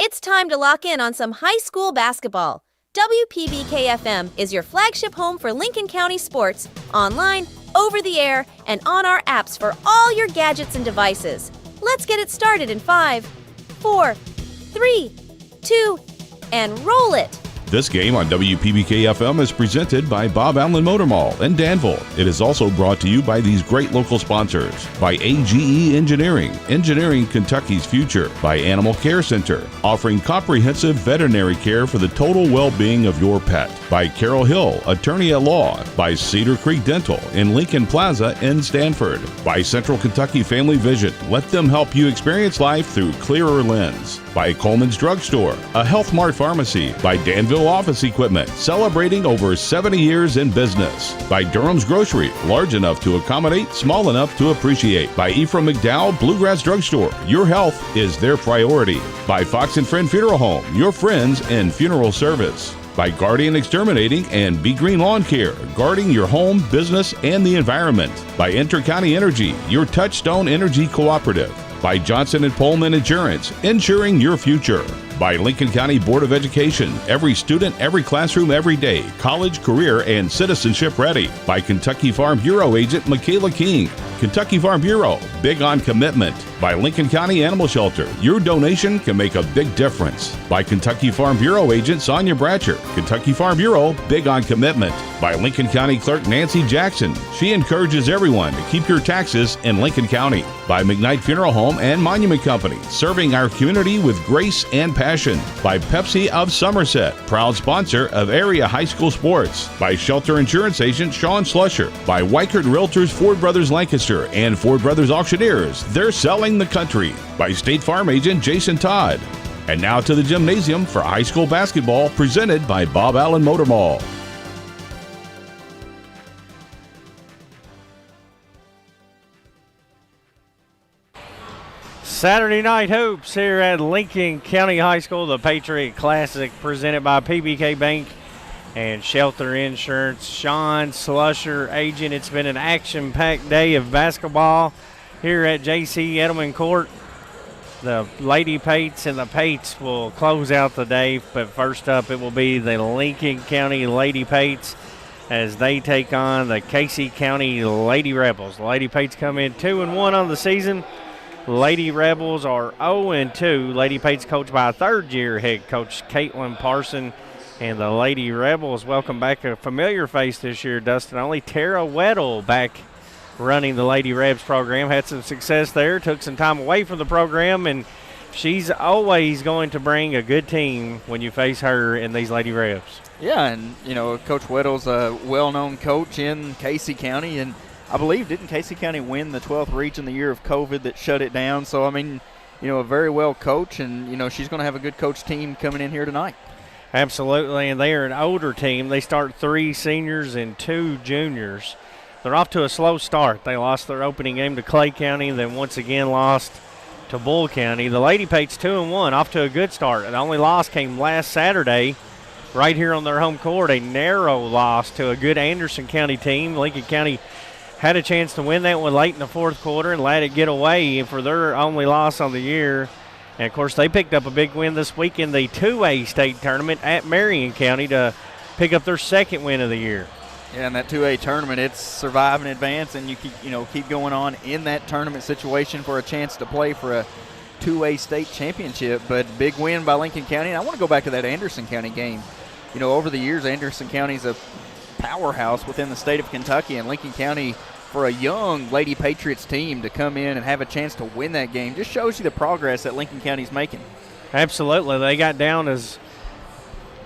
It's time to lock in on some high school basketball. WPBK-FM is your flagship home for Lincoln County sports, online, over the air, and on our apps for all your gadgets and devices. Let's get it started in 5, 4, 3, 2, and roll it! This game on WPBK-FM is presented by Bob Allen Motor Mall in Danville. It is also brought to you by these great local sponsors. By AGE Engineering, engineering Kentucky's future. By Animal Care Center, offering comprehensive veterinary care for the total well-being of your pet. By Carol Hill, attorney at law. By Cedar Creek Dental in Lincoln Plaza in Stanford. By Central Kentucky Family Vision. Let them help you experience life through clearer lens. By Coleman's Drugstore, a Health Mart pharmacy. By Danville Office Equipment, celebrating over 70 years in business. By Durham's Grocery, large enough to accommodate, small enough to appreciate. By Ephraim McDowell Bluegrass Drugstore, your health is their priority. By Fox and Friend Funeral Home, your friends in funeral service. By Guardian Exterminating and Be Green Lawn Care, guarding your home, business, and the environment. By Intercounty Energy, your Touchstone Energy Cooperative. By Johnson & Pullman Insurance, insuring your future. By Lincoln County Board of Education, every student, every classroom, every day, college, career, and citizenship ready. By Kentucky Farm Bureau agent Michaela King. Kentucky Farm Bureau, big on commitment. By Lincoln County Animal Shelter, your donation can make a big difference. By Kentucky Farm Bureau agent Sonia Bratcher. Kentucky Farm Bureau, big on commitment. By Lincoln County Clerk Nancy Jackson. She encourages everyone to keep your taxes in Lincoln County. By McKnight Funeral Home and Monument Company, serving our community with grace and passion. By Pepsi of Somerset, proud sponsor of area high school sports. By Shelter Insurance agent Sean Slusher. By Weichert Realtors Ford Brothers Lancaster and Ford Brothers Auctioneers, they're selling the country. By State Farm agent Jason Todd. And now to the gymnasium for high school basketball, presented by Bob Allen Motor Mall. Saturday Night Hoops here at Lincoln County High School, the Patriot Classic presented by PBK Bank and Shelter Insurance. Sean Slusher, agent. It's been an action-packed day of basketball here at J.C. Edelman Court. The Lady Pates and the Pates will close out the day, but first up it will be the Lincoln County Lady Pates as they take on the Casey County Lady Rebels. The Lady Pates come in 2-1 on the season. Lady Rebels are 0-2. Lady Pates coached by a third-year head coach, Caitlin Parson. And the Lady Rebels welcome back a familiar face this year, Dustin. Only Tara Weddle back running the Lady Rebs program. Had some success there, took some time away from the program, and she's always going to bring a good team when you face her in these Lady Rebs. Yeah, and, Coach Weddle's a well-known coach in Casey County, and I believe, didn't Casey County win the 12th region the year of COVID that shut it down? So, a very well coach, and, she's going to have a good coach team coming in here tonight. Absolutely, and they are an older team. They start 3 seniors and 2 juniors. They're off to a slow start. They lost their opening game to Clay County, then once again lost to Bull County. The Lady Pates 2-1, off to a good start. The only loss came last Saturday right here on their home court, a narrow loss to a good Anderson County team. Lincoln County had a chance to win that one late in the fourth quarter and let it get away for their only loss on the year. And, of course, they picked up a big win this week in the 2A state tournament at Marion County to pick up their second win of the year. Yeah, in that 2A tournament, it's survive and advance, and you keep going on in that tournament situation for a chance to play for a 2A state championship. But big win by Lincoln County. And I want to go back to that Anderson County game. Over the years, Anderson County's a powerhouse within the state of Kentucky, and Lincoln County, for a young Lady Patriots team to come in and have a chance to win that game, just shows you the progress that Lincoln County's making. Absolutely. They got down as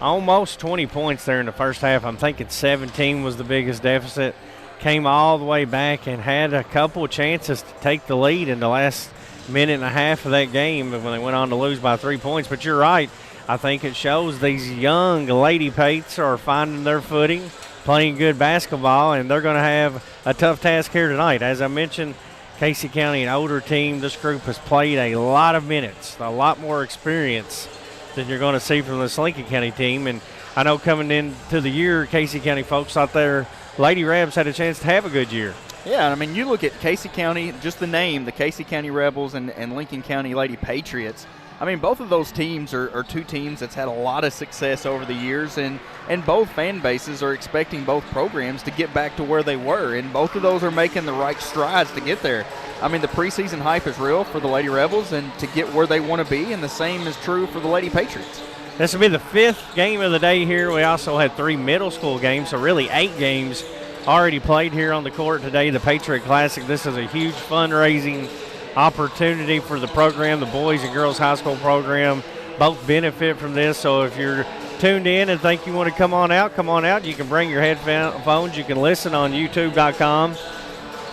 almost 20 points there in the first half. I'm thinking 17 was the biggest deficit. Came all the way back and had a couple chances to take the lead in the last minute and a half of that game when they went on to lose by 3 points. But you're right. I think it shows these young Lady Pates are finding their footing, playing good basketball, and they're going to have a tough task here tonight. As I mentioned, Casey County, an older team. This group has played a lot of minutes, a lot more experience than you're going to see from this Lincoln County team. And I know coming into the year, Casey County folks out there, Lady Rebs had a chance to have a good year. Yeah, you look at Casey County, just the name, the Casey County Rebels and Lincoln County Lady Patriots. I mean, both of those teams are two teams that's had a lot of success over the years, and both fan bases are expecting both programs to get back to where they were, and both of those are making the right strides to get there. I mean, the preseason hype is real for the Lady Rebels and to get where they want to be, and the same is true for the Lady Patriots. This will be the 5th game of the day here. We also had 3 middle school games, so really 8 games already played here on the court today. The Patriot Classic, this is a huge fundraising opportunity for the program. The boys and girls high school program both benefit from this, so if you're tuned in and think you want to come on out, you can bring your headphones. You can listen on youtube.com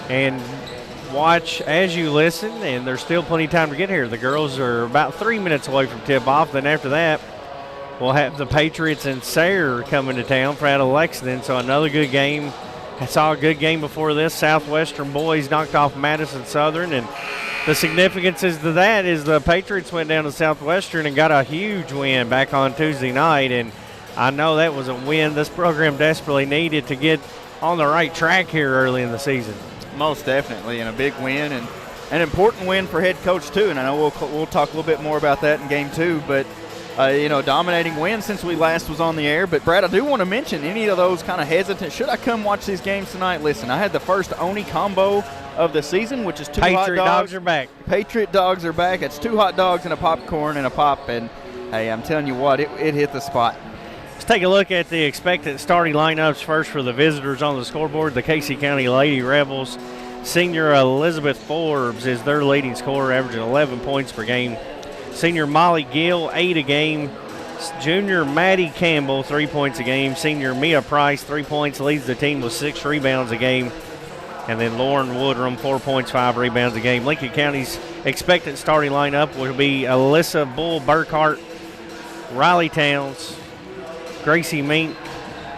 and watch as you listen, and there's still plenty of time to get here. The girls are about 3 minutes away from tip-off. Then after that, we'll have the Patriots and Sayre coming to town for out of Lexington, so another good game. I saw a good game before this. Southwestern boys knocked off Madison Southern, and the significance to that is the Patriots went down to Southwestern and got a huge win back on Tuesday night, and I know that was a win this program desperately needed to get on the right track here early in the season. Most definitely, and a big win, and an important win for head coach too, and I know we'll talk a little bit more about that in game 2, but dominating win since we last was on the air. But, Brad, I do want to mention any of those kind of hesitant, should I come watch these games tonight? Listen, I had the first Oni combo of the season, which is 2 hot dogs. Patriot dogs are back. Patriot dogs are back. It's 2 hot dogs and a popcorn and a pop, and, hey, I'm telling you what, it hit the spot. Let's take a look at the expected starting lineups first for the visitors on the scoreboard. The Casey County Lady Rebels. Senior Elizabeth Forbes is their leading scorer, averaging 11 points per game. Senior Molly Gill, 8 a game. Junior Maddie Campbell, 3 points a game. Senior Mia Price, 3 points, leads the team with 6 rebounds a game. And then Lauren Woodrum, 4 points, 5 rebounds a game. Lincoln County's expected starting lineup will be Alyssa Bull Burkhart, Riley Towns, Gracie Mink,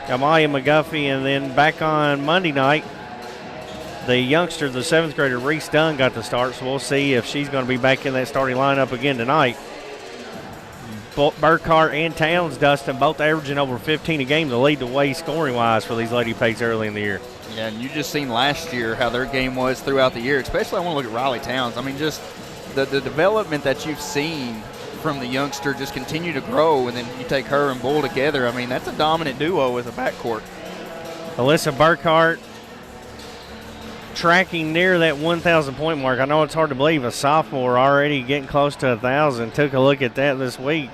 Amaya McGuffey, and then back on Monday night, the youngster, the 7th grader, Reese Dunn, got the start, so we'll see if she's going to be back in that starting lineup again tonight. Burkhart and Towns, Dustin, both averaging over 15 a game to lead the way scoring-wise for these Lady Pates early in the year. Yeah, and you just seen last year how their game was throughout the year, especially I want to look at Riley Towns. I mean, just the development that you've seen from the youngster just continue to grow, and then you take her and Bull together. I mean, that's a dominant duo as a backcourt. Alyssa Burkhart tracking near that 1,000 point mark. I know it's hard to believe, a sophomore already getting close to 1,000. Took a look at that this week,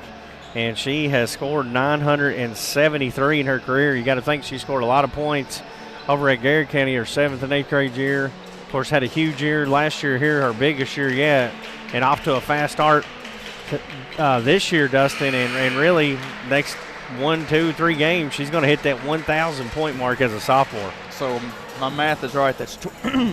and she has scored 973 in her career. You got to think she scored a lot of points over at Garrett County her 7th and 8th grade year. Of course, had a huge year last year here, her biggest year yet, and off to a fast start this year, Dustin, and really next 1, 2, 3 games, she's going to hit that 1,000 point mark as a sophomore. So my math is right. That's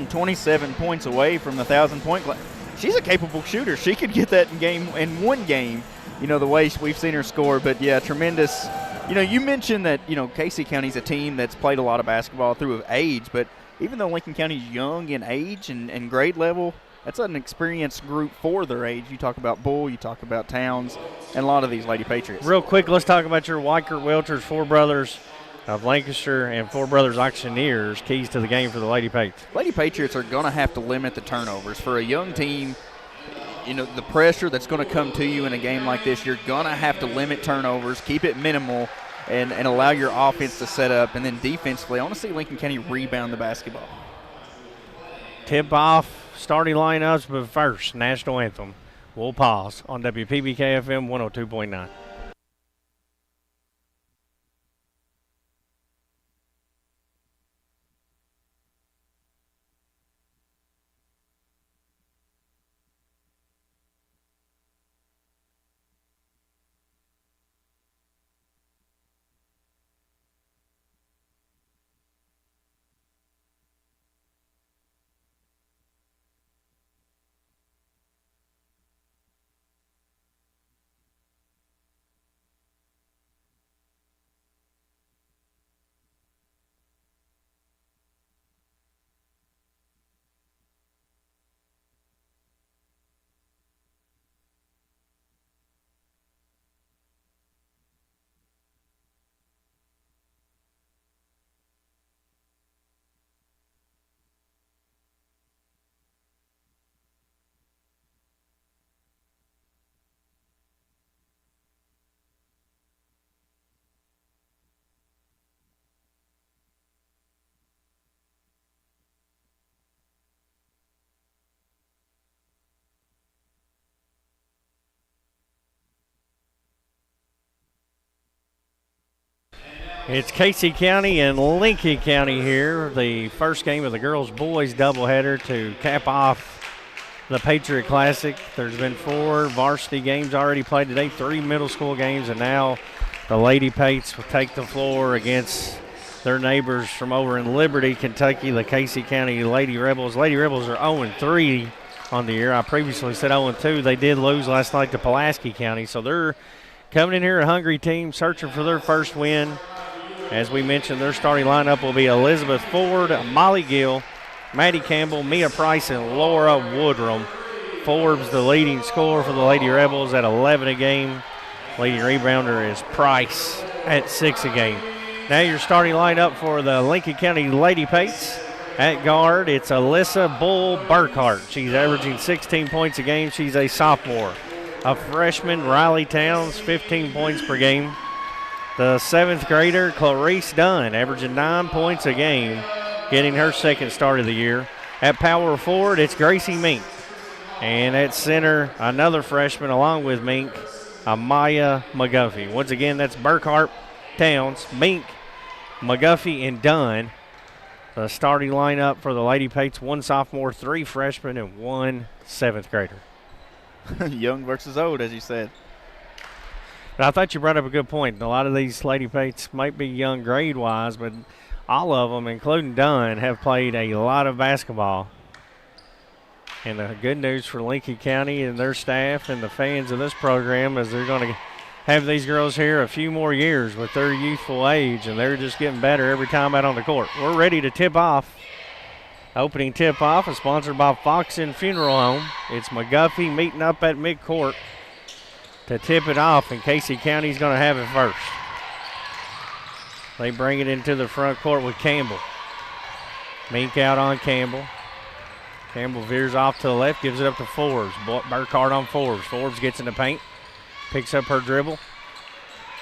27 points away from the 1,000-point class. She's a capable shooter. She could get that in one game, the way we've seen her score. But, yeah, tremendous. You mentioned that, Casey County's a team that's played a lot of basketball through age. But even though Lincoln County's young in age and grade level, that's an experienced group for their age. You talk about Bull, you talk about Towns, and a lot of these Lady Patriots. Real quick, let's talk about your Weichert Welchers, 4 brothers of Lancaster and 4 brothers Auctioneers, keys to the game for the Lady Patriots. Lady Patriots are going to have to limit the turnovers. For a young team, the pressure that's going to come to you in a game like this, you're going to have to limit turnovers, keep it minimal, and allow your offense to set up. And then defensively, I want to see Lincoln County rebound the basketball. Tip-off starting lineups, but first, National Anthem. We'll pause on WPBK-FM 102.9. It's Casey County and Lincoln County here. The first game of the girls-boys doubleheader to cap off the Patriot Classic. There's been 4 varsity games already played today, 3 middle school games, and now the Lady Pates will take the floor against their neighbors from over in Liberty, Kentucky, the Casey County Lady Rebels. Lady Rebels are 0-3 on the year. I previously said 0-2. They did lose last night to Pulaski County, so they're coming in here a hungry team, searching for their first win. As we mentioned, their starting lineup will be Elizabeth Ford, Molly Gill, Maddie Campbell, Mia Price, and Laura Woodrum. Forbes, the leading scorer for the Lady Rebels at 11 a game. Leading rebounder is Price at 6 a game. Now your starting lineup for the Lincoln County Lady Pates. At guard, it's Alyssa Bull Burkhart. She's averaging 16 points a game. She's a sophomore. A freshman, Riley Towns, 15 points per game. The 7th grader, Clarice Dunn, averaging 9 points a game, getting her second start of the year. At power forward, it's Gracie Mink. And at center, another freshman along with Mink, Amaya McGuffey. Once again, that's Burkhart, Towns, Mink, McGuffey, and Dunn. The starting lineup for the Lady Pates, 1 sophomore, 3 freshmen, and 1 7th grader. Young versus old, as you said. But I thought you brought up a good point. A lot of these Lady Pates might be young grade-wise, but all of them, including Dunn, have played a lot of basketball. And the good news for Lincoln County and their staff and the fans of this program is they're going to have these girls here a few more years with their youthful age, and they're just getting better every time out on the court. We're ready to tip off. Opening tip-off is sponsored by Fox Inn Funeral Home. It's McGuffey meeting up at midcourt to tip it off, and Casey County's going to have it first. They bring it into the front court with Campbell. Mink out on Campbell. Campbell veers off to the left, gives it up to Forbes. Burkhart on Forbes. Forbes gets in the paint, picks up her dribble,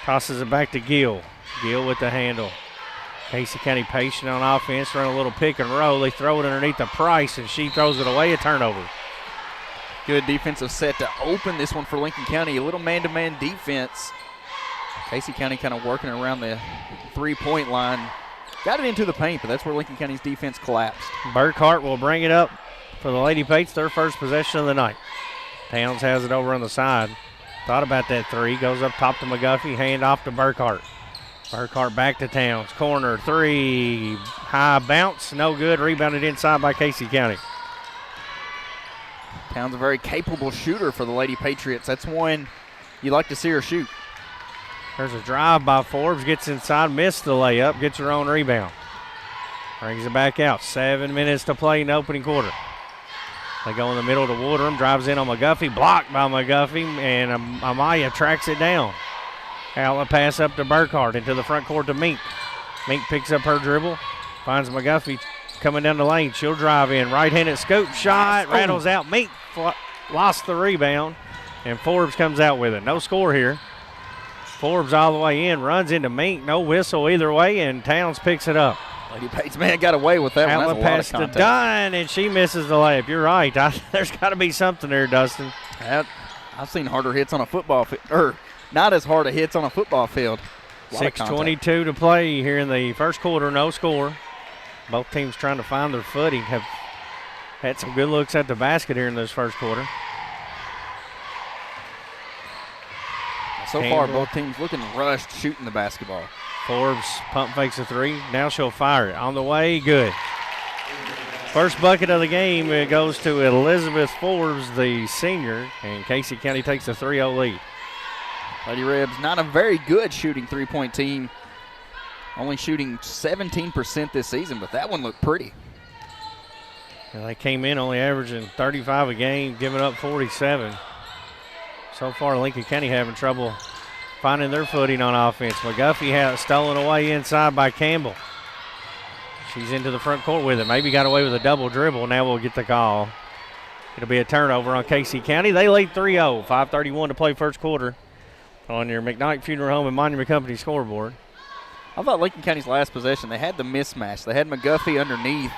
tosses it back to Gill. Gill with the handle. Casey County patient on offense, run a little pick and roll. They throw it underneath the Price, and she throws it away, a turnover. Good defensive set to open this one for Lincoln County. A little man-to-man defense. Casey County kind of working around the 3-point line. Got it into the paint, but that's where Lincoln County's defense collapsed. Burkhart will bring it up for the Lady Pates, their first possession of the night. Towns has it over on the side. Thought about that 3. Goes up top to McGuffey, hand off to Burkhart. Burkhart back to Towns. Corner 3. High bounce, no good. Rebounded inside by Casey County. Towns a very capable shooter for the Lady Patriots. That's one you like to see her shoot. There's a drive by Forbes, gets inside, missed the layup, gets her own rebound. Brings it back out. 7 minutes to play in the opening quarter. They go in the middle to Woodrum, drives in on McGuffey, blocked by McGuffey, and Amaya tracks it down. Outlet pass up to Burkhart into the front court to Mink. Mink picks up her dribble, finds McGuffey coming down the lane. She'll drive in. Right-handed scoop shot, rattles out. Mink lost the rebound, and Forbes comes out with it. No score here. Forbes all the way in, runs into Mink. No whistle either way, and Towns picks it up. Lady Pates, man, got away with that one. Outlet pass to Dunn, and she misses the layup. You're right. There's got to be something there, Dustin. I've seen harder hits on a football field, or not as hard a hits on a football field. 6:22 to play here in the first quarter, no score. Both teams trying to find their footing, have had some good looks at the basket here in this first quarter. So far, both teams looking rushed shooting the basketball. Forbes pump fakes a 3. Now she'll fire it. On the way, good. First bucket of the game, it goes to Elizabeth Forbes, the senior, and Casey County takes a 3-0 lead. Lady Rebs, not a very good shooting three-point team. Only shooting 17% this season, but that one looked pretty. And they came in only averaging 35 a game, giving up 47. So far, Lincoln County having trouble finding their footing on offense. McGuffey has stolen away inside by Campbell. She's into the front court with it. Maybe got away with a double dribble. Now we'll get the call. It'll be a turnover on Casey County. They lead 3-0. 5:31 to play first quarter on your McKnight Funeral Home and Monument Company scoreboard. I thought Lincoln County's last possession, they had the mismatch. They had McGuffey underneath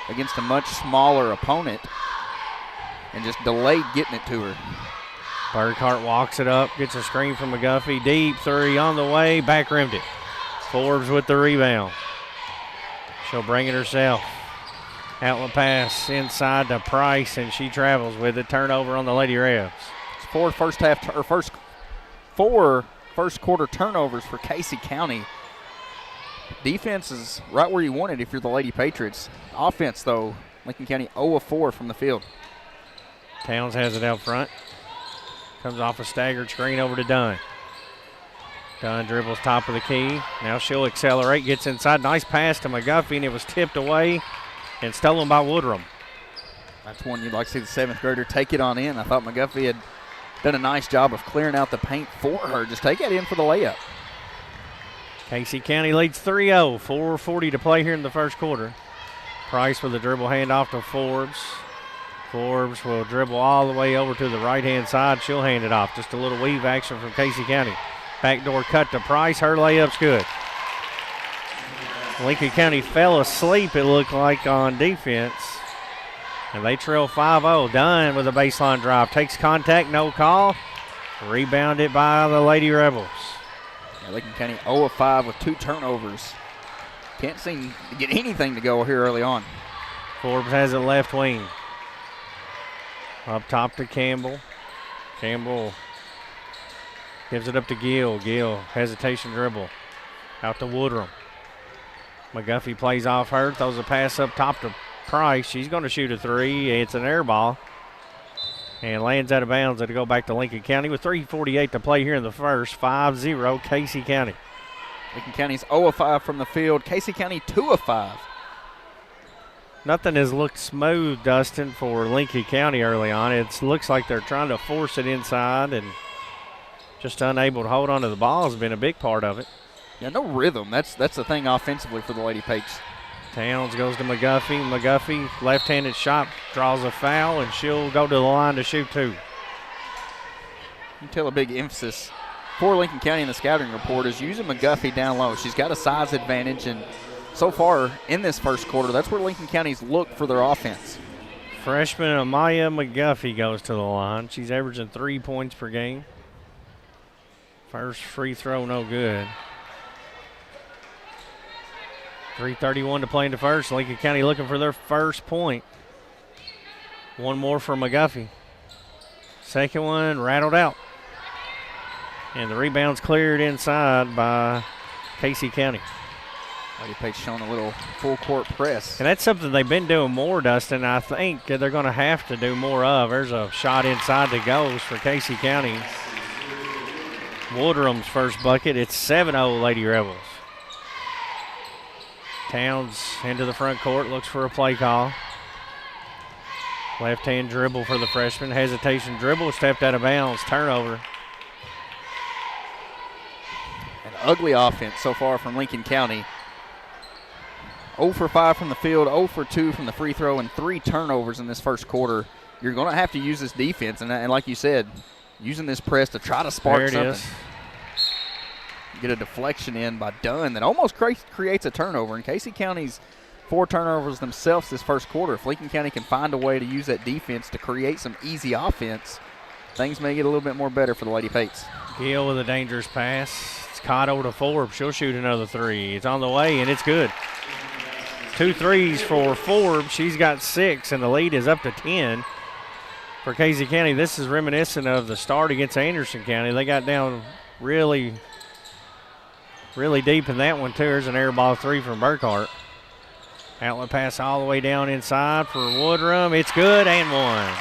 against a much smaller opponent and just delayed getting it to her. Burkhart walks it up, gets a screen from McGuffey. Deep 3 on the way, back rimmed it. Forbes with the rebound. She'll bring it herself. Outlet pass inside to Price, and she travels with it. Turnover on the Lady Rebs. It's four first quarter turnovers for Casey County. Defense is right where you want it if you're the Lady Patriots. Offense, though, Lincoln County 0 of 4 from the field. Towns has it out front. Comes off a staggered screen over to Dunn. Dunn dribbles top of the key. Now she'll accelerate, gets inside. Nice pass to McGuffey, and it was tipped away and stolen by Woodrum. That's one you'd like to see the 7th grader take it on in. I thought McGuffey had done a nice job of clearing out the paint for her. Just take it in for the layup. Casey County leads 3-0. 4:40 to play here in the first quarter. Price with a dribble handoff to Forbes. Forbes will dribble all the way over to the right-hand side. She'll hand it off. Just a little weave action from Casey County. Backdoor cut to Price. Her layup's good. Lincoln County fell asleep, it looked like, on defense. And they trail 5-0. Dunn with a baseline drive. Takes contact, no call. Rebounded by the Lady Rebels. Yeah, Lincoln County 0 of 5 with 2 turnovers. Can't seem to get anything to go here early on. Forbes has it left wing. Up top to Campbell. Campbell gives it up to Gill. Gill, hesitation dribble. Out to Woodrum. McGuffey plays off her, throws a pass up top to Price. She's going to shoot a 3. It's an air ball. And lands out of bounds. It'll go back to Lincoln County with 3:48 to play here in the first. 5-0 Casey County. Lincoln County's 0 of 5 from the field. Casey County 2 of 5. Nothing has looked smooth, Dustin, for Lincoln County early on. It looks like they're trying to force it inside, and just unable to hold on to the ball has been a big part of it. Yeah, no rhythm. That's the thing offensively for the Lady Pates. Towns goes to McGuffey. McGuffey, left-handed shot, draws a foul, and she'll go to the line to shoot 2. You can tell a big emphasis for Lincoln County in the scouting report is using McGuffey down low. She's got a size advantage, and so far in this first quarter, that's where Lincoln County's look for their offense. Freshman Amaya McGuffey goes to the line. She's averaging 3 points per game. First free throw, no good. 3:31 to play in the first. Lincoln County looking for their first point. One more for McGuffey. Second one rattled out. And the rebound's cleared inside by Casey County. Lady Pates showing a little full court press. And that's something they've been doing more, Dustin. I think they're going to have to do more of. There's a shot inside that goes for Casey County. Woodrum's first bucket. It's 7-0 Lady Rebels. Towns into the front court, looks for a play call. Left-hand dribble for the freshman. Hesitation dribble, stepped out of bounds. Turnover. An ugly offense so far from Lincoln County. 0 for 5 from the field, 0 for 2 from the free throw, and 3 turnovers in this first quarter. You're going to have to use this defense, and like you said, using this press to try to spark something. Is. Get a deflection in by Dunn that almost creates a turnover. And Casey County's 4 turnovers themselves this first quarter. If Lincoln County can find a way to use that defense to create some easy offense, things may get a little bit more better for the Lady Pates. Gill with a dangerous pass. It's caught over to Forbes. She'll shoot another 3. It's on the way, and it's good. 2 threes for Forbes. She's got 6, and the lead is up to 10 for Casey County. This is reminiscent of the start against Anderson County. They got down really deep in that one, too. There's an air ball 3 from Burkhart. Outlet pass all the way down inside for Woodrum. It's good and 1.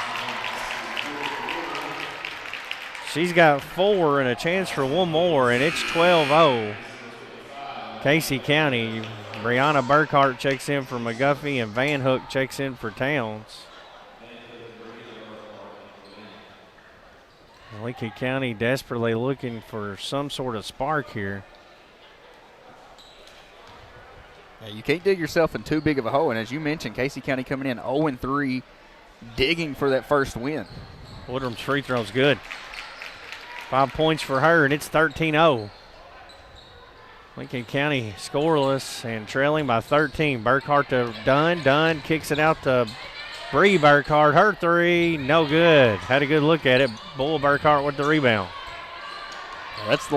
She's got 4 and a chance for one more, and it's 12-0. Casey County. Brianna Burkhart checks in for McGuffey, and Van Hook checks in for Towns. Lincoln County desperately looking for some sort of spark here. Yeah, you can't dig yourself in too big of a hole, and as you mentioned, Casey County coming in 0-3, digging for that first win. Woodrum's free throw's good. 5 points for her, and it's 13-0. Lincoln County scoreless and trailing by 13. Burkhart to Dunn. Dunn kicks it out to Bree Burkhart. Her 3, no good. Had a good look at it. Bull Burkhart with the rebound. That's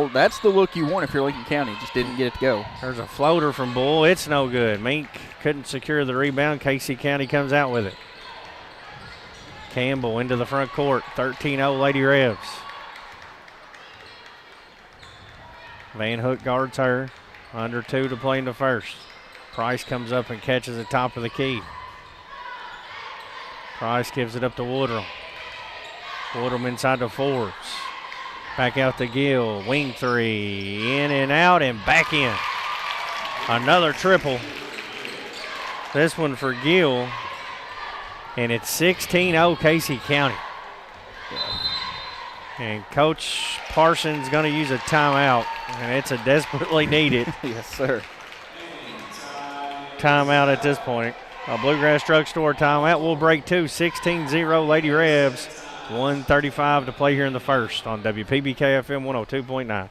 the look you want if you're Lincoln County. Just didn't get it to go. There's a floater from Bull. It's no good. Mink couldn't secure the rebound. Casey County comes out with it. Campbell into the front court. 13-0 Lady Rebs. Van Hook guards her. Under 2 to play in the first. Price comes up and catches the top of the key. Price gives it up to Woodrum. Woodrum inside the Forbes. Back out to Gill. Wing 3. In and out and back in. Another triple. This one for Gill. And it's 16-0 Casey County. And Coach Parsons going to use a timeout. And it's a desperately needed Yes, sir. timeout at this point. A Bluegrass Drugstore timeout. We'll break 2. 16-0 Lady Rebs. 1:35 to play here in the first on WPBK-FM 102.9.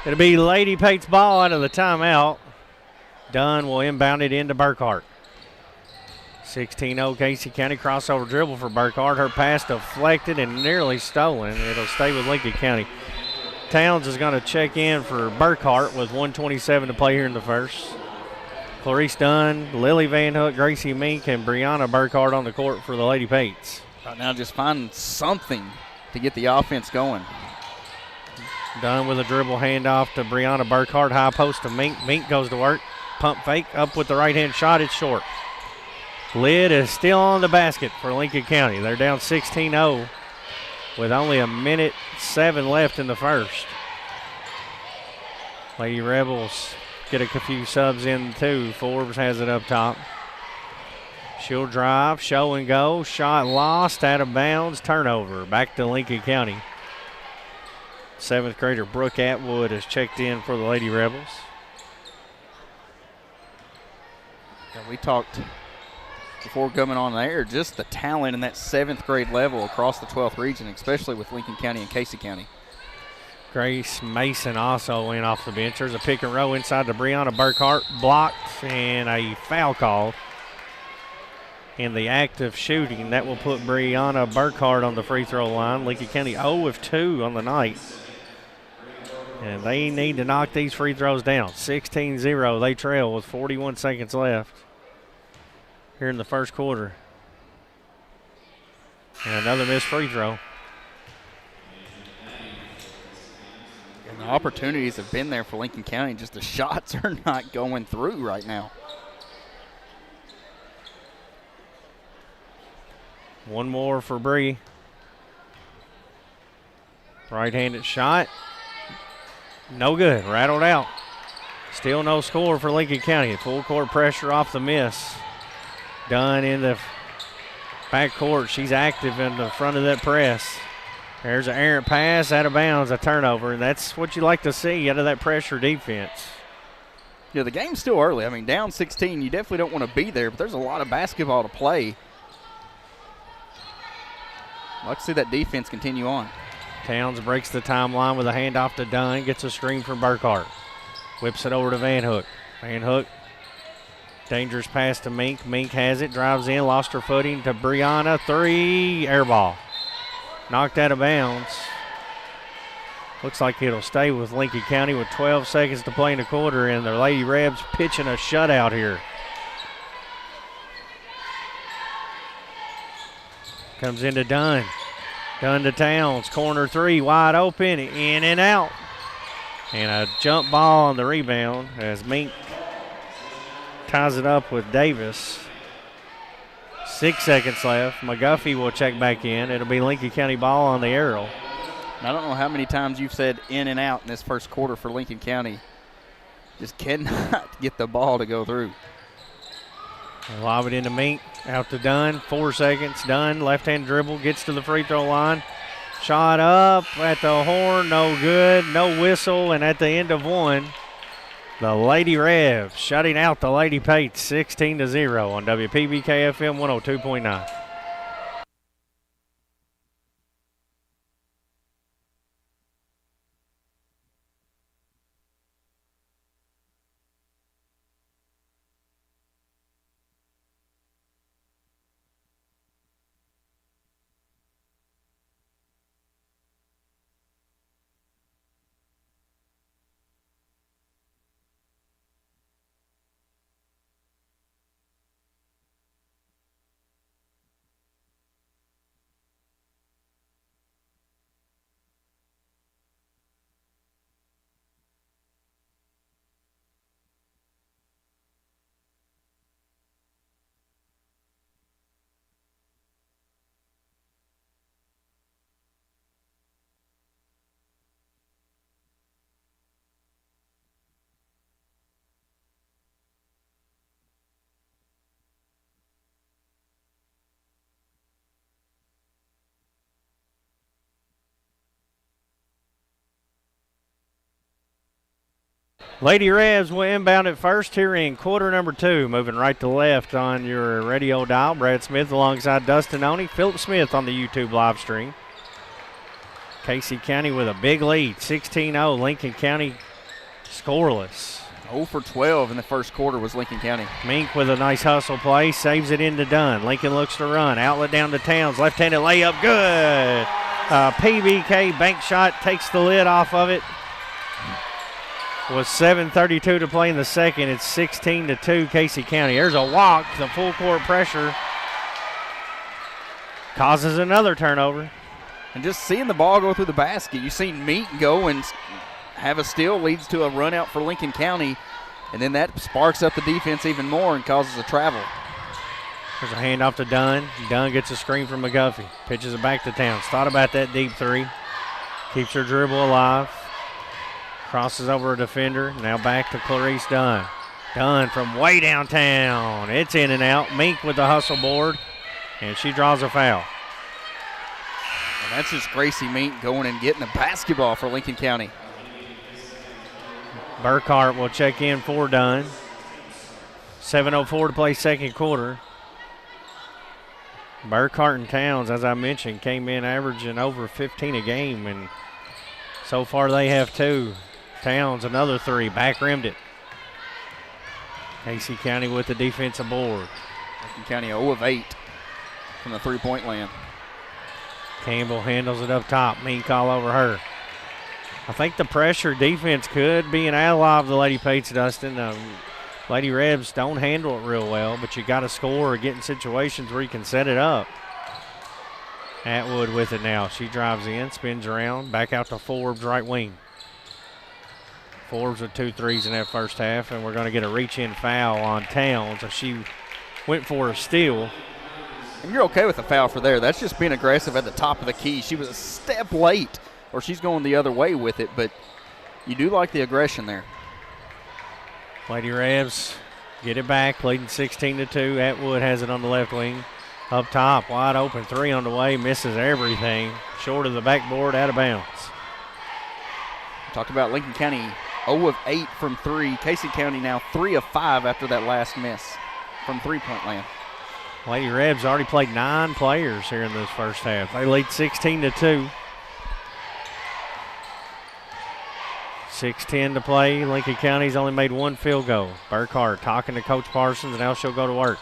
It'll be Lady Pate's ball out of the timeout. Dunn will inbound it into Burkhart. 16-0 Casey County. Crossover dribble for Burkhart. Her pass deflected and nearly stolen. It'll stay with Lincoln County. Towns is going to check in for Burkhart with 1:27 to play here in the first. Clarice Dunn, Lily Van Hook, Gracie Mink, and Brianna Burkhart on the court for the Lady Pates. Right now just find something to get the offense going. Dunn with a dribble handoff to Brianna Burkhart. High post to Mink. Mink goes to work. Pump fake up with the right-hand shot. It's short. Lid is still on the basket for Lincoln County. They're down 16-0 with only 1:07 left in the first. Lady Rebels get a few subs in too. Forbes has it up top. She'll drive, show and go. Shot lost, out of bounds, turnover. Back to Lincoln County. 7th grader Brooke Atwood has checked in for the Lady Rebels. Yeah, we talked before coming on the air, just the talent in that 7th grade level across the 12th region, especially with Lincoln County and Casey County. Grace Mason also went off the bench. There's a pick and roll inside to Brianna Burkhart. Blocked and a foul call. In the act of shooting, that will put Brianna Burkhart on the free throw line. Lincoln County 0 of 2 on the night. And they need to knock these free throws down. 16-0, they trail with 41 seconds left here in the first quarter. And another missed free throw. And the opportunities have been there for Lincoln County, just the shots are not going through right now. One more for Bree. Right-handed shot. No good. Rattled out. Still no score for Lincoln County. Full court pressure off the miss. Dunn in the back court. She's active in the front of that press. There's an errant pass out of bounds, a turnover, and that's what you like to see out of that pressure defense. Yeah, the game's still early. I mean, down 16, you definitely don't want to be there, but there's a lot of basketball to play. I'd like to see that defense continue on. Towns breaks the timeline with a handoff to Dunn, gets a screen from Burkhart. Whips it over to Van Hook. Van Hook, dangerous pass to Mink. Mink has it, drives in, lost her footing to Brianna. 3, air ball. Knocked out of bounds. Looks like it'll stay with Lincoln County with 12 seconds to play in the quarter, and the Lady Rebs pitching a shutout here. Comes into Dunn. Dunn to Towns. Corner 3, wide open, in and out. And a jump ball on the rebound as Mink ties it up with Davis. 6 seconds left. McGuffey will check back in. It'll be Lincoln County ball on the arrow. I don't know how many times you've said in and out in this first quarter for Lincoln County. Just cannot get the ball to go through. Lob it into Mink, out to Dunn, 4 seconds, Dunn, left-hand dribble, gets to the free throw line. Shot up at the horn, no good, no whistle, and at the end of one, the Lady Revs shutting out the Lady Pates 16-0 on WPBK FM 102.9. Lady Revs will inbound at first here in quarter number 2. Moving right to left on your radio dial. Brad Smith alongside Dustin Oney. Philip Smith on the YouTube live stream. Casey County with a big lead, 16-0. Lincoln County scoreless. 0 for 12 in the first quarter was Lincoln County. Mink with a nice hustle play, saves it into Dunn. Lincoln looks to run, outlet down to Towns. Left-handed layup, good. PBK bank shot takes the lid off of it. With 7:32 to play in the second, it's 16-2 Casey County. There's a walk, the full court pressure causes another turnover. And just seeing the ball go through the basket, you've seen Meek go and have a steal, leads to a run out for Lincoln County, and then that sparks up the defense even more and causes a travel. There's a handoff to Dunn. Dunn gets a screen from McGuffey, pitches it back to Towns. Thought about that deep three, keeps her dribble alive. Crosses over a defender. Now back to Clarice Dunn. Dunn from way downtown. It's in and out. Mink with the hustle board, and she draws a foul. And that's just Gracie Mink going and getting the basketball for Lincoln County. Burkhart will check in for Dunn. 7:04 to play second quarter. Burkhart and Towns, as I mentioned, came in averaging over 15 a game, and so far they have 2. Towns, another 3, back rimmed it. Casey County with the defensive board. Lincoln County 0 of 8 from the three-point land. Campbell handles it up top. Mink all over her. I think the pressure defense could be an ally of the Lady Pates, Dustin. Lady Revs don't handle it real well, but you got to score or get in situations where you can set it up. Atwood with it now. She drives in, spins around, back out to Forbes, right wing. Forbes with 2 threes in that first half, and we're going to get a reach-in foul on Towns. She went for a steal. And you're okay with the foul for there. That's just being aggressive at the top of the key. She was a step late, or she's going the other way with it, but you do like the aggression there. Lady Revs get it back, leading 16-2. Atwood has it on the left wing. Up top, wide open, 3 on the way, misses everything. Short of the backboard, out of bounds. Talked about Lincoln County 0 of 8 from 3. Casey County now 3 of 5 after that last miss from three-point land. Lady Revs already played 9 players here in this first half. They lead 16-2. 6:10 to play. Lincoln County's only made 1 field goal. Burkhart talking to Coach Parsons, and now she'll go to work.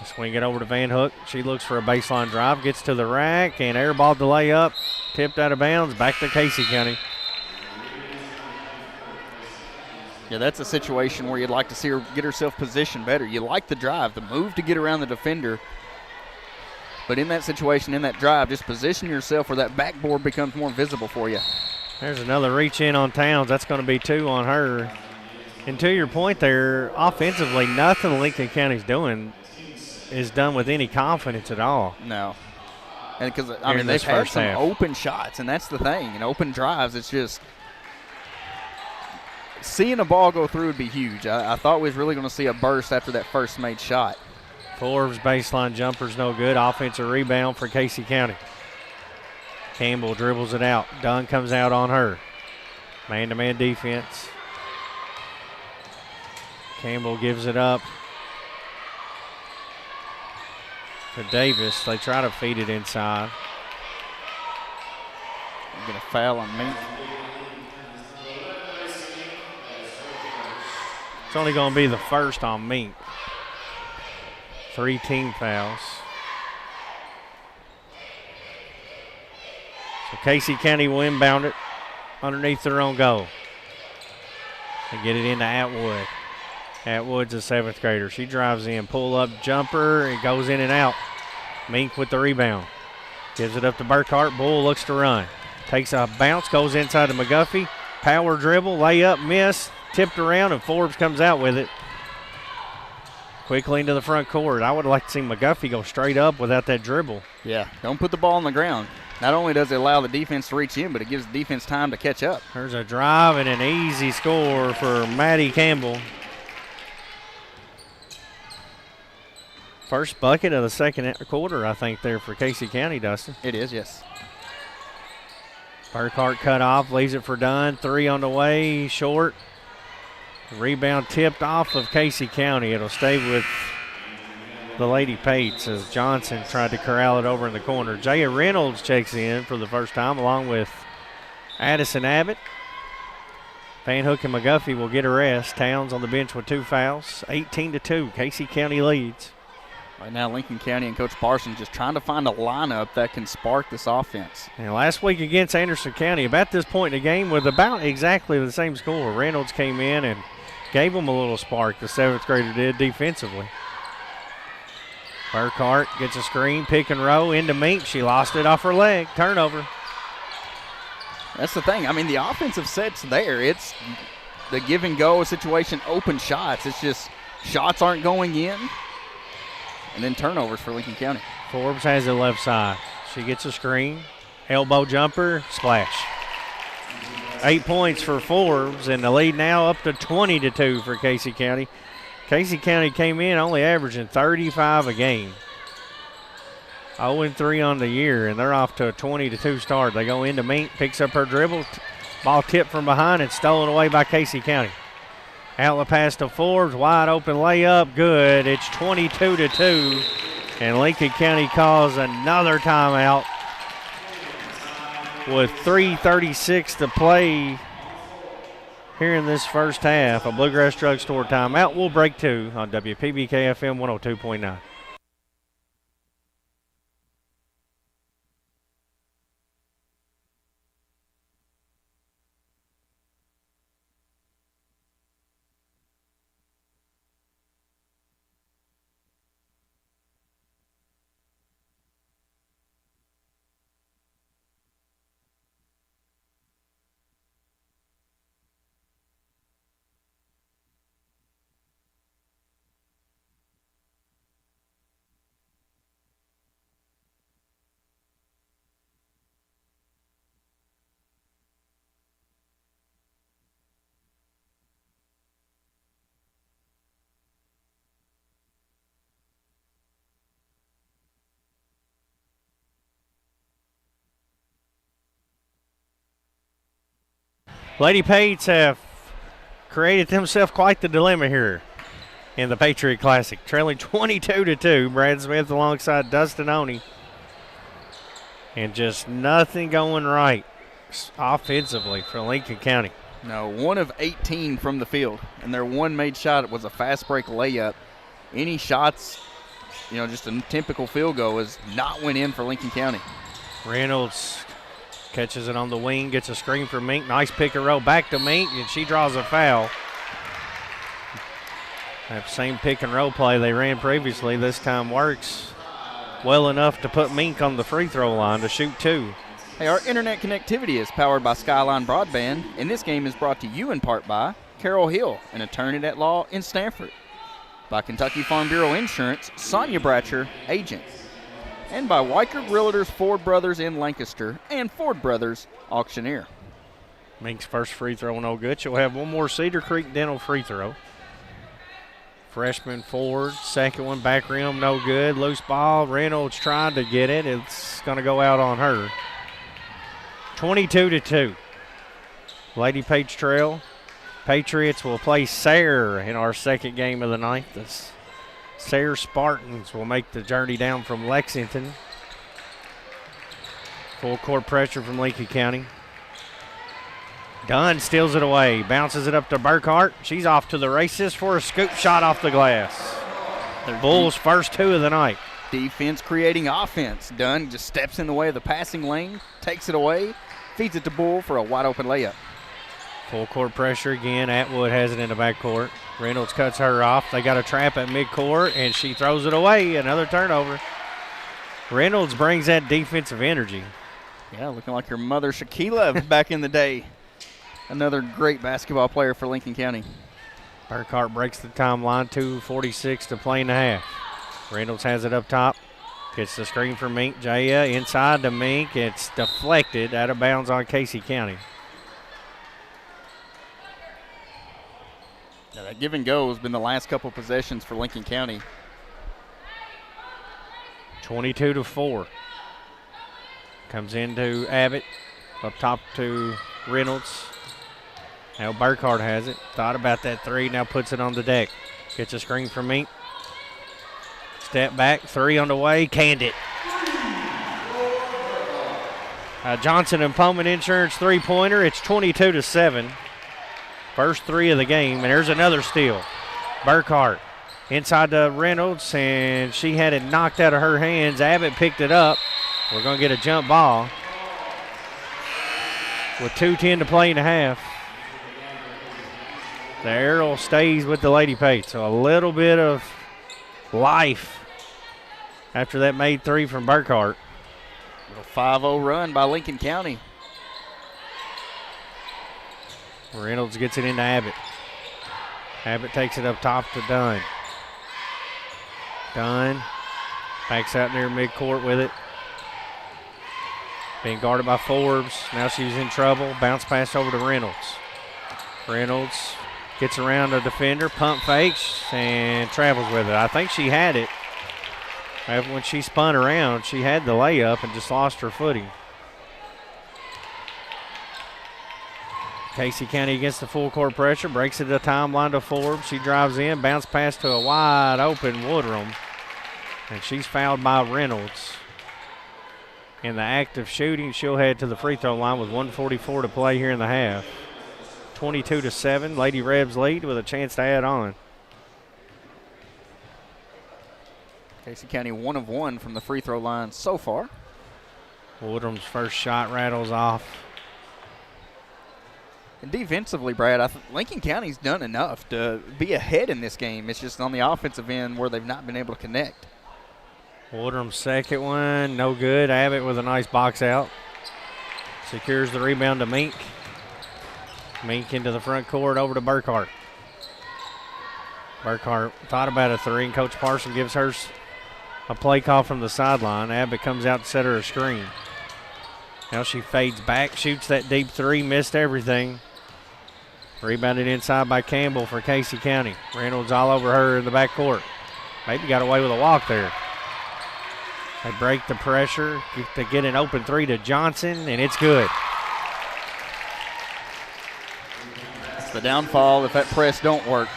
Swing it over to Van Hook. She looks for a baseline drive, gets to the rack, and airballed the layup. Tipped out of bounds, back to Casey County. Yeah, that's a situation where you'd like to see her get herself positioned better. You like the drive, the move to get around the defender. But in that situation, in that drive, just position yourself where that backboard becomes more visible for you. There's another reach in on Towns. That's going to be 2 on her. And to your point there, offensively, nothing Lincoln County's doing is done with any confidence at all. No. And because, I mean, they've had some open shots, and that's the thing. And open drives, it's just seeing a ball go through would be huge. I thought we was really going to see a burst after that first made shot. Forbes' baseline jumper's no good. Offensive rebound for Casey County. Campbell dribbles it out. Dunn comes out on her. Man-to-man defense. Campbell gives it up to Davis. They try to feed it inside. Get a foul on Mink. It's only going to be the first on Mink. 3 team fouls. So Casey County will inbound it underneath their own goal. They get it into Atwood. Atwood's a 7th grader. She drives in, pull-up jumper. It goes in and out. Mink with the rebound. Gives it up to Burkhart. Bull looks to run. Takes a bounce, goes inside to McGuffey. Power dribble, layup, miss. Tipped around, and Forbes comes out with it. Quickly into the front court. I would like to see McGuffey go straight up without that dribble. Yeah, don't put the ball on the ground. Not only does it allow the defense to reach in, but it gives the defense time to catch up. There's a drive and an easy score for Maddie Campbell. First bucket of the second quarter, I think, there for Casey County, Dustin. It is, yes. Burkhart cut off, leaves it for Dunn. 3 on the way, short. Rebound tipped off of Casey County. It'll stay with the Lady Pates as Johnson tried to corral it over in the corner. Jaya Reynolds checks in for the first time along with Addison Abbott. Van Hook and McGuffey will get a rest. Towns on the bench with 2 fouls. 18-2, Casey County leads. Right now, Lincoln County and Coach Parsons just trying to find a lineup that can spark this offense. And last week against Anderson County, about this point in the game with about exactly the same score, Reynolds came in and gave them a little spark, the 7th grader did defensively. Burkhart gets a screen, pick and roll into Mink. She lost it off her leg. Turnover. That's the thing. I mean, the offensive set's there. It's the give and go situation, open shots. It's just shots aren't going in. And then turnovers for Lincoln County. Forbes has the left side. She gets a screen. Elbow jumper, splash. 8 points for Forbes, and the lead now up to 20-2 for Casey County. Casey County came in only averaging 35 a game. 0-3 on the year, and they're off to a 20-2 start. They go into Mink, picks up her dribble. Ball tipped from behind and stolen away by Casey County. Outlet pass to Forbes, wide open layup, good. It's 22-2, and Lincoln County calls another timeout with 3:36 to play here in this first half. A Bluegrass Drugstore timeout. We'll break 2 on WPBK-FM 102.9. Lady Pates have created themselves quite the dilemma here in the Patriot Classic. Trailing 22-2, Brad Smith alongside Dustin Oney. And just nothing going right offensively for Lincoln County. No, 1 of 18 from the field, and their one made shot was a fast break layup. Any shots, just a typical field goal is not went in for Lincoln County. Reynolds catches it on the wing, gets a screen for Mink. Nice pick and roll back to Mink, and she draws a foul. That same pick and roll play they ran previously this time works well enough to put Mink on the free throw line to shoot 2. Hey, our internet connectivity is powered by Skyline Broadband, and this game is brought to you in part by Carol Hill, an attorney at law in Stanford, by Kentucky Farm Bureau Insurance, Sonia Bratcher, agent, and by Weichert Realtors Ford Brothers in Lancaster and Ford Brothers Auctioneer. Mink's first free throw no good. She'll have one more Cedar Creek Dental free throw. Freshman forward, second one, back rim, no good. Loose ball, Reynolds trying to get it. It's going to go out on her. 22-2. Lady Page Trail. Patriots will play Sayre in our second game of the night. The Sayre Spartans will make the journey down from Lexington. Full court pressure from Lincoln County. Dunn steals it away, bounces it up to Burkhart. She's off to the races for a scoop shot off the glass. The Bulls' first two of the night. Defense creating offense. Dunn just steps in the way of the passing lane, takes it away, feeds it to Bull for a wide open layup. Full court pressure again. Atwood has it in the backcourt. Reynolds cuts her off. They got a trap at midcourt, and she throws it away. Another turnover. Reynolds brings that defensive energy. Yeah, looking like her mother, Shaquila, back in the day. Another great basketball player for Lincoln County. Burkhart breaks the timeline, 2:46 to play in the half. Reynolds has it up top. Gets the screen for Mink. Jaya inside to Mink. It's deflected out of bounds on Casey County. Now that give and go has been the last couple possessions for Lincoln County. 22-4. Comes into Abbott. Up top to Reynolds. Now Burkhart has it. Thought about that three, now puts it on the deck. Gets a screen from Mink. Step back, three on the way, canned it. Johnson and Pullman Insurance three-pointer. It's 22-7. First three of the game, and there's another steal. Burkhart inside to Reynolds, and she had it knocked out of her hands. Abbott picked it up. We're going to get a jump ball with 2:10 to play in the half. The arrow stays with the Lady Pates, so a little bit of life after that made three from Burkhart. Little 5-0 run by Lincoln County. Reynolds gets it into Abbott. Abbott takes it up top to Dunn. Dunn backs out near midcourt with it. Being guarded by Forbes. Now she's in trouble. Bounce pass over to Reynolds. Reynolds gets around a defender, pump fakes, and travels with it. I think she had it. When she spun around, she had the layup and just lost her footing. Casey County against the full court pressure, breaks it to the timeline to Forbes. She drives in, bounce pass to a wide open Woodrum, and she's fouled by Reynolds. In the act of shooting, she'll head to the free throw line with 1:44 to play here in the half. 22-7, Lady Rebs lead with a chance to add on. Casey County 1 of 1 from the free throw line so far. Woodrum's first shot rattles off. And defensively, Brad, I think Lincoln County's done enough to be ahead in this game. It's just on the offensive end where they've not been able to connect. Woodrum's second one, no good. Abbott with a nice box out. Secures the rebound to Mink. Mink into the front court over to Burkhart. Burkhart thought about a three, and Coach Parson gives her a play call from the sideline. Abbott comes out to set her a screen. Now she fades back, shoots that deep three, missed everything. Rebounded inside by Campbell for Casey County. Reynolds all over her in the backcourt. Maybe got away with a walk there. They break the pressure to get an open three to Johnson, and it's good. It's the downfall if that press don't work.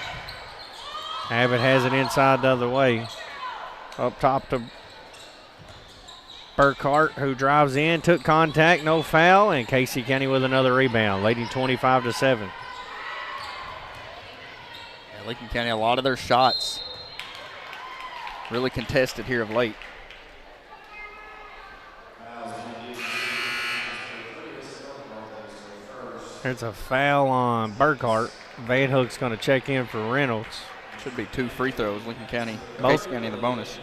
Abbott has it inside the other way. Up top to Burkhart, who drives in, took contact, no foul, and Casey County with another rebound, leading 25-7. Yeah, Lincoln County, a lot of their shots really contested here of late. There's a foul on Burkhart. Van Hook's going to check in for Reynolds. Should be 2 free throws, Lincoln County, Both. Casey County in the bonus.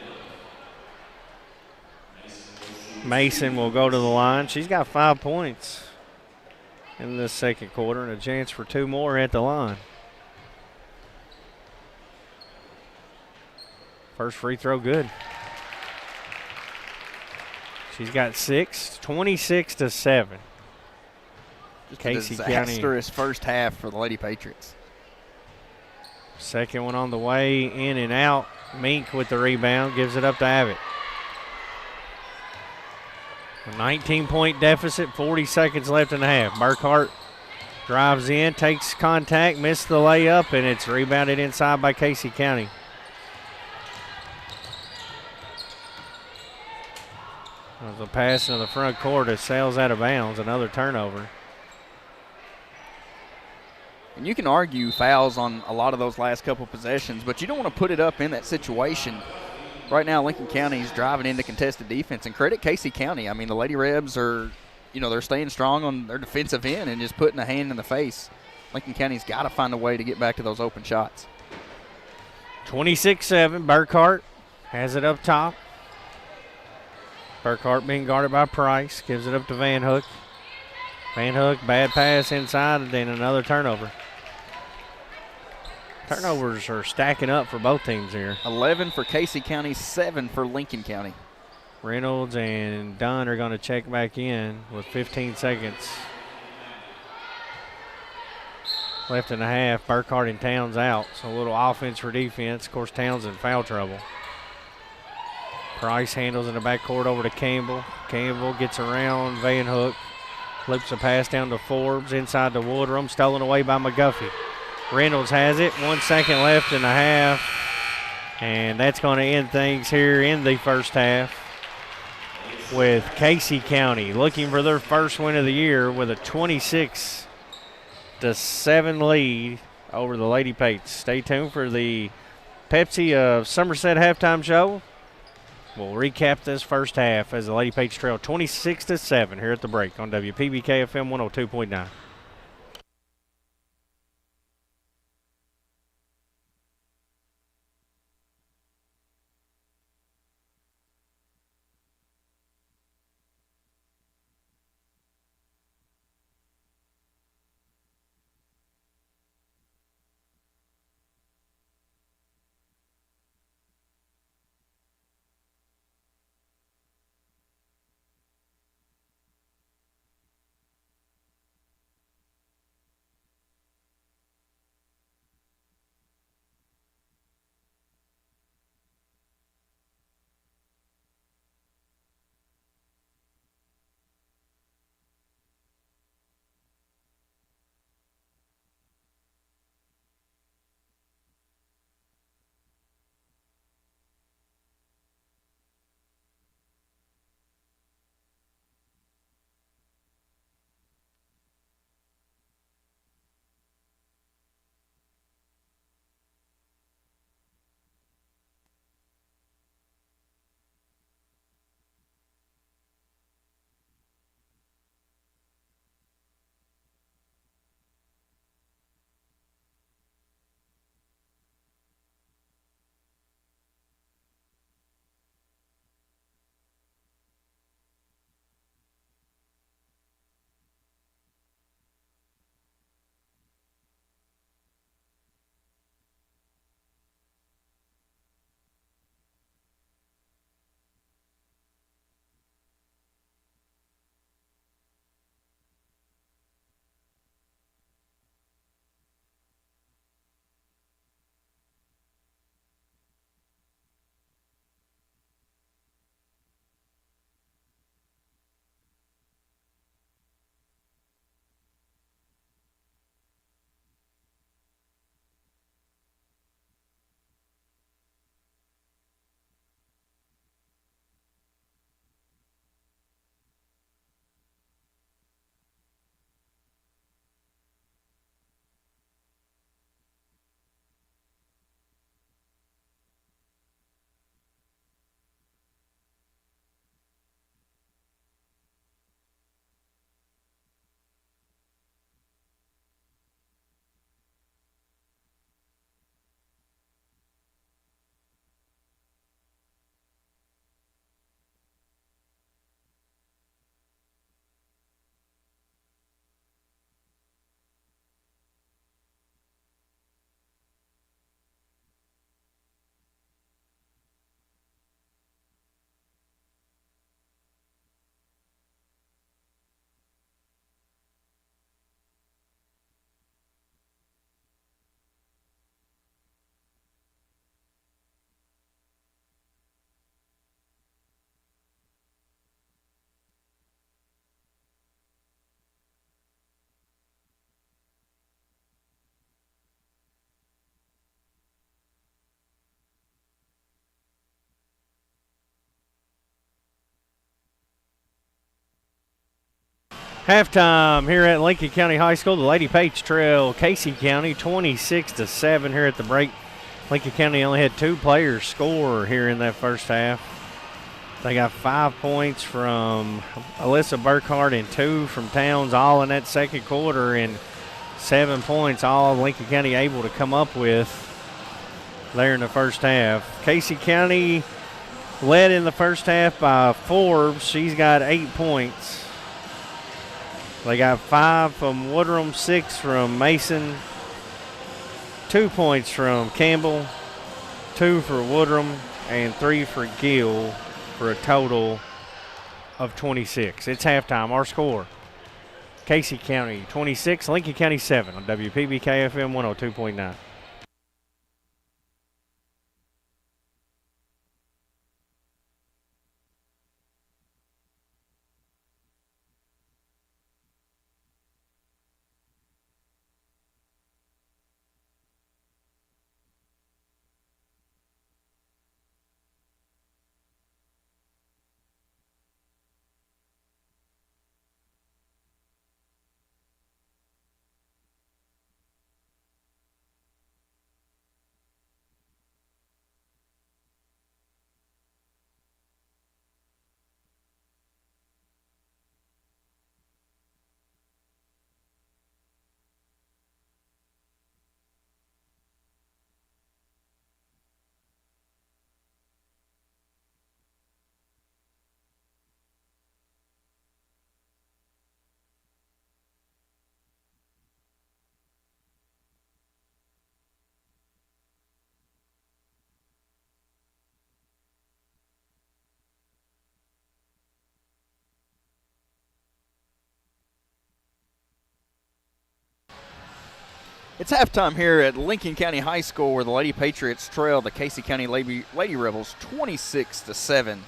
Mason will go to the line. She's got 5 points in this second quarter and a chance for 2 more at the line. First free throw good. She's got 6, 26-7. Just Casey a County. disastrous first half for the Lady Patriots. Second one on the way, in and out. Mink with the rebound, gives it up to Abbott. A 19-point deficit, 40 seconds left in the half. Burkhart drives in, takes contact, missed the layup, and it's rebounded inside by Casey County. There's a pass into the front court as sails out of bounds, another turnover. And you can argue fouls on a lot of those last couple possessions, but you don't want to put it up in that situation. Right now, Lincoln County is driving into contested defense, and credit Casey County. I mean, the Lady Rebs are, they're staying strong on their defensive end and just putting a hand in the face. Lincoln County's got to find a way to get back to those open shots. 26-7, Burkhart has it up top. Burkhart being guarded by Price, gives it up to Van Hook. Van Hook, bad pass inside, and then another turnover. Turnovers are stacking up for both teams here. 11 for Casey County, 7 for Lincoln County. Reynolds and Dunn are going to check back in with 15 seconds left in the half. Burkhart and Towns out, so a little offense for defense. Of course, Towns in foul trouble. Price handles in the backcourt over to Campbell. Campbell gets around Van Hook. Flips a pass down to Forbes, inside to Woodrum, stolen away by McGuffey. Reynolds has it, 1 second left in the half, and that's going to end things here in the first half with Casey County looking for their first win of the year with a 26-7 lead over the Lady Pates. Stay tuned for the Pepsi of Somerset halftime show. We'll recap this first half as the Lady Pates trail 26-7 here at the break on WPBK FM 102.9. Halftime here at Lincoln County High School. The Lady Pates trail Casey County 26-7 here at the break. Lincoln County only had 2 players score here in that first half. They got 5 points from Alyssa Burkhart and 2 from Towns, all in that second quarter, and 7 points all Lincoln County able to come up with there in the first half. Casey County led in the first half by Forbes. She's got 8 points. They got 5 from Woodrum, 6 from Mason, 2 points from Campbell, 2 for Woodrum, and 3 for Gill for a total of 26. It's halftime. Our score, Casey County 26, Lincoln County 7 on WPBK FM 102.9. It's halftime here at Lincoln County High School, where the Lady Patriots trail the Casey County Lady Rebels 26-7.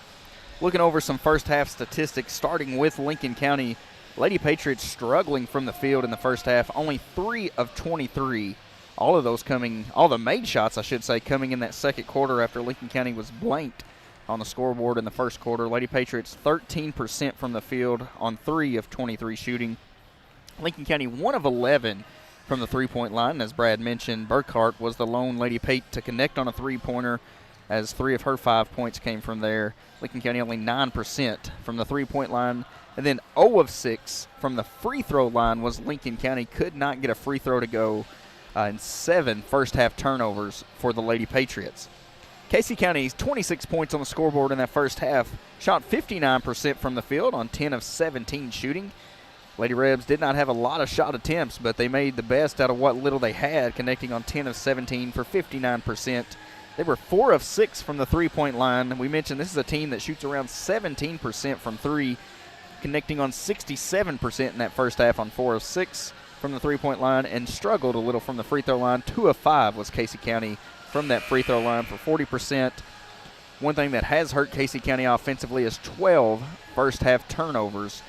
Looking over some first half statistics, starting with Lincoln County. Lady Patriots struggling from the field in the first half, only 3 of 23. All the made shots, I should say, coming in that second quarter after Lincoln County was blanked on the scoreboard in the first quarter. Lady Patriots 13% from the field on 3 of 23 shooting. Lincoln County 1 of 11 from the three-point line. As Brad mentioned, Burkhart was the lone Lady Pate to connect on a three-pointer, as 3 of her 5 points came from there. Lincoln County only 9% from the three-point line. And then 0 of 6 from the free throw line was Lincoln County. Could not get a free throw to go, and 7 first-half turnovers for the Lady Patriots. Casey County's 26 points on the scoreboard in that first half. Shot 59% from the field on 10 of 17 shooting. Lady Rebs did not have a lot of shot attempts, but they made the best out of what little they had, connecting on 10 of 17 for 59%. They were 4 of 6 from the three-point line. We mentioned this is a team that shoots around 17% from 3, connecting on 67% in that first half on 4 of 6 from the three-point line, and struggled a little from the free throw line. 2 of 5 was Casey County from that free throw line for 40%. One thing that has hurt Casey County offensively is 12 first-half turnovers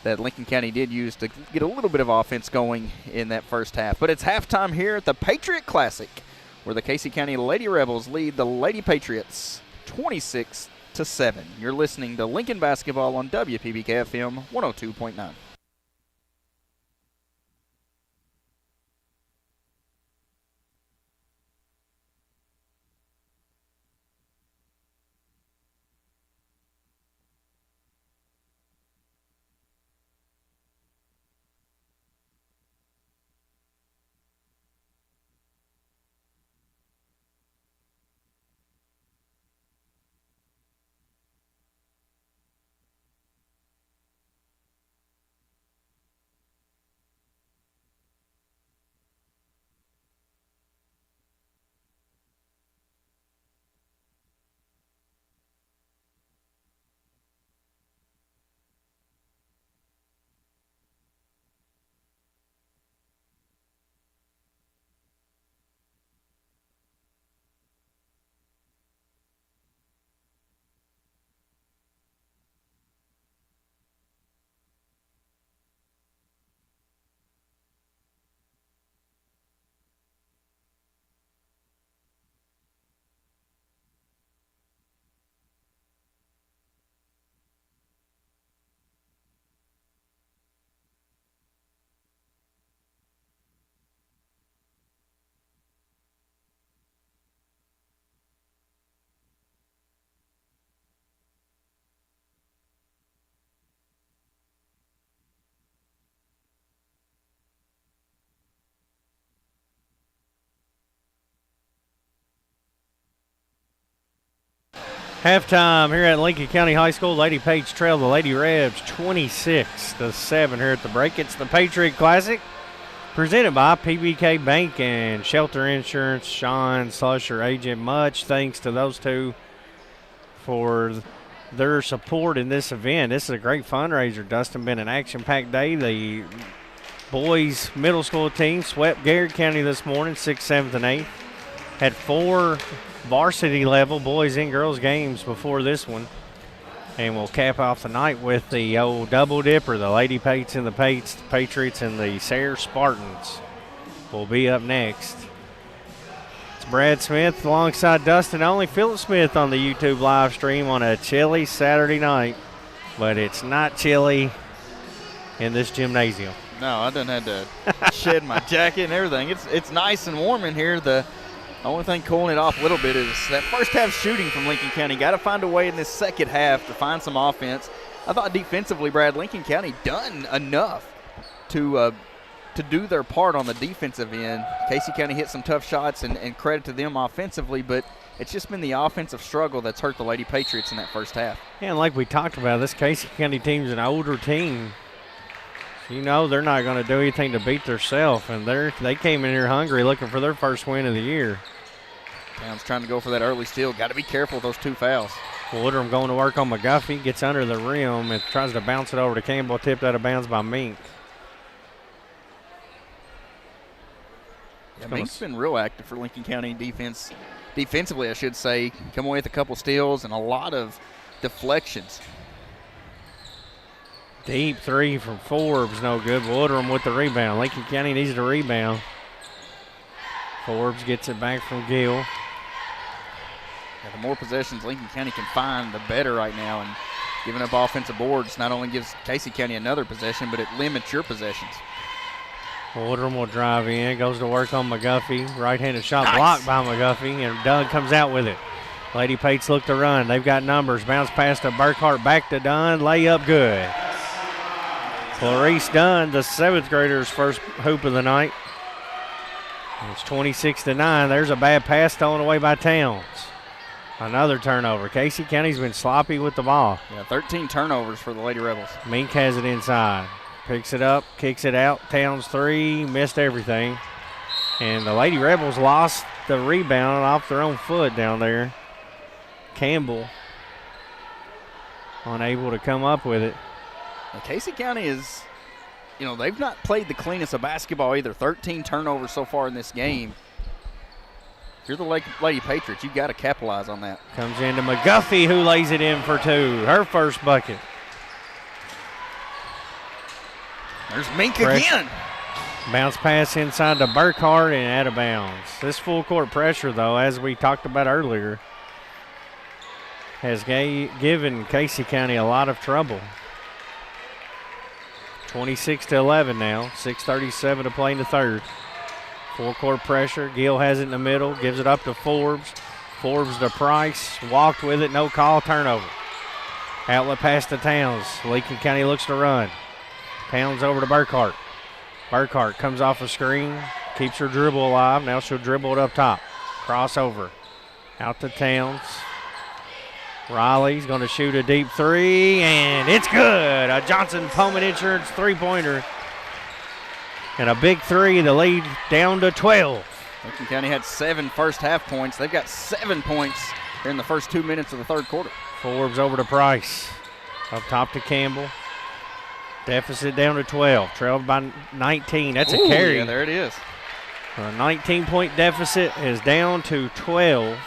that Lincoln County did use to get a little bit of offense going in that first half. But it's halftime here at the Patriot Classic, where the Casey County Lady Rebels lead the Lady Patriots 26-7. You're listening to Lincoln Basketball on WPBK FM 102.9. Halftime here at Lincoln County High School. Lady Page trail the Lady Rebs 26-7 here at the break. It's the Patriot Classic presented by PBK Bank and Shelter Insurance. Sean Slusher, agent, much thanks to those two for their support in this event. This is a great fundraiser, Dustin. Been an action-packed day. The boys middle school team swept Garrett County this morning, 6th, 7th, and 8th. Had 4 varsity level boys and girls games before this one. And we'll cap off the night with the old double dipper, the Lady Pates and the Patriots and the Sayre Spartans will be up next. It's Brad Smith alongside Dustin, only Philip Smith on the YouTube live stream on a chilly Saturday night. But it's not chilly in this gymnasium. No, I done had to shed my jacket and everything. It's nice and warm in here. The only thing cooling it off a little bit is that first half shooting from Lincoln County. Got to find a way in this second half to find some offense. I thought defensively, Brad, Lincoln County done enough to do their part on the defensive end. Casey County hit some tough shots, and credit to them offensively, but it's just been the offensive struggle that's hurt the Lady Patriots in that first half. Yeah, and like we talked about, this Casey County team's an older team. You know they're not going to do anything to beat themselves, and they came in here hungry looking for their first win of the year. Towns trying to go for that early steal. Got to be careful with those 2 fouls. Woodrum going to work on McGuffey, gets under the rim and tries to bounce it over to Campbell, tipped out of bounds by Mink. Yeah, Mink's been real active for Lincoln County defensively, I should say. Come away with a couple steals and a lot of deflections. Deep 3 from Forbes, no good. Woodrum with the rebound. Lincoln County needs the rebound. Forbes gets it back from Gill. Yeah, the more possessions Lincoln County can find, the better right now. And giving up offensive boards not only gives Casey County another possession, but it limits your possessions. Woodrum will drive in, goes to work on McGuffey. Right-handed shot blocked by McGuffey, and Dunn comes out with it. Lady Pates look to run. They've got numbers. Bounce pass to Burkhart, back to Dunn. Layup good. Clarice Dunn, the 7th grader's first hoop of the night. It's 26-9. There's a bad pass stolen away by Towns. Another turnover. Casey County's been sloppy with the ball. Yeah, 13 turnovers for the Lady Rebels. Mink has it inside. Picks it up, kicks it out. Towns 3, missed everything. And the Lady Rebels lost the rebound off their own foot down there. Campbell unable to come up with it. Now, Casey County is, they've not played the cleanest of basketball either. 13 turnovers so far in this game. If you're the Lady Patriots, you've got to capitalize on that. Comes into McGuffey, who lays it in for 2. Her first bucket. There's Mink again. Bounce pass inside to Burkhart and out of bounds. This full court pressure, though, as we talked about earlier, has given Casey County a lot of trouble. 26-11 now. 6:37 to play in the third. Full court pressure. Gill has it in the middle. Gives it up to Forbes. Forbes to Price. Walked with it. No call. Turnover. Outlet pass to Towns. Lincoln County looks to run. Towns over to Burkhart. Burkhart comes off a screen. Keeps her dribble alive. Now she'll dribble it up top. Crossover. Out to Towns. Riley's going to shoot a deep 3, and it's good. A Johnson Pullman Insurance 3-pointer. And a big 3, the lead down to 12. Lincoln County had 7 first half points. They've got 7 points here in the first 2 minutes of the third quarter. Forbes over to Price. Up top to Campbell. Deficit down to 12. Trailed by 19. That's a carry. Yeah, there it is. A 19-point deficit is down to 12.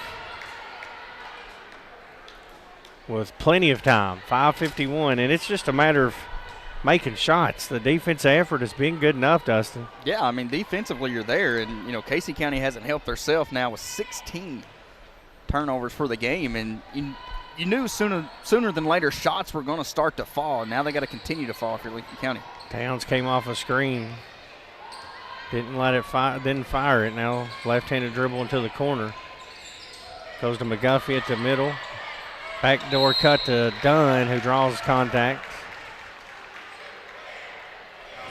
With plenty of time, 5:51, and it's just a matter of making shots. The defensive effort has been good enough, Dustin. Yeah, defensively you're there, and, Casey County hasn't helped themselves now with 16 turnovers for the game, and you knew sooner than later shots were going to start to fall. Now they got to continue to fall for Lincoln County. Towns came off a screen. Didn't fire it. Now left-handed dribble into the corner. Goes to McGuffey at the middle. Backdoor cut to Dunn, who draws contact.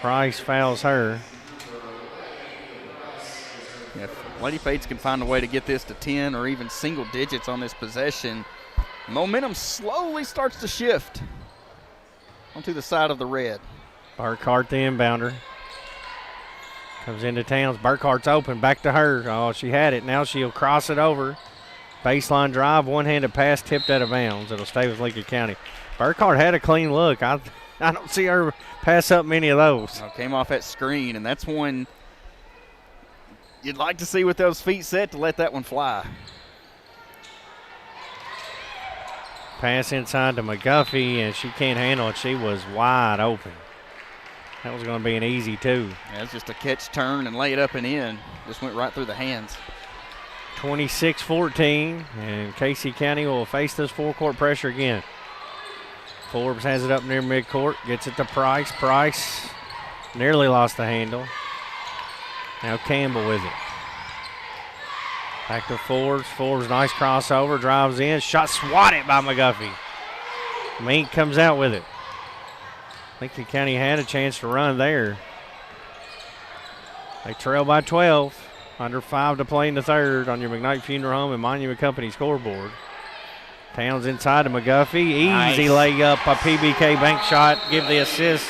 Price fouls her. If Lady Pates can find a way to get this to 10 or even single digits on this possession, Momentum slowly starts to shift onto the side of the red. Burkhart, the inbounder. Comes into Towns. Burkhart's open. Back to her. Oh, she had it. Now she'll cross it over. Baseline drive. One-handed pass tipped out of bounds. It'll stay with Lincoln County. Burkhart had a clean look. I don't see her pass up many of those. Came off that screen, and that's one you'd like to see with those feet set to let that one fly. Pass inside to McGuffey, and she can't handle it. She was wide open. That was going to be an easy two. Yeah, it's just a catch, turn, and lay it up and in. Just went right through the hands. 26-14, and Casey County will face this full-court pressure again. Forbes has it up near midcourt, gets it to Price. Price nearly lost the handle. Now Campbell with it. Back to Forbes. Forbes, nice crossover, drives in. Shot swatted by McGuffey. Mink comes out with it. Lincoln County had a chance to run there. They trail by 12. Under 5 to play in the third on your McKnight Funeral Home and Monument Company scoreboard. Towns inside to McGuffey. Easy layup, a PBK bank shot. Give the assist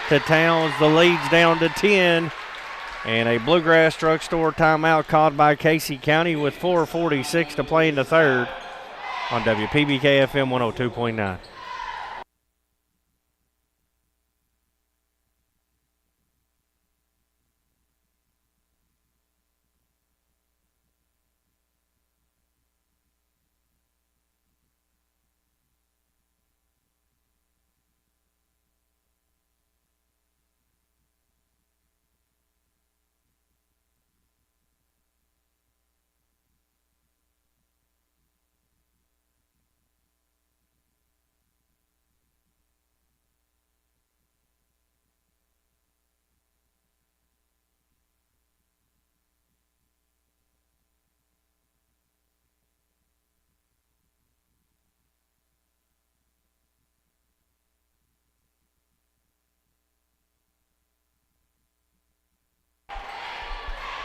to Towns. The lead's down to 10. And a Bluegrass Drugstore timeout called by Casey County with 4:46 to play in the third on WPBK FM 102.9.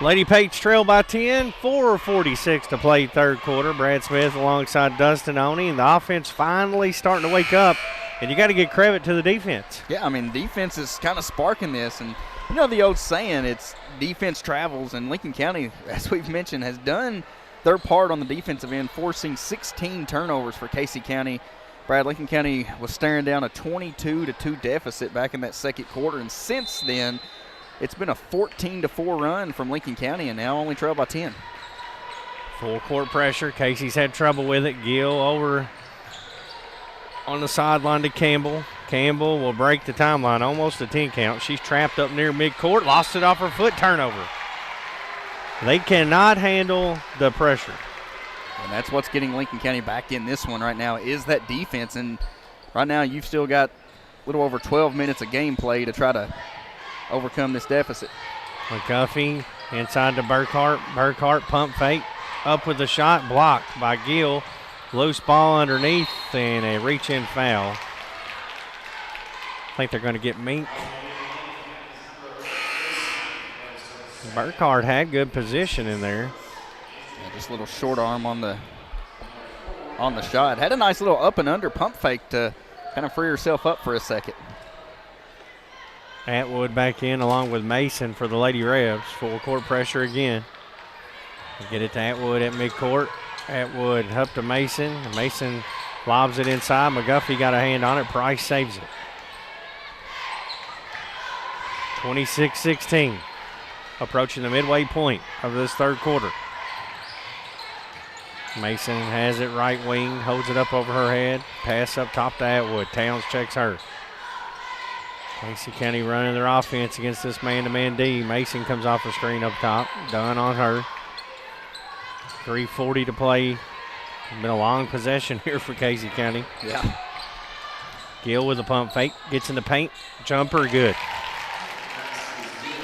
Lady Pates trail by 10, 4:46 to play third quarter. Brad Smith alongside Dustin Oney, and the offense finally starting to wake up, and you got to give credit to the defense. Yeah, I mean, defense is kind of sparking this, and you know the old saying, it's defense travels, and Lincoln County, as we've mentioned, has done their part on the defensive end, forcing 16 turnovers for Casey County. Brad, Lincoln County was staring down a 22-2 deficit back in that second quarter, and since then, it's been a 14-4 run from Lincoln County, and now only trail by 10. Full court pressure. Casey's had trouble with it. Gill over on the sideline to Campbell. Campbell will break the timeline, almost a 10 count. She's trapped up near midcourt, lost it off her foot, turnover. They cannot handle the pressure. And that's what's getting Lincoln County back in this one right now is that defense. And right now you've still got a little over 12 minutes of gameplay to try to overcome this deficit. McGuffey inside to Burkhart. Burkhart pump fake. Up with the shot, blocked by Gill. Loose ball underneath and a reach-in foul. I think they're going to get Mink. Burkhart had good position in there. Yeah, just a little short arm on the shot. Had a nice little up and under pump fake to kind of free herself up for a second. Atwood back in along with Mason for the Lady Rebs. Full court pressure again. Get it to Atwood at midcourt. Atwood up to Mason. Mason lobs it inside. McGuffey got a hand on it. Price saves it. 26-16. Approaching the midway point of this third quarter. Mason has it right wing. Holds it up over her head. Pass up top to Atwood. Towns checks her. Casey County running their offense against this man-to-man D. Mason comes off the screen up top. Done on her. 3:40 to play. Been a long possession here for Casey County. Yeah. Gill with a pump fake. Gets in the paint. Jumper good.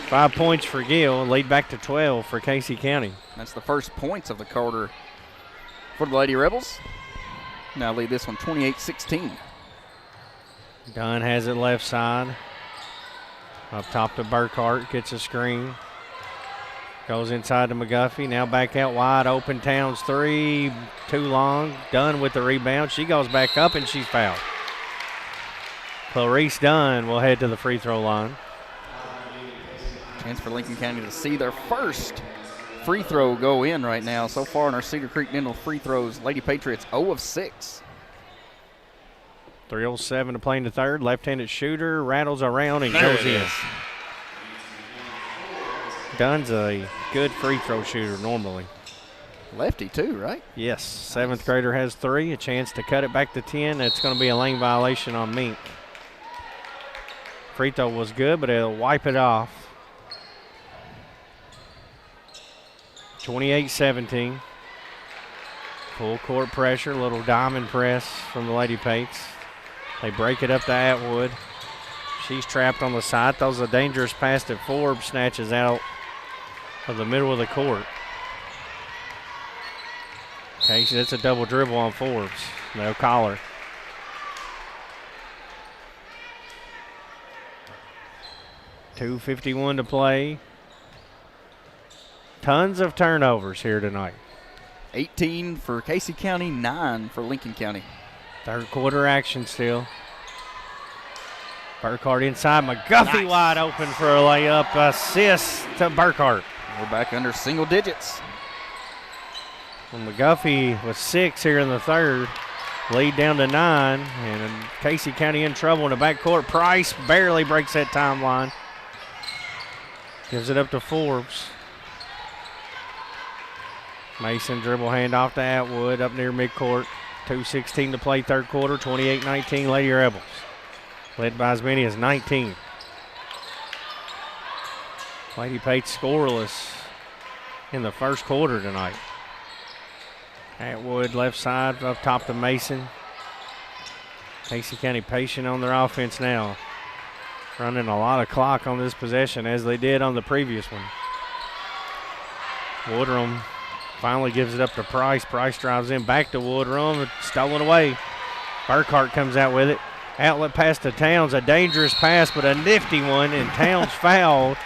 5 points for Gill. Lead back to 12 for Casey County. That's the first points of the quarter for the Lady Rebels. Now lead this one 28-16. Dunn has it left side. Up top to Burkhart. Gets a screen. Goes inside to McGuffey. Now back out wide open. Towns three. Too long. Dunn with the rebound. She goes back up and she's fouled. Clarice Dunn will head to the free throw line. Chance for Lincoln County to see their first free throw go in right now. So far in our Cedar Creek Dental free throws, Lady Patriots 0 of 6. 3:07 to play in the third. Left-handed shooter rattles around and goes in. Dunn's a good free throw shooter normally. Lefty too, right? Yes. Seventh grader has 3. A chance to cut it back to 10. That's going to be a lane violation on Mink. Free throw was good, but it'll wipe it off. 28-17. Full court pressure, little diamond press from the Lady Pates. They break it up to Atwood. She's trapped on the side. Throws a dangerous pass that Forbes snatches out of the middle of the court. Okay, so that's a double dribble on Forbes. They'll call her. .251 to play. Tons of turnovers here tonight. 18 for Casey County, 9 for Lincoln County. Third quarter action still. Burkhart inside. McGuffey wide open for a layup. Assist to Burkhart. We're back under single digits. Well, McGuffey was 6 here in the third. Lead down to 9. And Casey County in trouble in the backcourt. Price barely breaks that timeline. Gives it up to Forbes. Mason dribble handoff to Atwood up near midcourt. 2:16 to play third quarter. 28-19 Lady Rebels. Led by as many as 19. Lady Pates scoreless in the first quarter tonight. Atwood left side up top to Mason. Casey County patient on their offense now. Running a lot of clock on this possession as they did on the previous one. Woodrum finally gives it up to Price. Price drives in back to Woodrum. Stolen away. Burkhart comes out with it. Outlet pass to Towns. A dangerous pass, but a nifty one, and Towns fouled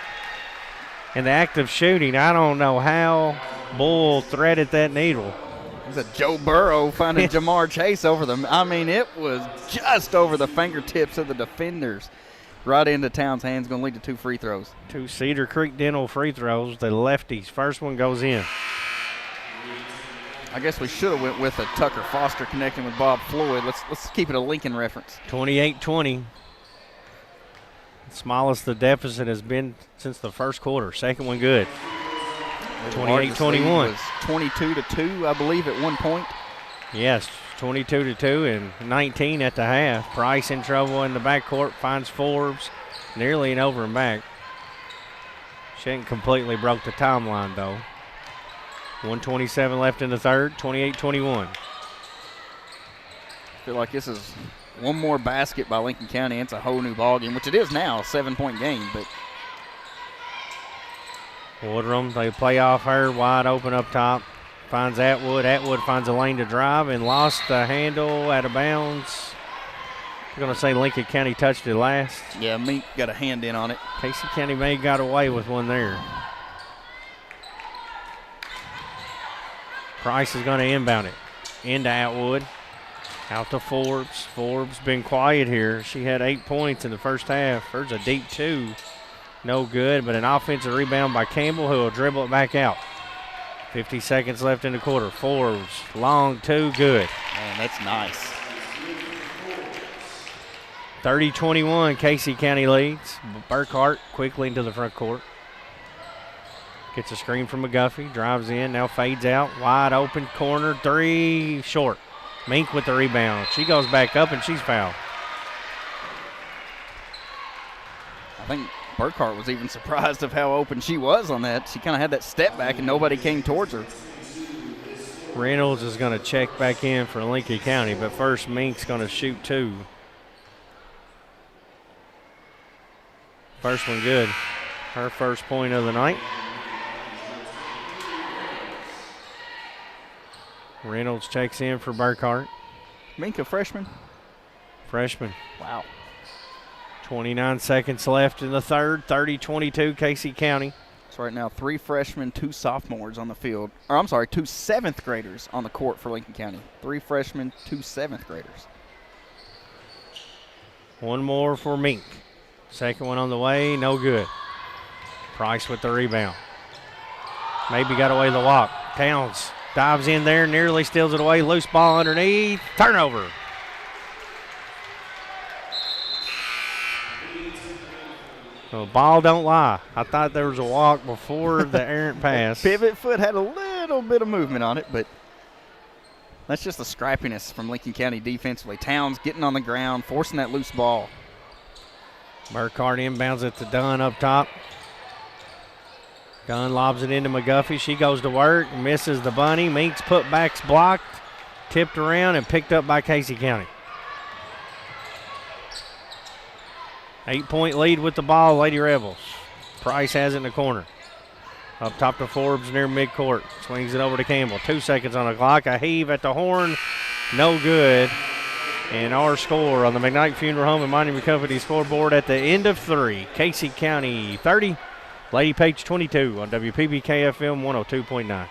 in the act of shooting. I don't know how Bull threaded that needle. It was a Joe Burrow finding Jamar Chase over them. I mean, it was just over the fingertips of the defenders. Right into Towns' hands, going to lead to 2 free throws. 2 Cedar Creek Dental free throws. The lefties. First one goes in. I guess we should have went with a Tucker Foster connecting with Bob Floyd. Let's keep it a Lincoln reference. 28-20. Smallest the deficit has been since the first quarter. Second one good. 28-21. 22-2, I believe, at one point. Yes, 22-2 and 19 at the half. Price in trouble in the backcourt, finds Forbes. Nearly an over and back. She ain't completely broke the timeline, though. 1:27 left in the third, 28-21. I feel like this is one more basket by Lincoln County. It's a whole new ballgame, which it is now, a 7-point game. But Woodrum, they play off her, wide open up top. Finds Atwood. Atwood finds a lane to drive and lost the handle out of bounds. I'm going to say Lincoln County touched it last. Yeah, Mink got a hand in on it. Casey County may have got away with one there. Price is going to inbound it. Into Atwood. Out to Forbes. Forbes been quiet here. She had 8 points in the first half. There's a deep 2. No good, but an offensive rebound by Campbell, who will dribble it back out. 50 seconds left in the quarter. Forbes, long 2, good. Man, that's nice. 30-21, Casey County leads. Burkhart quickly into the front court. Gets a screen from McGuffey, drives in, now fades out. Wide open corner, 3, short. Mink with the rebound. She goes back up and she's fouled. I think Burkhart was even surprised of how open she was on that. She kind of had that step back and nobody came towards her. Reynolds is going to check back in for Lincoln County, but first Mink's going to shoot 2. First one good. Her first point of the night. Reynolds checks in for Burkhart. Mink, a freshman? Freshman. Wow. 29 seconds left in the third. 30-22, Casey County. So right now 3 freshmen, 2 sophomores on the field. Or I'm sorry, 2 7th graders on the court for Lincoln County. 3 freshmen, 2 7th graders. One more for Mink. Second one on the way, no good. Price with the rebound. Maybe got away the walk. Towns dives in there, nearly steals it away. Loose ball underneath. Turnover. The ball don't lie. I thought there was a walk before the errant pass. Pivot foot had a little bit of movement on it, but that's just the scrappiness from Lincoln County defensively. Towns getting on the ground, forcing that loose ball. Burkhart inbounds it to Dunn up top. Dunn lobs it into McGuffey. She goes to work, misses the bunny. Mink's putback's blocked, tipped around, and picked up by Casey County. 8-point lead with the ball, Lady Rebels. Price has it in the corner. Up top to Forbes near midcourt. Swings it over to Campbell. 2 seconds on the clock. A heave at the horn. No good. And our score on the McKnight Funeral Home and Monument Company scoreboard at the end of 3. Casey County 30, Lady Page 22 on WPBK FM 102.9.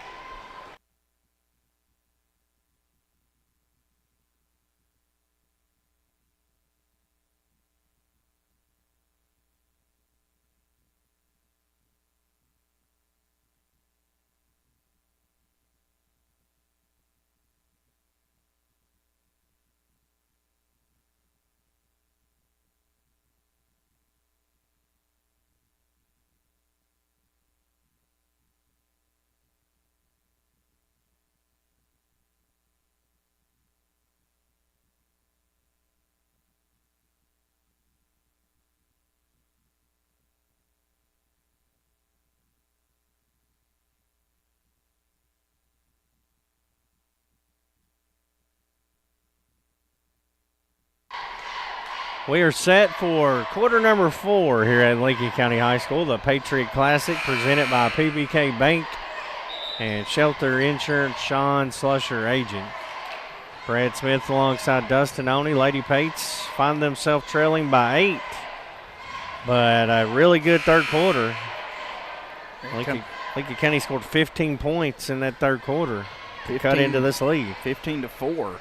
We are set for quarter number 4 here at Lincoln County High School, the Patriot Classic presented by PBK Bank and Shelter Insurance, Sean Slusher, agent. Brad Smith alongside Dustin Oney. Lady Pates find themselves trailing by 8, but a really good third quarter. Lincoln County scored 15 points in that third quarter to cut into this lead. 15-4.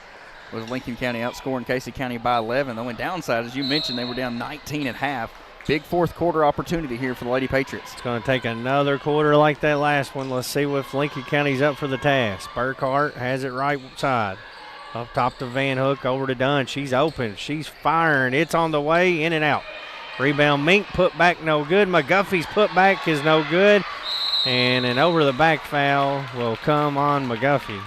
Was Lincoln County outscoring Casey County by 11. The only downside, as you mentioned, they were down 19 at half. Big fourth quarter opportunity here for the Lady Patriots. It's going to take another quarter like that last one. Let's see if Lincoln County's up for the task. Burkhart has it right side. Up top to Van Hook, over to Dunn. She's open. She's firing. It's on the way, in and out. Rebound Mink, put back no good. McGuffey's put back is no good. And an over-the-back foul will come on McGuffey.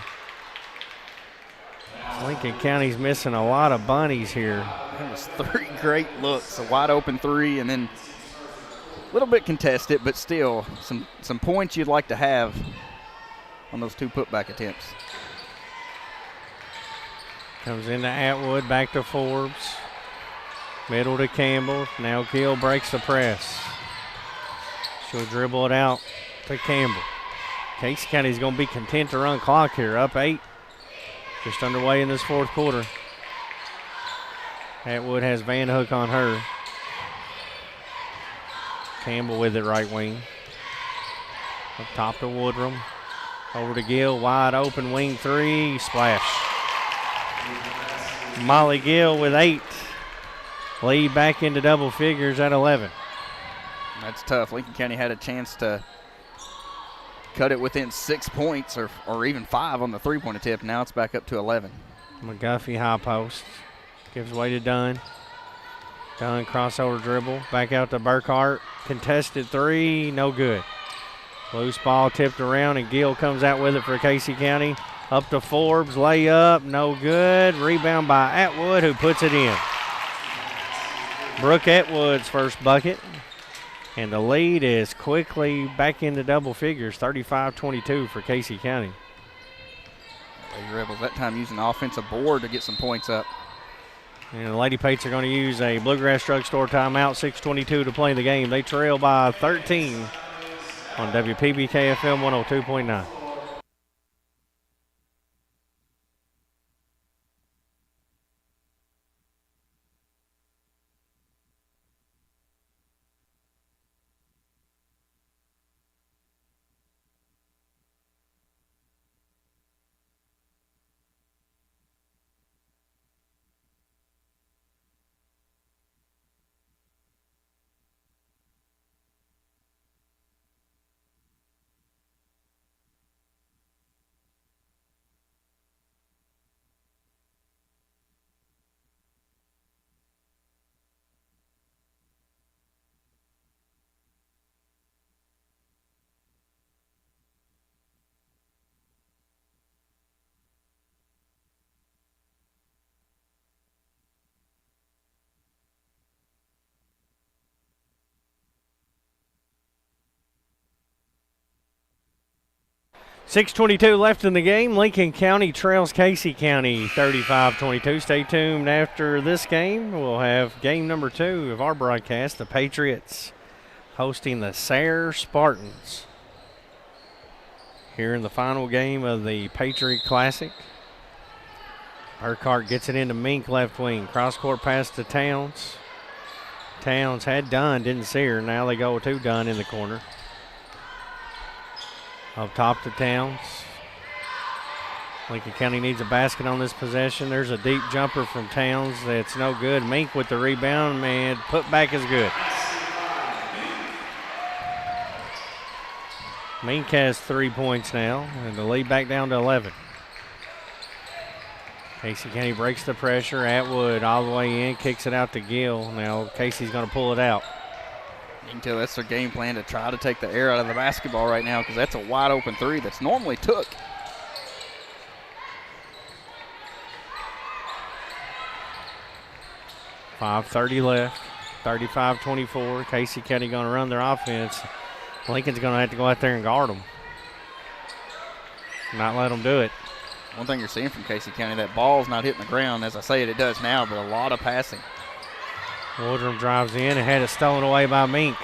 Lincoln County's missing a lot of bunnies here. That was 3 great looks, a wide open 3, and then a little bit contested, but still some points you'd like to have on those 2 putback attempts. Comes into Atwood, back to Forbes. Middle to Campbell. Now Gill breaks the press. She'll dribble it out to Campbell. Casey County's going to be content to run clock here, up 8. Just underway in this fourth quarter. Atwood has Van Hook on her. Campbell with it right wing. Up top to Woodrum. Over to Gill, wide open wing 3, splash. Molly Gill with 8. Lead back into double figures at 11. That's tough. Lincoln County had a chance to cut it within 6 points or even 5 on the 3-point attempt. Now it's back up to 11. McGuffey high post. Gives way to Dunn. Dunn crossover dribble. Back out to Burkhart. Contested 3. No good. Loose ball tipped around and Gill comes out with it for Casey County. Up to Forbes. Layup. No good. Rebound by Atwood who puts it in. Brooke Atwood's first bucket. And the lead is quickly back into double figures, 35-22 for Casey County. Lady Rebels that time using the offensive board to get some points up. And the Lady Pates are going to use a Bluegrass Drugstore timeout, 6:22 to play the game. They trail by 13 on WPBK FM 102.9. 6:22 left in the game. Lincoln County trails Casey County 35-22. Stay tuned after this game. We'll have game number 2 of our broadcast. The Patriots hosting the Sayre Spartans here in the final game of the Patriot Classic. Burkhart gets it into Mink left wing. Cross-court pass to Towns. Towns had Dunn, didn't see her. Now they go to Dunn in the corner. Up top to Towns. Lincoln County needs a basket on this possession. There's a deep jumper from Towns that's no good. Mink with the rebound, man. Put back is good. Mink has 3 points now, and the lead back down to 11. Casey County breaks the pressure. Atwood all the way in, kicks it out to Gill. Now Casey's going to pull it out. You can tell that's their game plan to try to take the air out of the basketball right now because that's a wide open three that's normally took. .5:30 left, 35-24. Casey County going to run their offense. Lincoln's going to have to go out there and guard them. Not let them do it. One thing you're seeing from Casey County, that ball's not hitting the ground. As I say it does now, but a lot of passing. Waldrum drives in and had it stolen away by Mink.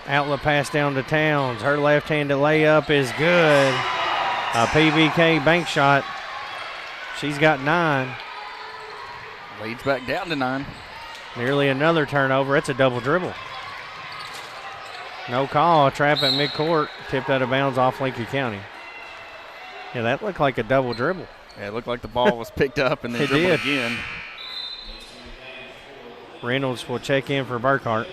Outlet pass down to Towns. Her left-handed layup is good. A PBK bank shot. She's got 9. Leads back down to 9. Nearly another turnover. It's a double dribble. No call. Trap at midcourt. Tipped out of bounds off Lincoln County. Yeah, that looked like a double dribble. Yeah, it looked like the ball was picked up and then dribbled again. Reynolds will check in for Burkhart.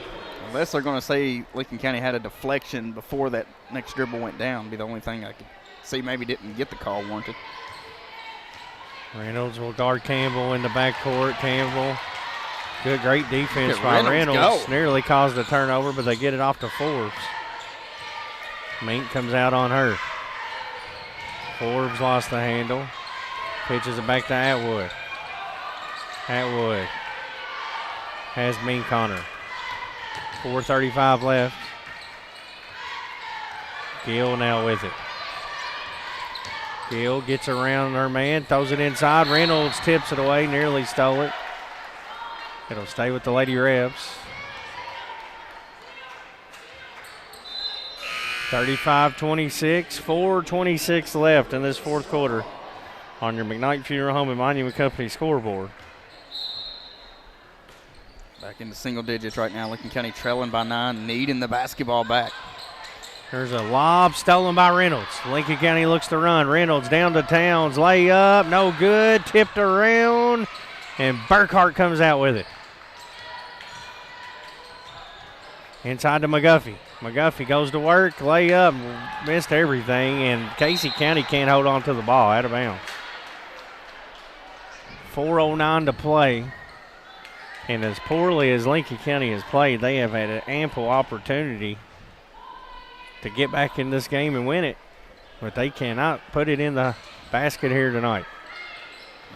Unless they're going to say Lincoln County had a deflection before that next dribble went down, be the only thing I could see. Maybe didn't get the call warranted. Reynolds will guard Campbell in the backcourt. Campbell, great defense by Reynolds. Nearly caused a turnover, but they get it off to Forbes. Mink comes out on her. Forbes lost the handle. Pitches it back to Atwood. Atwood has Mink on her. 4:35 left. Gill now with it. Gill gets around her man, throws it inside. Reynolds tips it away, nearly stole it. It'll stay with the Lady Rebs. 35-26, 4:26 left in this fourth quarter on your McKnight Funeral Home and Monument Company scoreboard. Back into single digits right now. Lincoln County trailing by 9, needing the basketball back. There's a lob stolen by Reynolds. Lincoln County looks to run. Reynolds down to Towns. Layup, no good. Tipped around, and Burkhart comes out with it. Inside to McGuffey. McGuffey goes to work. Layup, missed everything, and Casey County can't hold on to the ball. Out of bounds. 4:09 to play. And as poorly as Lincoln County has played, they have had an ample opportunity to get back in this game and win it. But they cannot put it in the basket here tonight.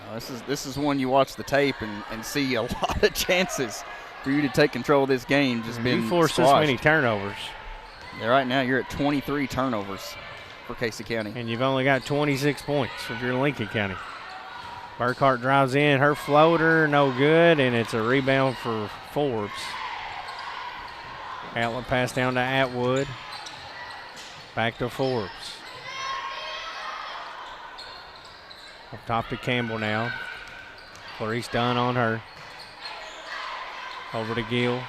No, this is one you watch the tape and see a lot of chances for you to take control of this game. Just been you force squashed. this many turnovers. Yeah, right now you're at 23 turnovers for Casey County. And you've only got 26 points if you're Lincoln County. Burkhart drives in, her floater, no good, and it's a rebound for Forbes. Outlet pass down to Atwood. Back to Forbes. Up top to Campbell now. Clarice Dunn on her. Over to Gill.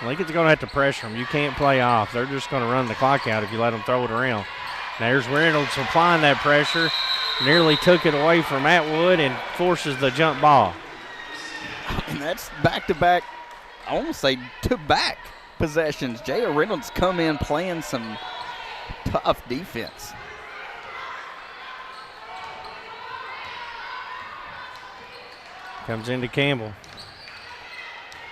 Lincoln's going to have to pressure them. You can't play off. They're just going to run the clock out if you let them throw it around. There's Reynolds applying that pressure. Nearly took it away from Atwood and forces the jump ball. And that's back-to-back, I want to say to-back possessions. Jaya Reynolds come in playing some tough defense. Comes into Campbell.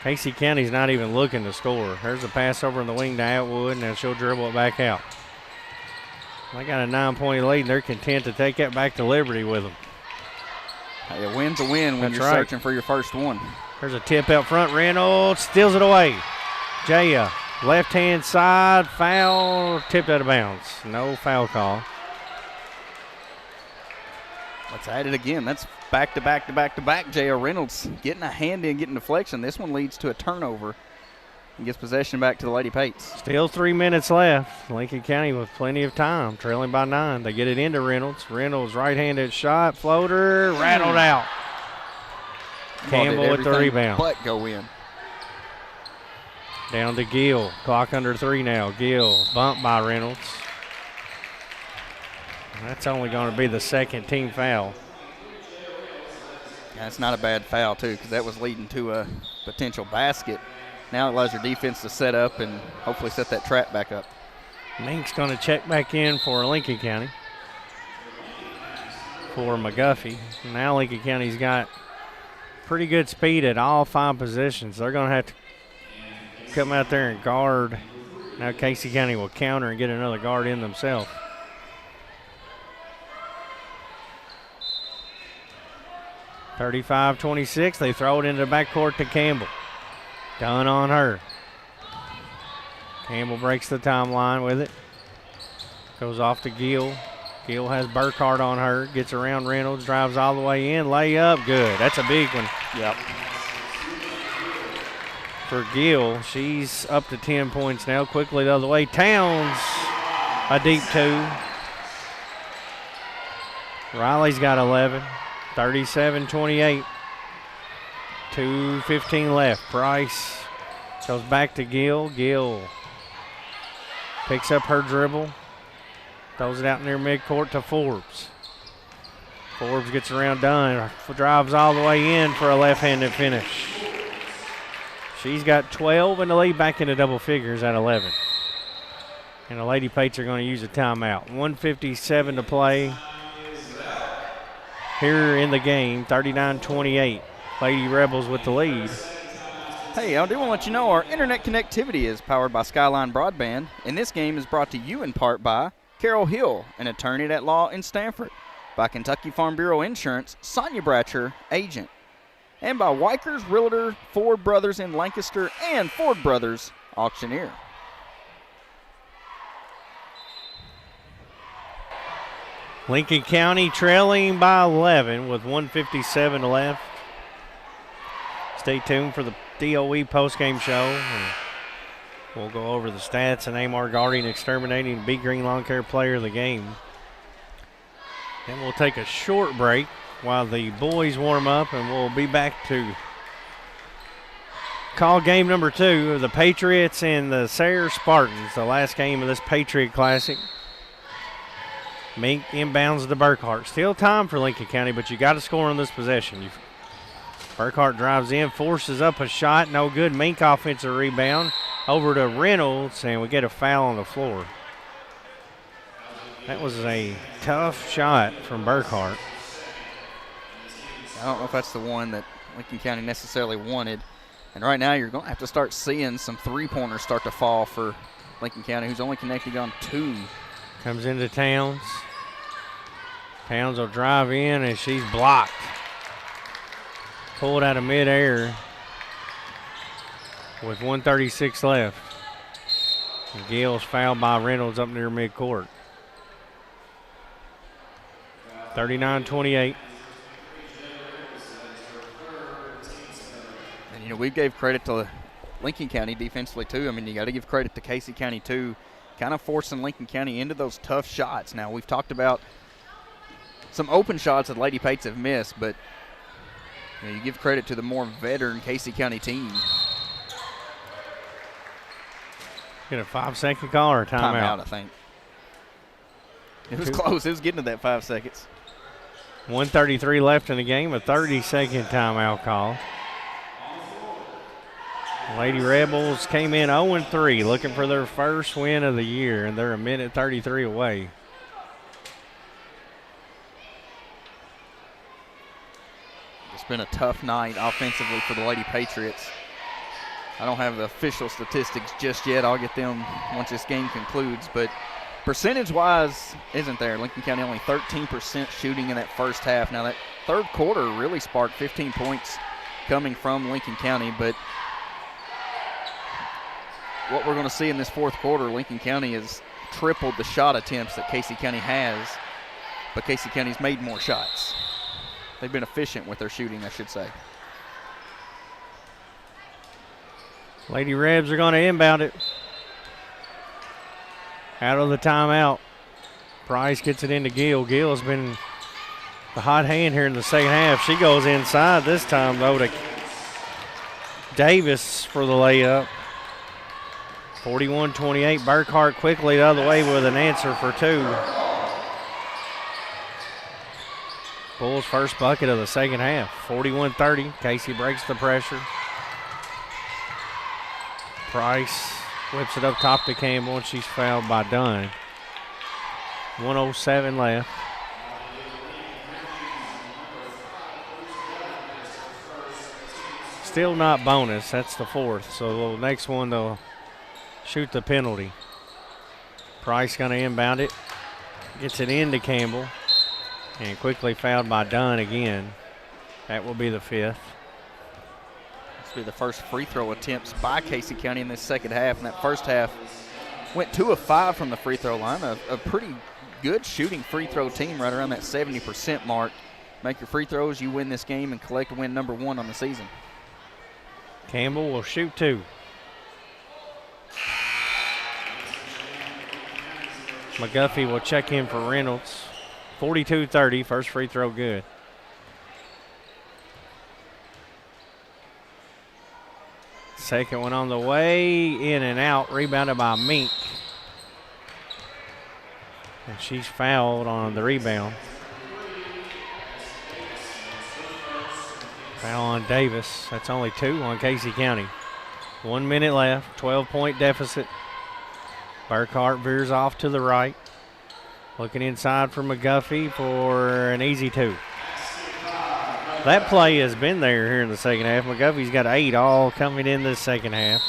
Casey County's not even looking to score. There's a pass over in the wing to Atwood, and now she'll dribble it back out. They got a 9-point lead, and they're content to take that back to Liberty with them. Hey, a win's a win when you're searching for your first one. There's a tip out front. Reynolds steals it away. Jaya, left-hand side, foul, tipped out of bounds. No foul call. Let's add it again. That's back to back to back to back. J.R. Reynolds getting a hand in, getting deflection. This one leads to a turnover and gets possession back to the Lady Pates. Still 3 minutes left. Lincoln County with plenty of time, trailing by 9. They get it into Reynolds. Reynolds right-handed shot, floater, rattled out. Campbell with the rebound. But go in. Down to Gill. Clock under 3 now. Gill bumped by Reynolds. That's only going to be the second team foul. That's not a bad foul, too, because that was leading to a potential basket. Now it allows your defense to set up and hopefully set that trap back up. Mink's going to check back in for Lincoln County. For McGuffey. Now Lincoln County's got pretty good speed at all 5 positions. They're going to have to come out there and guard. Now Casey County will counter and get another guard in themselves. (35-26). They throw it into the backcourt to Campbell. Done on her. Campbell breaks the timeline with it. Goes off to Gill. Gill has Burkhart on her. Gets around Reynolds. Drives all the way in. Layup. Good. That's a big one. Yep. For Gill, she's up to 10 points now. Quickly the other way. Towns, a deep 2. Riley's got 11. 37-28. 2:15 left. Price goes back to Gill. Gill picks up her dribble. Throws it out near midcourt to Forbes. Forbes gets around Dunn. Drives all the way in for a left-handed finish. She's got 12 and the lead back into double figures at 11. And the Lady Pates are going to use a timeout. 1:57 to play here in the game. 39-28. Lady Rebels with the lead. Hey, I do want to let you know our internet connectivity is powered by Skyline Broadband, and this game is brought to you in part by Carol Hill, an attorney at law in Stanford, by Kentucky Farm Bureau Insurance, Sonia Bratcher, agent, and by Wykers Realtor, Ford Brothers in Lancaster, and Ford Brothers Auctioneer. Lincoln County trailing by 11 with 1:57 left. Stay tuned for the DOE postgame show. And we'll go over the stats and name our guardian exterminating Big Green Lawn Care player of the game. Then we'll take a short break while the boys warm up, and we'll be back to call game number 2 of the Patriots and the Sayre Spartans, the last game of this Patriot Classic. Mink inbounds to Burkhart. Still time for Lincoln County, but you got to score on this possession. Burkhart drives in, forces up a shot, no good. Mink offensive rebound over to Reynolds, and we get a foul on the floor. That was a tough shot from Burkhart. I don't know if that's the one that Lincoln County necessarily wanted. And right now you're going to have to start seeing some three-pointers start to fall for Lincoln County, who's only connecting on 2. Comes into Towns. Towns will drive in, and she's blocked. Pulled out of midair with 1:36 left. And Gill's fouled by Reynolds up near midcourt. 39-28. And, we gave credit to Lincoln County defensively, too. I mean, you got to give credit to Casey County, too, kind of forcing Lincoln County into those tough shots. Now, we've talked about some open shots that Lady Pates have missed, but you give credit to the more veteran Casey County team. Get a 5-second call or a timeout? Timeout, I think. It was close. It was getting to that 5 seconds. 1:33 left in the game, a 30-second timeout call. Lady Rebels came in 0-3, looking for their first win of the year, and they're a minute 33 away. It's been a tough night offensively for the Lady Patriots. I don't have the official statistics just yet. I'll get them once this game concludes, but percentage-wise isn't there. Lincoln County only 13% shooting in that first half. Now that third quarter really sparked 15 points coming from Lincoln County, but what we're going to see in this fourth quarter, Lincoln County has tripled the shot attempts that Casey County has. but Casey County's made more shots. They've been efficient with their shooting, I should say. Lady Rebs are going to inbound it. Out of the timeout. Price gets it into Gill. Gill has been the hot hand here in the second half. She goes inside this time, though, to Davis for the layup. 41-28. Burkhart quickly the other way with an answer for two. Bulls' first bucket of the second half. 41-30. Casey breaks the pressure. Price whips it up top to Campbell, and she's fouled by Dunn. 1:07 left. Still not bonus. That's the fourth. So the next one, they'll shoot the penalty. Price going to inbound it. Gets it into Campbell. And quickly fouled by Dunn again. That will be the fifth. This will be the first free throw attempts by Casey County in this second half. And that first half went 2 of 5 from the free throw line. A pretty good shooting free throw team, right around that 70% mark. Make your free throws, you win this game, and collect win number 1 on the season. Campbell will shoot 2. McGuffey will check in for Reynolds. 42-30, first free throw good. Second one on the way, in and out, rebounded by Mink. And she's fouled on the rebound. Foul on Davis. That's only 2 on Casey County. 1 minute left, 12-point deficit. Burkhart veers off to the right. Looking inside for McGuffey for an easy 2. That play has been there here in the second half. McGuffey's got 8 all coming in this second half.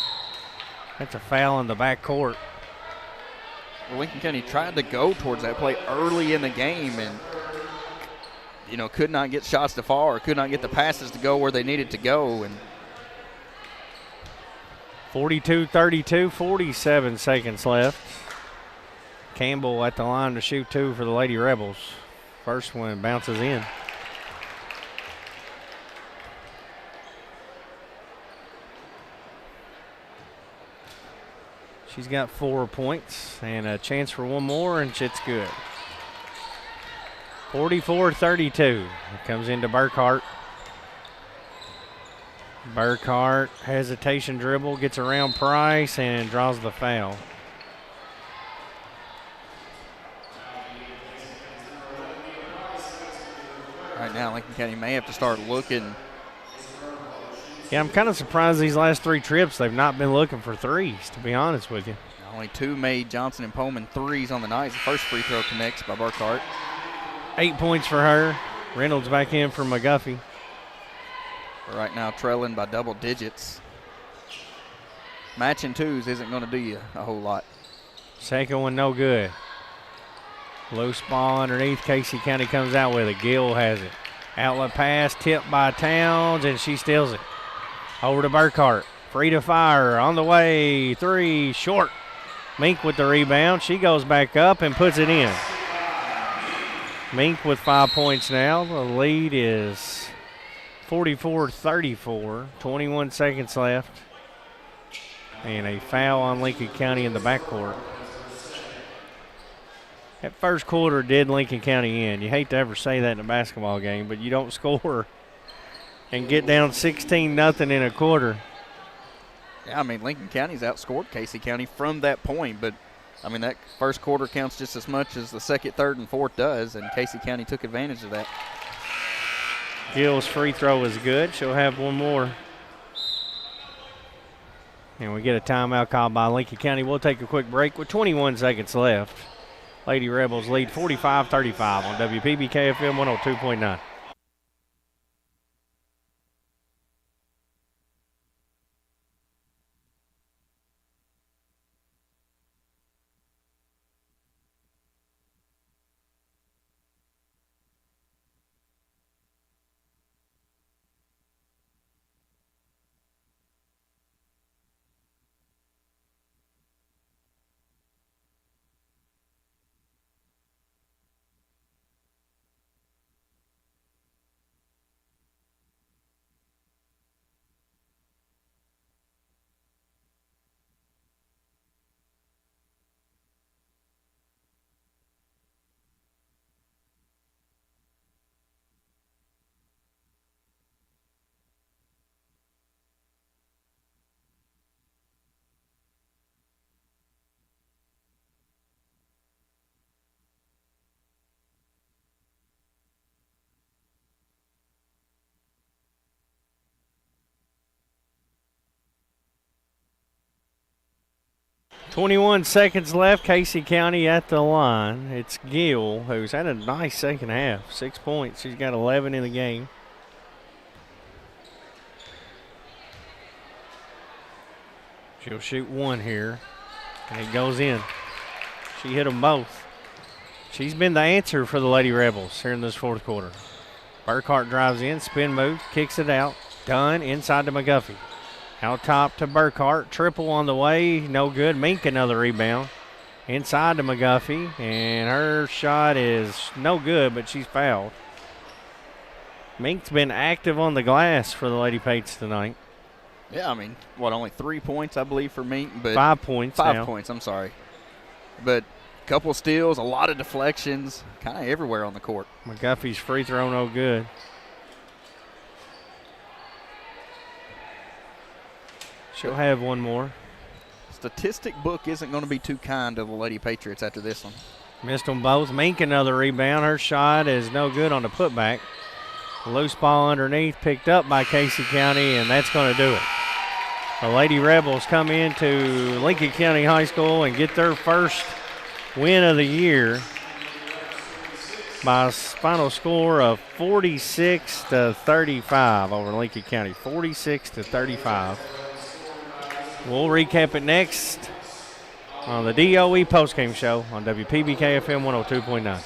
That's a foul in the back court. Well, Lincoln County tried to go towards that play early in the game and, could not get shots to fall or could not get the passes to go where they needed to go. And 42-32, 47 seconds left. Campbell at the line to shoot 2 for the Lady Rebels. First one bounces in. She's got 4 points and a chance for one more, and it's good. 44-32. It comes into Burkhart. Burkhart, hesitation dribble, gets around Price and draws the foul. Right now, Lincoln County may have to start looking. Yeah, I'm kind of surprised these last 3 trips they've not been looking for threes, to be honest with you. Only 2 made Johnson and Pullman threes on the night. The first free throw connects by Burkhart. 8 points for her. Reynolds back in for McGuffey. Right now trailing by double digits. Matching 2s isn't going to do you a whole lot. Second one no good. Loose ball underneath. Casey County comes out with it. Gill has it. Outlet pass tipped by Towns, and she steals it. Over to Burkhart. Free to fire. On the way. 3 short. Mink with the rebound. She goes back up and puts it in. Mink with 5 points now. The lead is 44-34. 21 seconds left. And a foul on Lincoln County in the backcourt. That first quarter did Lincoln County in. You hate to ever say that in a basketball game, but you don't score and get down 16-0 in a quarter. Yeah, I mean, Lincoln County's outscored Casey County from that point, but, I mean, that first quarter counts just as much as the second, third, and fourth does, and Casey County took advantage of that. Gill's free throw is good. She'll have one more. And we get a timeout called by Lincoln County. We'll take a quick break with 21 seconds left. Lady Rebels lead 45-35 on WPBK FM 102.9. 21 seconds left. Casey County at the line. It's Gill, who's had a nice second half. 6 points. She's got 11 in the game. She'll shoot one here, and it goes in. She hit them both. She's been the answer for the Lady Rebels here in this fourth quarter. Burkhart drives in, spin move, kicks it out. Dunn inside to McGuffey. Out top to Burkhart. Triple on the way, no good. Mink another rebound. Inside to McGuffey, and her shot is no good, but she's fouled. Mink's been active on the glass for the Lady Pates tonight. Yeah, I mean, only 3 points, I believe, for Mink. But 5 points 5 points, I'm sorry. But a couple steals, a lot of deflections, kind of everywhere on the court. McGuffey's free throw no good. She'll have one more. Statistic book isn't going to be too kind to the Lady Patriots after this one. Missed them both. Mink another rebound. Her shot is no good on the putback. Loose ball underneath, picked up by Casey County, and that's going to do it. The Lady Rebels come into Lincoln County High School and get their first win of the year by a final score of 46-35 over Lincoln County. 46-35. We'll recap it next on the DOE postgame show on WPBK FM 102.9.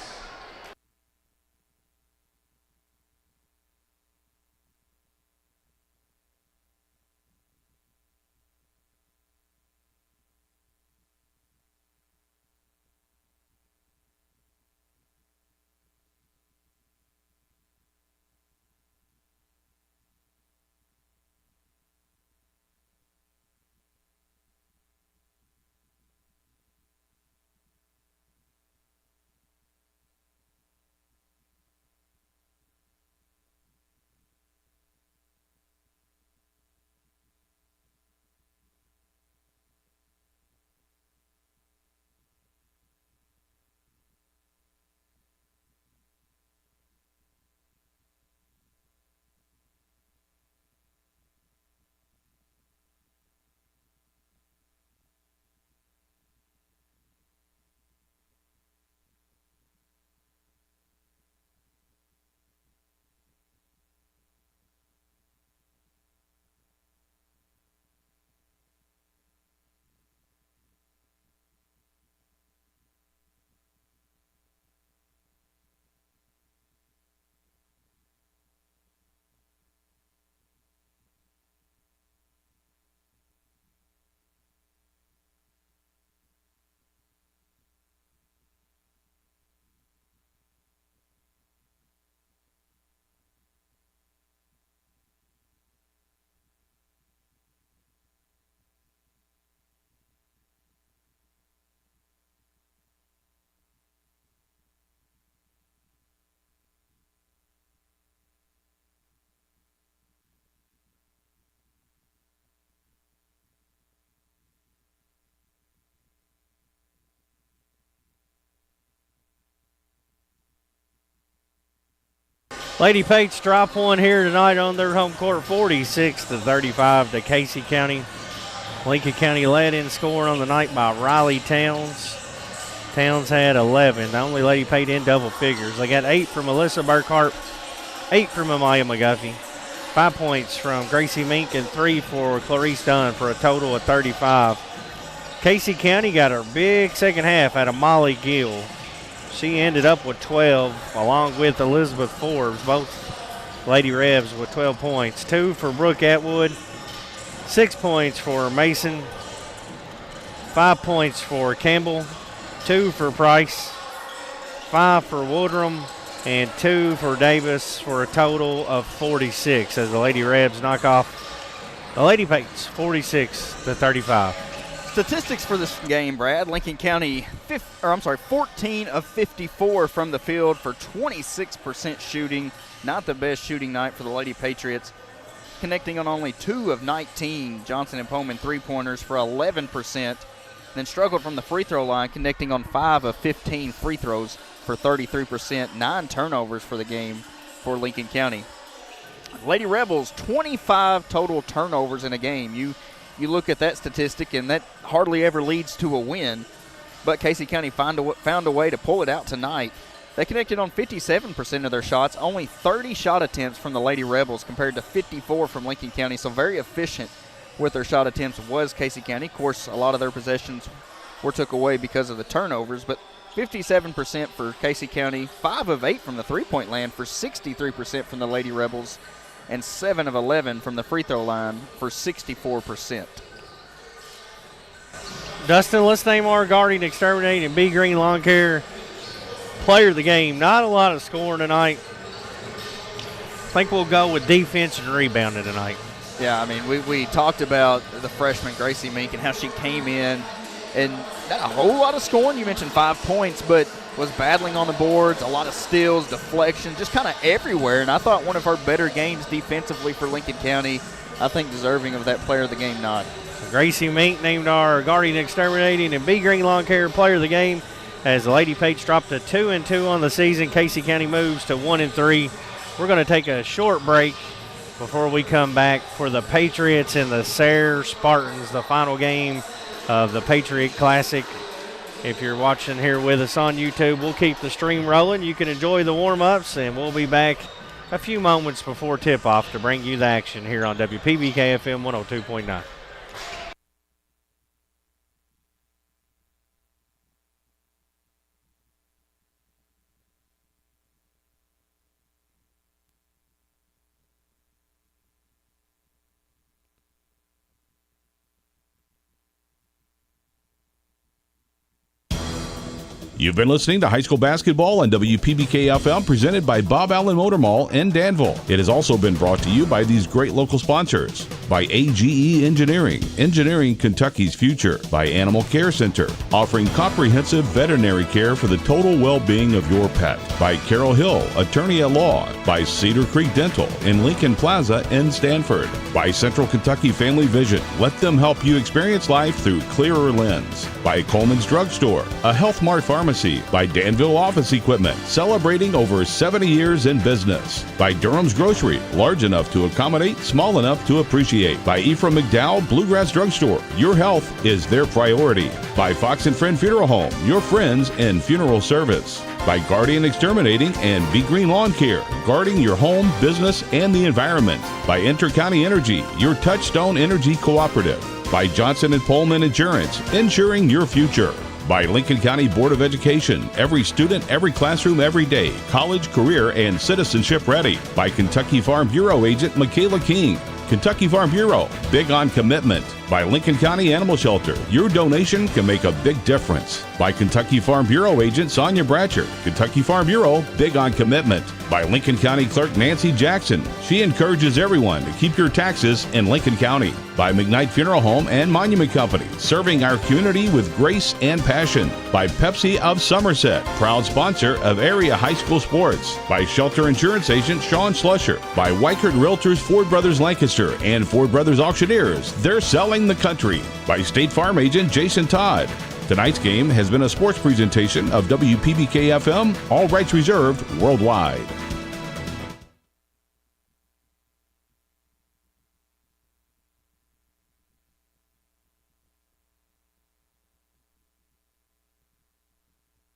Lady Pates drop one here tonight on their home court, 46-35 to Casey County. Lincoln County led in scoring on the night by Riley Towns. Towns had 11. The only Lady Pate in double figures. They got 8 from Melissa Burkhart, 8 from Amaya McGuffey, 5 points from Gracie Mink, and 3 for Clarice Dunn for a total of 35. Casey County got her big second half out of Molly Gill. She ended up with 12, along with Elizabeth Forbes, both Lady Rebs with 12 points. 2 for Brooke Atwood, 6 points for Mason, 5 points for Campbell, 2 for Price, 5 for Woodrum, and 2 for Davis for a total of 46 as the Lady Rebs knock off the Lady Pates 46-35. Statistics for this game, Brad. Lincoln County, 14 of 54 from the field for 26% shooting. Not the best shooting night for the Lady Patriots. Connecting on only 2 of 19 Johnson and Pullman three-pointers for 11%. Then struggled from the free throw line, connecting on 5 of 15 free throws for 33%. 9 turnovers for the game for Lincoln County. Lady Rebels, 25 total turnovers in a game. You you look at that statistic, and that hardly ever leads to a win. But Casey County found a way to pull it out tonight. They connected on 57% of their shots, only 30 shot attempts from the Lady Rebels compared to 54 from Lincoln County. So very efficient with their shot attempts was Casey County. Of course, a lot of their possessions were took away because of the turnovers, but 57% for Casey County, 5 of 8 from the three-point land for 63% from the Lady Rebels, and 7 of 11 from the free throw line for 64%. Dustin, let's name our guarding, exterminating, and Bee Green Lawn Care player of the game. Not a lot of scoring tonight. I think we'll go with defense and rebounding tonight. Yeah, I mean, we talked about the freshman Gracie Mink and how she came in and not a whole lot of scoring. You mentioned 5 points, but was battling on the boards, a lot of steals, deflection, just kind of everywhere. And I thought one of her better games defensively for Lincoln County. I think deserving of that player of the game nod. Gracie Mink named our guarding, exterminating, and Bee Green Lawn Care player of the game as the Lady Pates dropped to 2-2 on the season. Casey County moves to 1-3. We're going to take a short break before we come back for the Patriots and the Sayre Spartans, the final game of the Patriot Classic. If you're watching here with us on YouTube, we'll keep the stream rolling. You can enjoy the warm-ups, and we'll be back a few moments before tip-off to bring you the action here on WPBK-FM 102.9. You've been listening to high school basketball on WPBK-FM, presented by Bob Allen Motor Mall in Danville. It has also been brought to you by these great local sponsors. By AGE Engineering, engineering Kentucky's future. By Animal Care Center, offering comprehensive veterinary care for the total well-being of your pet. By Carol Hill, attorney at law. By Cedar Creek Dental in Lincoln Plaza in Stanford. By Central Kentucky Family Vision. Let them help you experience life through clearer lens. By Coleman's Drugstore, a Health Mart pharmacy. By Danville Office Equipment, celebrating over 70 years in business. By Durham's Grocery, large enough to accommodate, small enough to appreciate. By Ephraim McDowell Bluegrass Drugstore, your health is their priority. By Fox and Friend Funeral Home, your friends in funeral service. By Guardian Exterminating and Bee Green Lawn Care, guarding your home, business, and the environment. By Intercounty Energy, your Touchstone Energy Cooperative. By Johnson & Pullman Insurance, insuring your future. By Lincoln County Board of Education, every student, every classroom, every day, college, career, and citizenship ready. By Kentucky Farm Bureau agent Michaela King. Kentucky Farm Bureau, big on commitment. By Lincoln County Animal Shelter, your donation can make a big difference. By Kentucky Farm Bureau agent Sonia Bratcher, Kentucky Farm Bureau, big on commitment. By Lincoln County Clerk Nancy Jackson, she encourages everyone to keep your taxes in Lincoln County. By McKnight Funeral Home and Monument Company, serving our community with grace and passion. By Pepsi of Somerset, proud sponsor of area high school sports. By Shelter Insurance agent Sean Slusher. By Weichert Realtors Ford Brothers Lancaster and Ford Brothers Auctioneers, they're selling the country. By State Farm agent Jason Todd. Tonight's game has been a sports presentation of WPBK-FM, all rights reserved worldwide.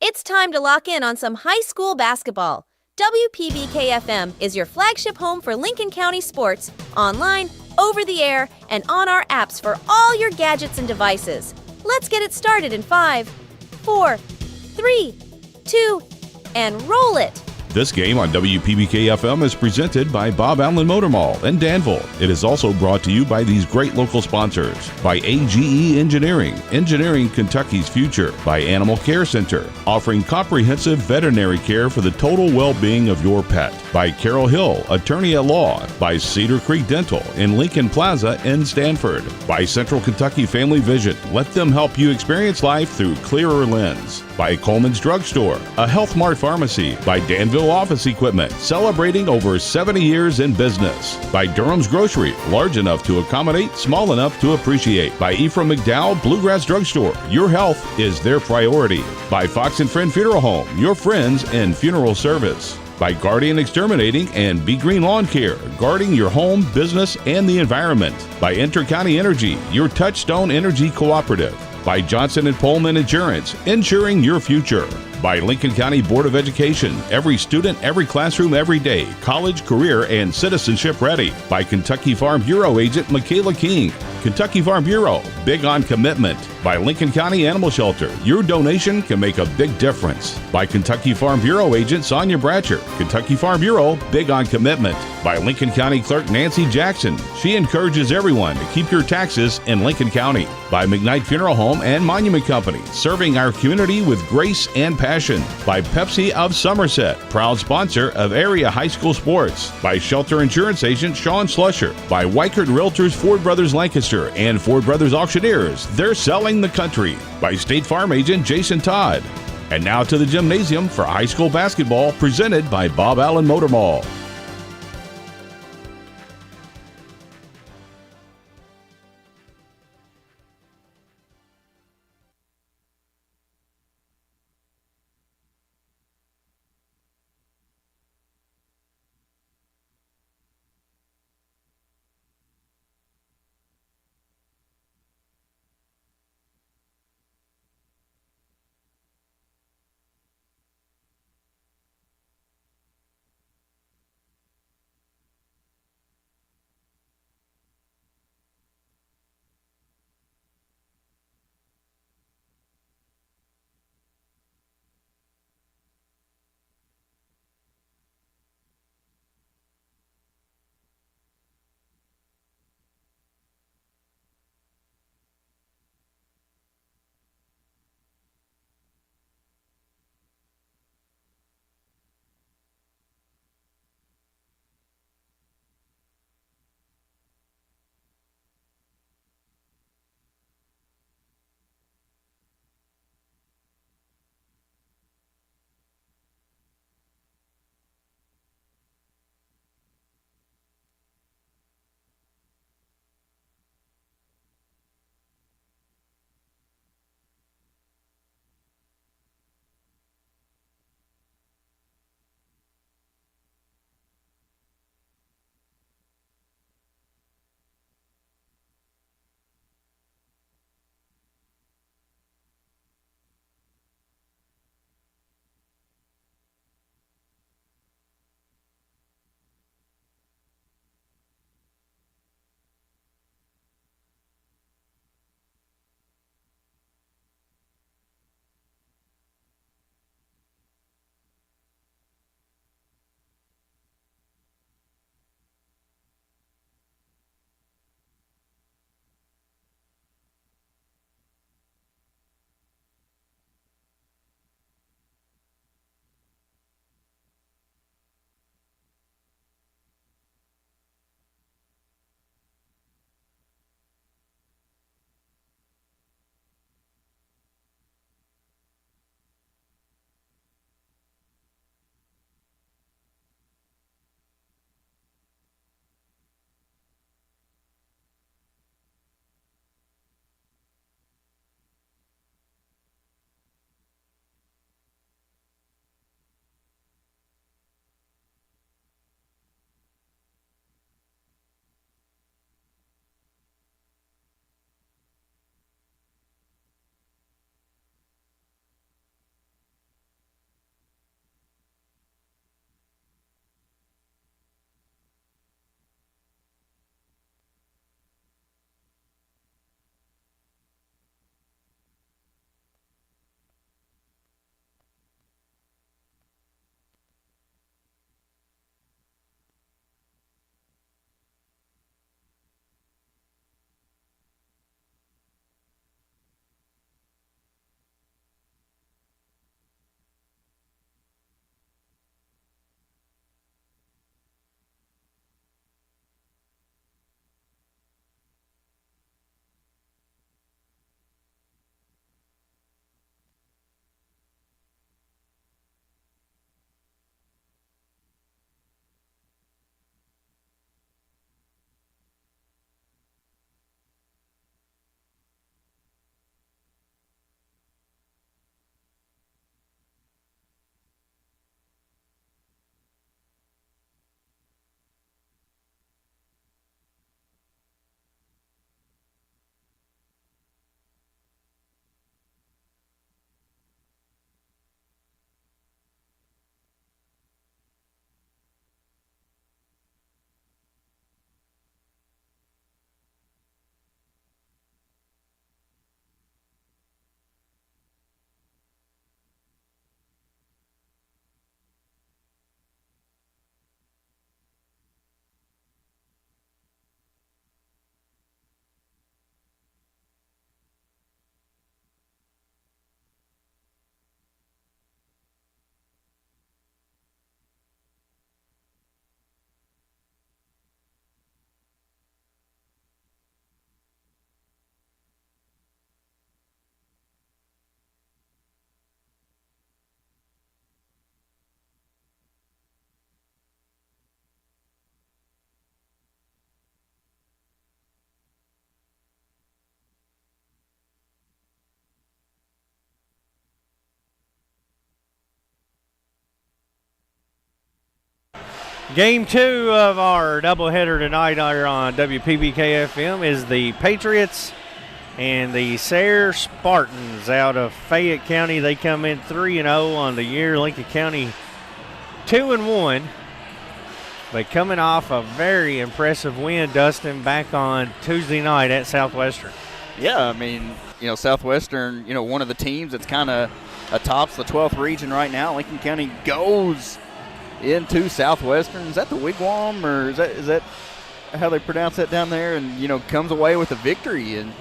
It's time to lock in on some high school basketball. WPBK-FM is your flagship home for Lincoln County sports, online, over the air, and on our apps for all your gadgets and devices. Let's get it started in 5, 4, 3, 2, and roll it. This game on WPBK-FM is presented by Bob Allen Motor Mall in Danville. It is also brought to you by these great local sponsors. By AGE Engineering, engineering Kentucky's future. By Animal Care Center, offering comprehensive veterinary care for the total well-being of your pet. By Carol Hill, attorney at law. By Cedar Creek Dental in Lincoln Plaza in Stanford. By Central Kentucky Family Vision. Let them help you experience life through clearer lens. By Coleman's Drugstore, a Health Mart pharmacy. By Danville Office Equipment, celebrating over 70 years in business. By Durham's Grocery, large enough to accommodate, small enough to appreciate. By Ephraim McDowell Bluegrass Drugstore, your health is their priority. By Fox and Friend Funeral Home, your friends in funeral service. By Guardian Exterminating and Be Green Lawn Care, guarding your home, business, and the environment. By Intercounty Energy, your Touchstone Energy Cooperative. By Johnson & Pullman Insurance, insuring your future. By Lincoln County Board of Education, every student, every classroom, every day, college, career, and citizenship ready. By Kentucky Farm Bureau agent Michaela King. Kentucky Farm Bureau, big on commitment. By Lincoln County Animal Shelter, your donation can make a big difference. By Kentucky Farm Bureau agent Sonia Bratcher. Kentucky Farm Bureau, big on commitment. By Lincoln County Clerk Nancy Jackson. She encourages everyone to keep your taxes in Lincoln County. By McKnight Funeral Home and Monument Company, serving our community with grace and passion. By Pepsi of Somerset, proud sponsor of area high school sports. By Shelter Insurance agent Sean Slusher. By Weichert Realtors Ford Brothers Lancaster and Ford Brothers Auctioneers, they're selling the country. By State Farm agent Jason Todd. And now to the gymnasium for high school basketball, presented by Bob Allen Motor Mall. Game 2 of our doubleheader tonight here on WPBK-FM is the Patriots and the Sayre Spartans out of Fayette County. They come in 3-0 on the year. Lincoln County 2-1. But coming off a very impressive win, Dustin, back on Tuesday night at Southwestern. Yeah, I mean, Southwestern, one of the teams that's kind of atop the 12th region right now. Lincoln County goes into Southwestern. Is that the Wigwam, or is that how they pronounce that down there? And, comes away with a victory. And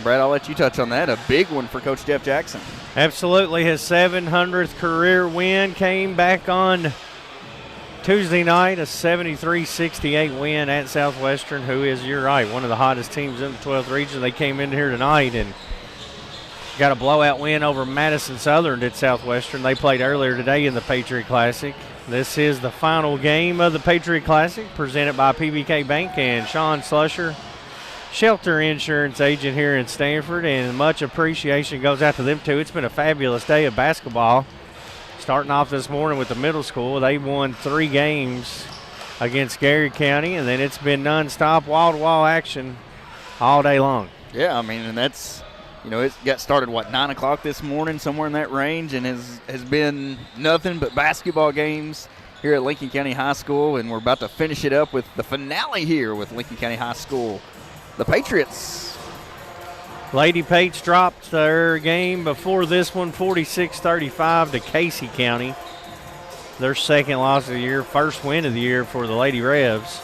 Brad, I'll let you touch on that. A big one for Coach Jeff Jackson. Absolutely. His 700th career win came back on Tuesday night, a 73-68 win at Southwestern, who is, you're right, one of the hottest teams in the 12th region. They came in here tonight and got a blowout win over Madison Southern at Southwestern. They played earlier today in the Patriot Classic. This is the final game of the Patriot Classic, presented by PBK Bank and Sean Slusher, Shelter Insurance agent here in Stanford, and much appreciation goes out to them too. It's been a fabulous day of basketball. Starting off this morning with the middle school, they won 3 games against Gary County, and then it's been nonstop wall-to-wall action all day long. Yeah, I mean, and that's, it got started, 9 o'clock this morning, somewhere in that range, and has been nothing but basketball games here at Lincoln County High School, and we're about to finish it up with the finale here with Lincoln County High School. The Patriots. Lady Pates dropped their game before this one, 46-35 to Casey County. Their second loss of the year, first win of the year for the Lady Revs.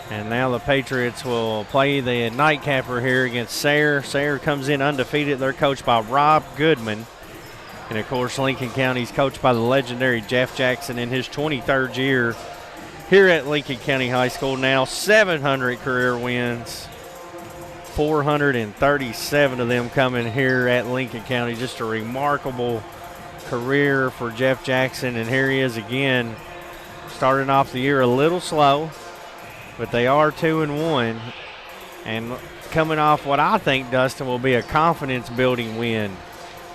And now the Patriots will play the nightcapper here against Sayre. Sayre comes in undefeated. They're coached by Rob Goodman. And, of course, Lincoln County's coached by the legendary Jeff Jackson in his 23rd year here at Lincoln County High School. Now 700 career wins. 437 of them coming here at Lincoln County. Just a remarkable career for Jeff Jackson. And here he is again, starting off the year a little slow, but they are 2-1. And coming off what I think, Dustin, will be a confidence-building win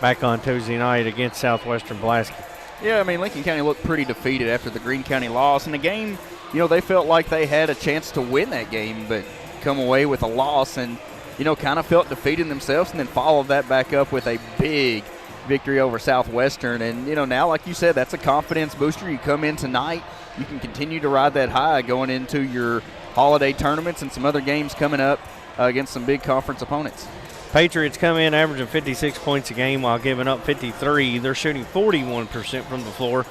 back on Tuesday night against Southwestern Pulaski. Yeah, I mean, Lincoln County looked pretty defeated after the Greene County loss. In the game, they felt like they had a chance to win that game, but come away with a loss and, kind of felt defeated themselves, and then followed that back up with a big victory over Southwestern. And, now, like you said, that's a confidence booster. You come in tonight, you can continue to ride that high going into your holiday tournaments and some other games coming up against some big conference opponents. Patriots come in averaging 56 points a game while giving up 53. They're shooting 41% from the floor,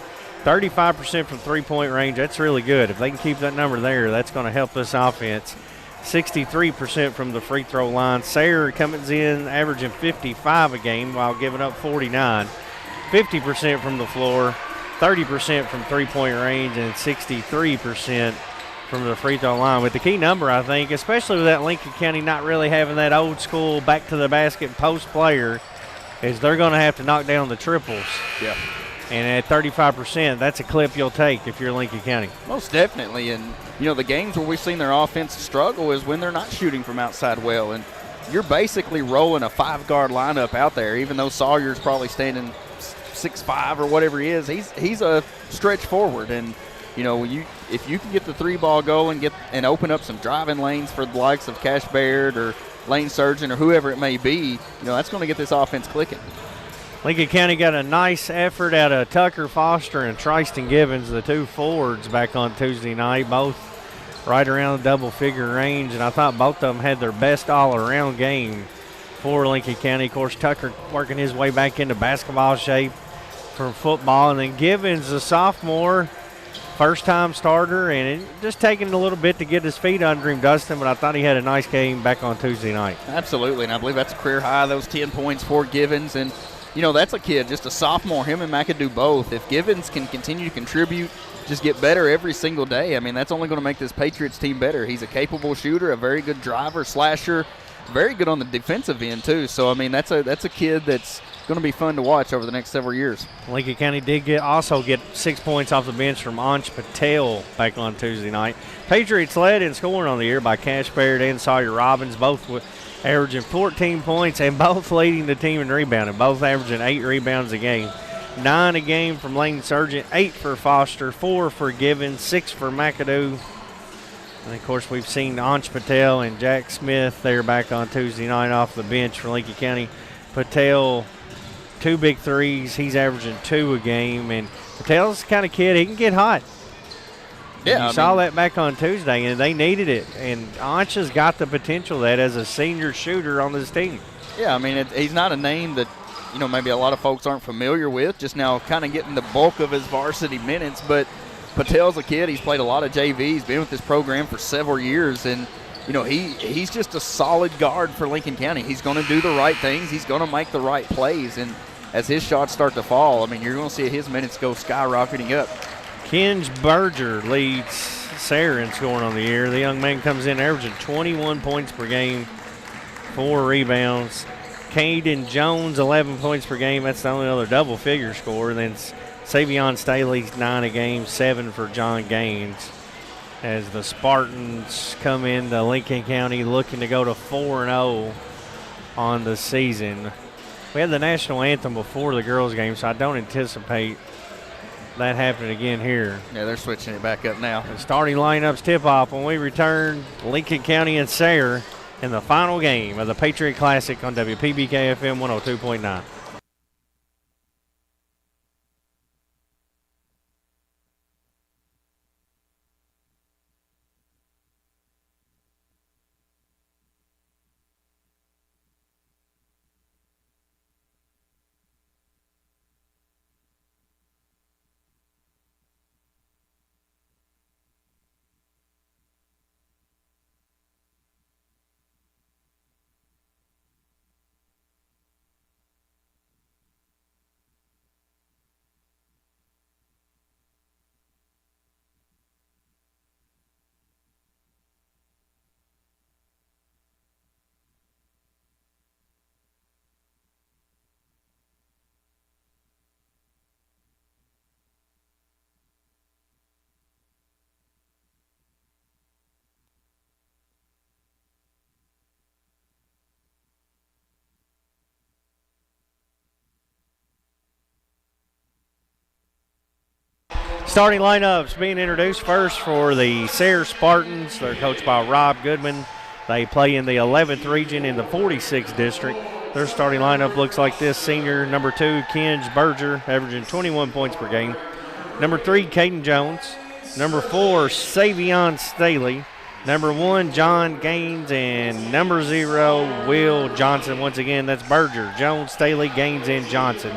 35% from three-point range. That's really good. If they can keep that number there, that's going to help this offense. 63% from the free throw line. Sayre comes in averaging 55 a game while giving up 49. 50% from the floor, 30% from three-point range, and 63% from the free throw line. But the key number, I think, especially with that Lincoln County not really having that old school back to the basket post player, is they're going to have to knock down the triples. Yeah. And at 35%, that's a clip you'll take if you're Lincoln County. Most definitely. And, the games where we've seen their offense struggle is when they're not shooting from outside well. And you're basically rolling a 5-guard lineup out there, even though Sawyer's probably standing 6'5" or whatever he is. He's a stretch forward. And, if you can get the 3-ball going and open up some driving lanes for the likes of Cash Baird or Lane Surgeon or whoever it may be, that's going to get this offense clicking. Lincoln County got a nice effort out of Tucker Foster and Tristan Givens, the 2 forwards, back on Tuesday night, both right around the double-figure range, and I thought both of them had their best all-around game for Lincoln County. Of course, Tucker working his way back into basketball shape from football, and then Givens, the sophomore, first-time starter, and it just taking a little bit to get his feet under him, Dustin, but I thought he had a nice game back on Tuesday night. Absolutely, and I believe that's a career high, those 10 points for Givens, and that's a kid, just a sophomore. Him and Mack could do both. If Givens can continue to contribute, just get better every single day, I mean, that's only going to make this Patriots team better. He's a capable shooter, a very good driver, slasher, very good on the defensive end too. So, I mean, that's a kid that's going to be fun to watch over the next several years. Lincoln County did also get 6 points off the bench from Ansh Patel back on Tuesday night. Patriots led in scoring on the year by Cash Baird and Sawyer Robbins, both with averaging 14 points and both leading the team in rebounding, both averaging 8 rebounds a game. 9 a game from Lane Sargent, 8 for Foster, 4 for Givens, 6 for McAdoo. And, of course, we've seen Ansh Patel and Jack Smith. They're back on Tuesday night off the bench for Lincoln County. Patel, 2 big threes. He's averaging 2 a game. And Patel's the kind of kid, he can get hot. Yeah, you saw that back on Tuesday, and they needed it. And Ansh has got the potential of that as a senior shooter on this team. Yeah, I mean, he's not a name that, maybe a lot of folks aren't familiar with, just now kind of getting the bulk of his varsity minutes. But Patel's a kid. He's played a lot of JV. He's been with this program for several years. And, he's just a solid guard for Lincoln County. He's going to do the right things. He's going to make the right plays. And as his shots start to fall, I mean, you're going to see his minutes go skyrocketing up. Kinge Berger leads Sayre in scoring on the year. The young man comes in averaging 21 points per game, 4 rebounds. Caden Jones, 11 points per game. That's the only other double-figure scorer. Then Savion Staley's 9 a game, 7 for John Gaines. As the Spartans come into Lincoln County looking to go to 4-0 on the season. We had the national anthem before the girls' game, so I don't anticipate that happening again here. Yeah, they're switching it back up now. The starting lineups tip-off when we return. Lincoln County and Sayre in the final game of the Patriot Classic on WPBK-FM 102.9. Starting lineups being introduced first for the Sayre Spartans. They're coached by Rob Goodman. They play in the 11th region in the 46th district. Their starting lineup looks like this. Senior number 2, Kinge Berger, averaging 21 points per game. Number 3, Caden Jones. Number 4, Savion Staley. Number 1, John Gaines. And number 0, Will Johnson. Once again, that's Berger, Jones, Staley, Gaines, and Johnson.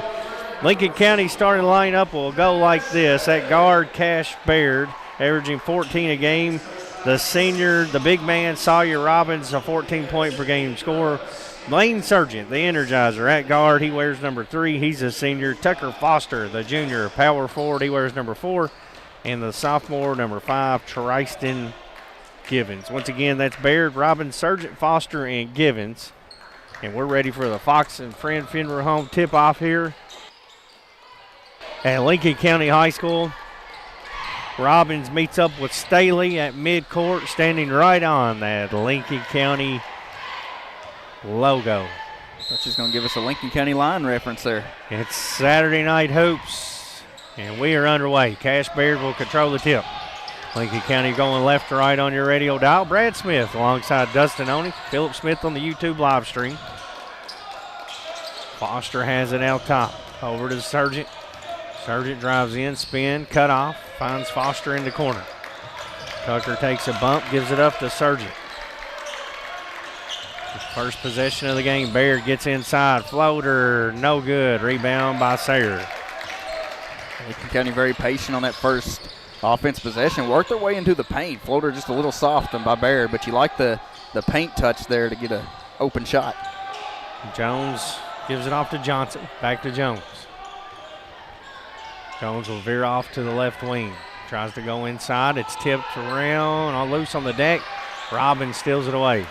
Lincoln County starting lineup will go like this. At guard, Cash Baird, averaging 14 a game. The senior, the big man, Sawyer Robbins, a 14-point per game scorer. Lane Sargent, the energizer, at guard. He wears number 3. He's a senior. Tucker Foster, the junior, power forward. He wears number 4. And the sophomore, number 5, Tristan Givens. Once again, that's Baird, Robbins, Sargent, Foster, and Givens. And we're ready for the Fox and Friend Funeral Home tip-off here at Lincoln County High School. Robbins meets up with Staley at midcourt, standing right on that Lincoln County logo. That's just going to give us a Lincoln County line reference there. It's Saturday Night Hoops, and we are underway. Cash Baird will control the tip. Lincoln County going left to right on your radio dial. Brad Smith alongside Dustin Oney. Phillip Smith on the YouTube live stream. Foster has it out top. Over to Sargent. Sargent drives in, spin, cut off, finds Foster in the corner. Tucker takes a bump, gives it up to Sargent. First possession of the game, Baird gets inside, floater, no good. Rebound by Sayre. Lincoln County very patient on that first offense possession. Worked their way into the paint. Floater just a little soft by Baird, but you like the paint touch there to get an open shot. Jones gives it off to Johnson, back to Jones. Jones will veer off to the left wing. Tries to go inside. It's tipped around, all loose on the deck. Robbins steals it away.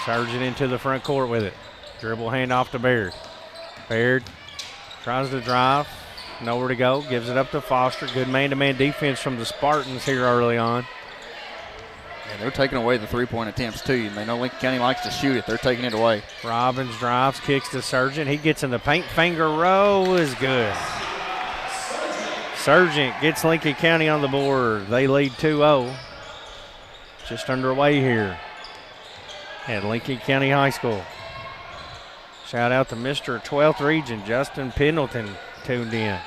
Sargent into the front court with it. Dribble handoff to Baird. Baird tries to drive. Nowhere to go. Gives it up to Foster. Good man-to-man defense from the Spartans here early on. Yeah, they're taking away the three-point attempts, too. And they know Lincoln County likes to shoot it. They're taking it away. Robbins drives, kicks to Sargent. He gets in the paint. Finger roll is good. Sargent gets Lincoln County on the board. They lead 2-0. Just underway here at Lincoln County High School. Shout out to Mr. 12th Region, Justin Pendleton, tuned in.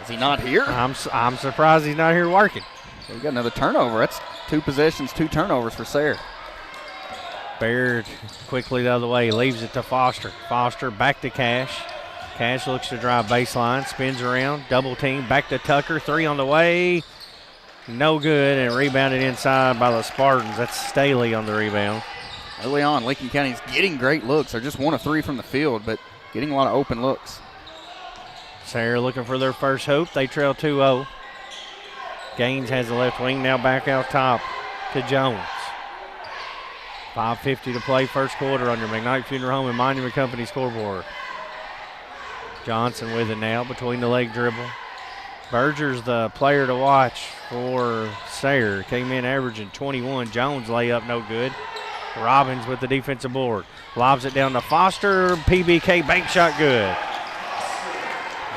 Is he not here? I'm surprised he's not here working. We got another turnover. That's 2 possessions, 2 turnovers for Sayre. Baird quickly the other way, leaves it to Foster. Foster back to Cash. Cash looks to drive baseline, spins around, double team, back to Tucker. 3 on the way. No good, and rebounded inside by the Spartans. That's Staley on the rebound. Early on, Lincoln County's getting great looks. They're just 1 of 3 from the field, but getting a lot of open looks. Sayre looking for their first hoop. They trail 2-0. Gaines has the left wing, now back out top to Jones. 5:50 to play, first quarter on your McKnight Funeral Home and Monument Company scoreboard. Johnson with it now, between the leg dribble. Berger's the player to watch for Sayre. Came in averaging 21. Jones layup no good. Robbins with the defensive board. Lobs it down to Foster. PBK bank shot good.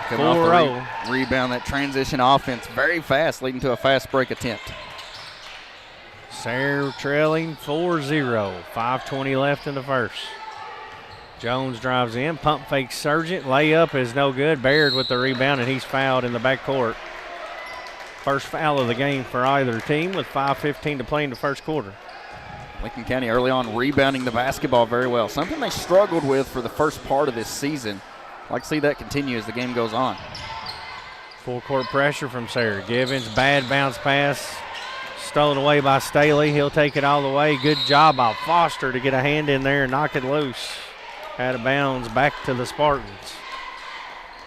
Coming off the rebound, that transition offense very fast, leading to a fast break attempt. Sayre trailing 4-0. 5:20 left in the first. Jones drives in, pump fake Sargent. Layup is no good. Baird with the rebound, and he's fouled in the backcourt. First foul of the game for either team with 5:15 to play in the first quarter. Lincoln County early on rebounding the basketball very well. Something they struggled with for the first part of this season. I'd like to see that continue as the game goes on. Full court pressure from Sayre. Givens, bad bounce pass. Stolen away by Staley. He'll take it all the way. Good job by Foster to get a hand in there and knock it loose. Out of bounds, back to the Spartans.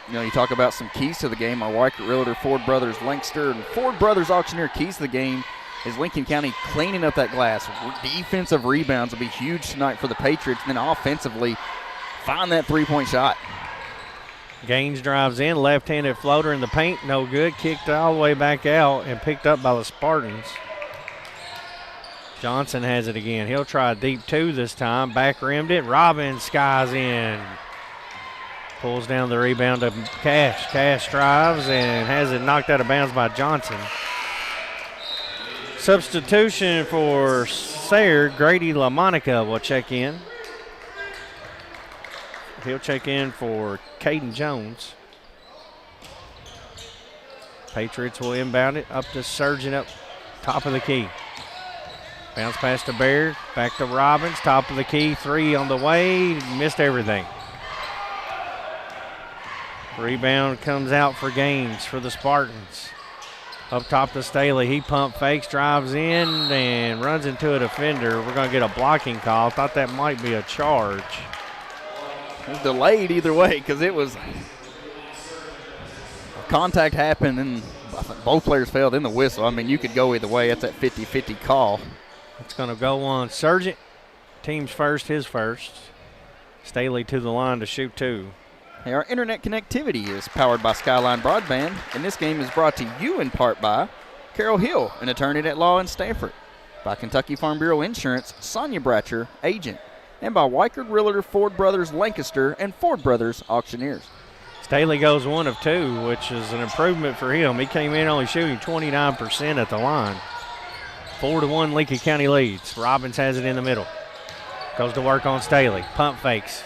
You know, you talk about some keys to the game. Our Weichert Realtor, Ford Brothers, Lancaster, and Ford Brothers Auctioneer keys to the game is Lincoln County cleaning up that glass. Defensive rebounds will be huge tonight for the Patriots. And then offensively, find that three-point shot. Gaines drives in, left-handed floater in the paint, no good. Kicked all the way back out and picked up by the Spartans. Johnson has it again. He'll try a deep 2 this time. Back rimmed it. Robbins skies in. Pulls down the rebound to Cash. Cash drives and has it knocked out of bounds by Johnson. Substitution for Sayre. Grady LaMonica will check in. He'll check in for Caden Jones. Patriots will inbound it up to Sargent up top of the key. Bounce pass to Baird, back to Robbins, top of the key, 3 on the way, missed everything. Rebound comes out for Gaines for the Spartans. Up top to Staley, he pump fakes, drives in, and runs into a defender. We're going to get a blocking call. Thought that might be a charge. It was delayed either way because it was contact happened and both players failed in the whistle. I mean, you could go either way. That's that 50-50 call. It's going to go on Sargent. Team's first, his first. Staley to the line to shoot 2. Hey, our internet connectivity is powered by Skyline Broadband, and this game is brought to you in part by Carol Hill, an attorney at law in Stanford, by Kentucky Farm Bureau Insurance, Sonia Bratcher, agent, and by Weichert Realtor, Ford Brothers Lancaster, and Ford Brothers Auctioneers. Staley goes 1 of 2, which is an improvement for him. He came in only shooting 29% at the line. 4-1 Lincoln County leads. Robbins has it in the middle. Goes to work on Staley. Pump fakes.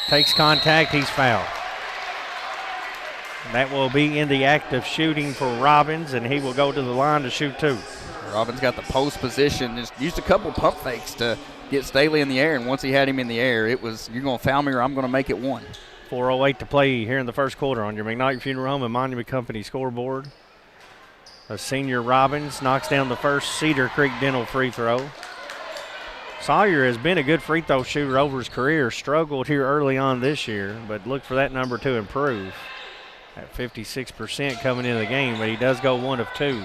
Takes contact. He's fouled. That will be in the act of shooting for Robbins, and he will go to the line to shoot 2. Robbins got the post position. Just used a couple pump fakes to get Staley in the air, and once he had him in the air, it was, you're going to foul me or I'm going to make it 1. 4:08 to play here in the first quarter on your McKnight Funeral Home and Monument Company scoreboard. A senior Robbins knocks down the first Cedar Creek Dental free throw. Sayre has been a good free throw shooter over his career. Struggled here early on this year, but look for that number to improve. At 56% coming into the game, but he does go 1 of 2.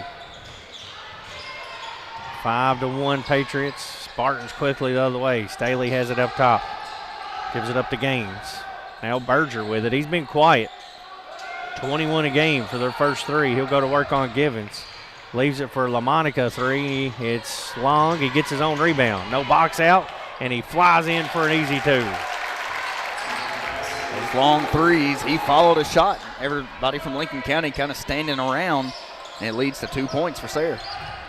5-1 Patriots. Spartans quickly the other way. Staley has it up top. Gives it up to Gaines. Now Berger with it. He's been quiet. 21 a game for their first 3. He'll go to work on Givens. Leaves it for LaMonica, 3. It's long. He gets his own rebound. No box out, and he flies in for an easy 2. Those long threes, he followed a shot. Everybody from Lincoln County kind of standing around, and it leads to 2 points for Sayre.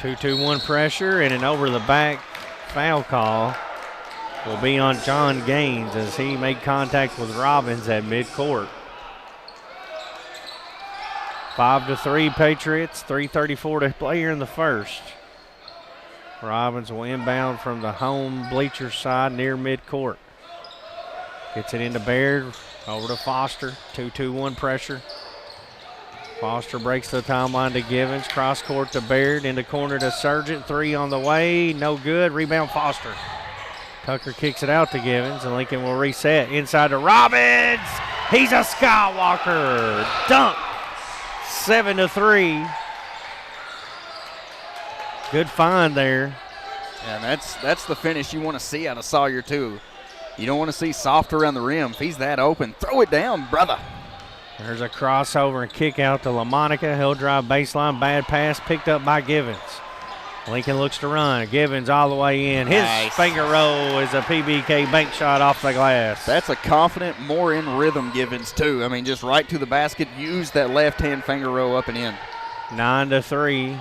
2-2-1 pressure, and an over-the-back foul call will be on John Gaines as he made contact with Robbins at midcourt. 5-3 Patriots, 3:34 to play here in the first. Robbins will inbound from the home bleacher side near midcourt. Gets it into Baird, over to Foster, 2-2-1 pressure. Foster breaks the timeline to Givens, cross court to Baird, into corner to Sargent, 3 on the way, no good, rebound Foster. Tucker kicks it out to Givens, and Lincoln will reset inside to Robbins. He's a Skywalker dunk. 7-3. Good find there. And that's the finish you want to see out of Sayre too. You don't want to see soft around the rim. If he's that open, throw it down, brother. There's a crossover and kick out to LaMonica. He'll drive baseline, bad pass, picked up by Givens. Lincoln looks to run. Givens all the way in. His finger roll is a PBK bank shot off the glass. That's a confident, more in rhythm Givens too. I mean, just right to the basket, use that left-hand finger roll up and in. 9-3.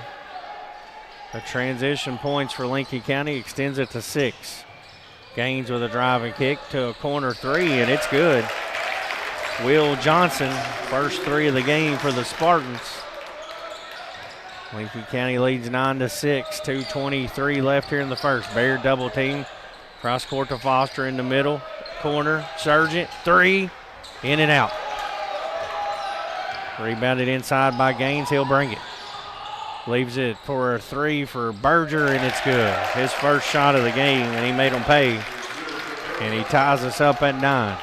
The transition points for Lincoln County extends it to 6. Gaines with a driving kick to a corner 3, and it's good. Will Johnson, first 3 of the game for the Spartans. Lincoln County leads 9-6, 2:23 left here in the first. Baird double team, cross court to Foster in the middle, corner, Sargent, 3, in and out. Rebounded inside by Gaines, he'll bring it. Leaves it for a 3 for Berger, and it's good. His first shot of the game, and he made him pay. And he ties us up at 9.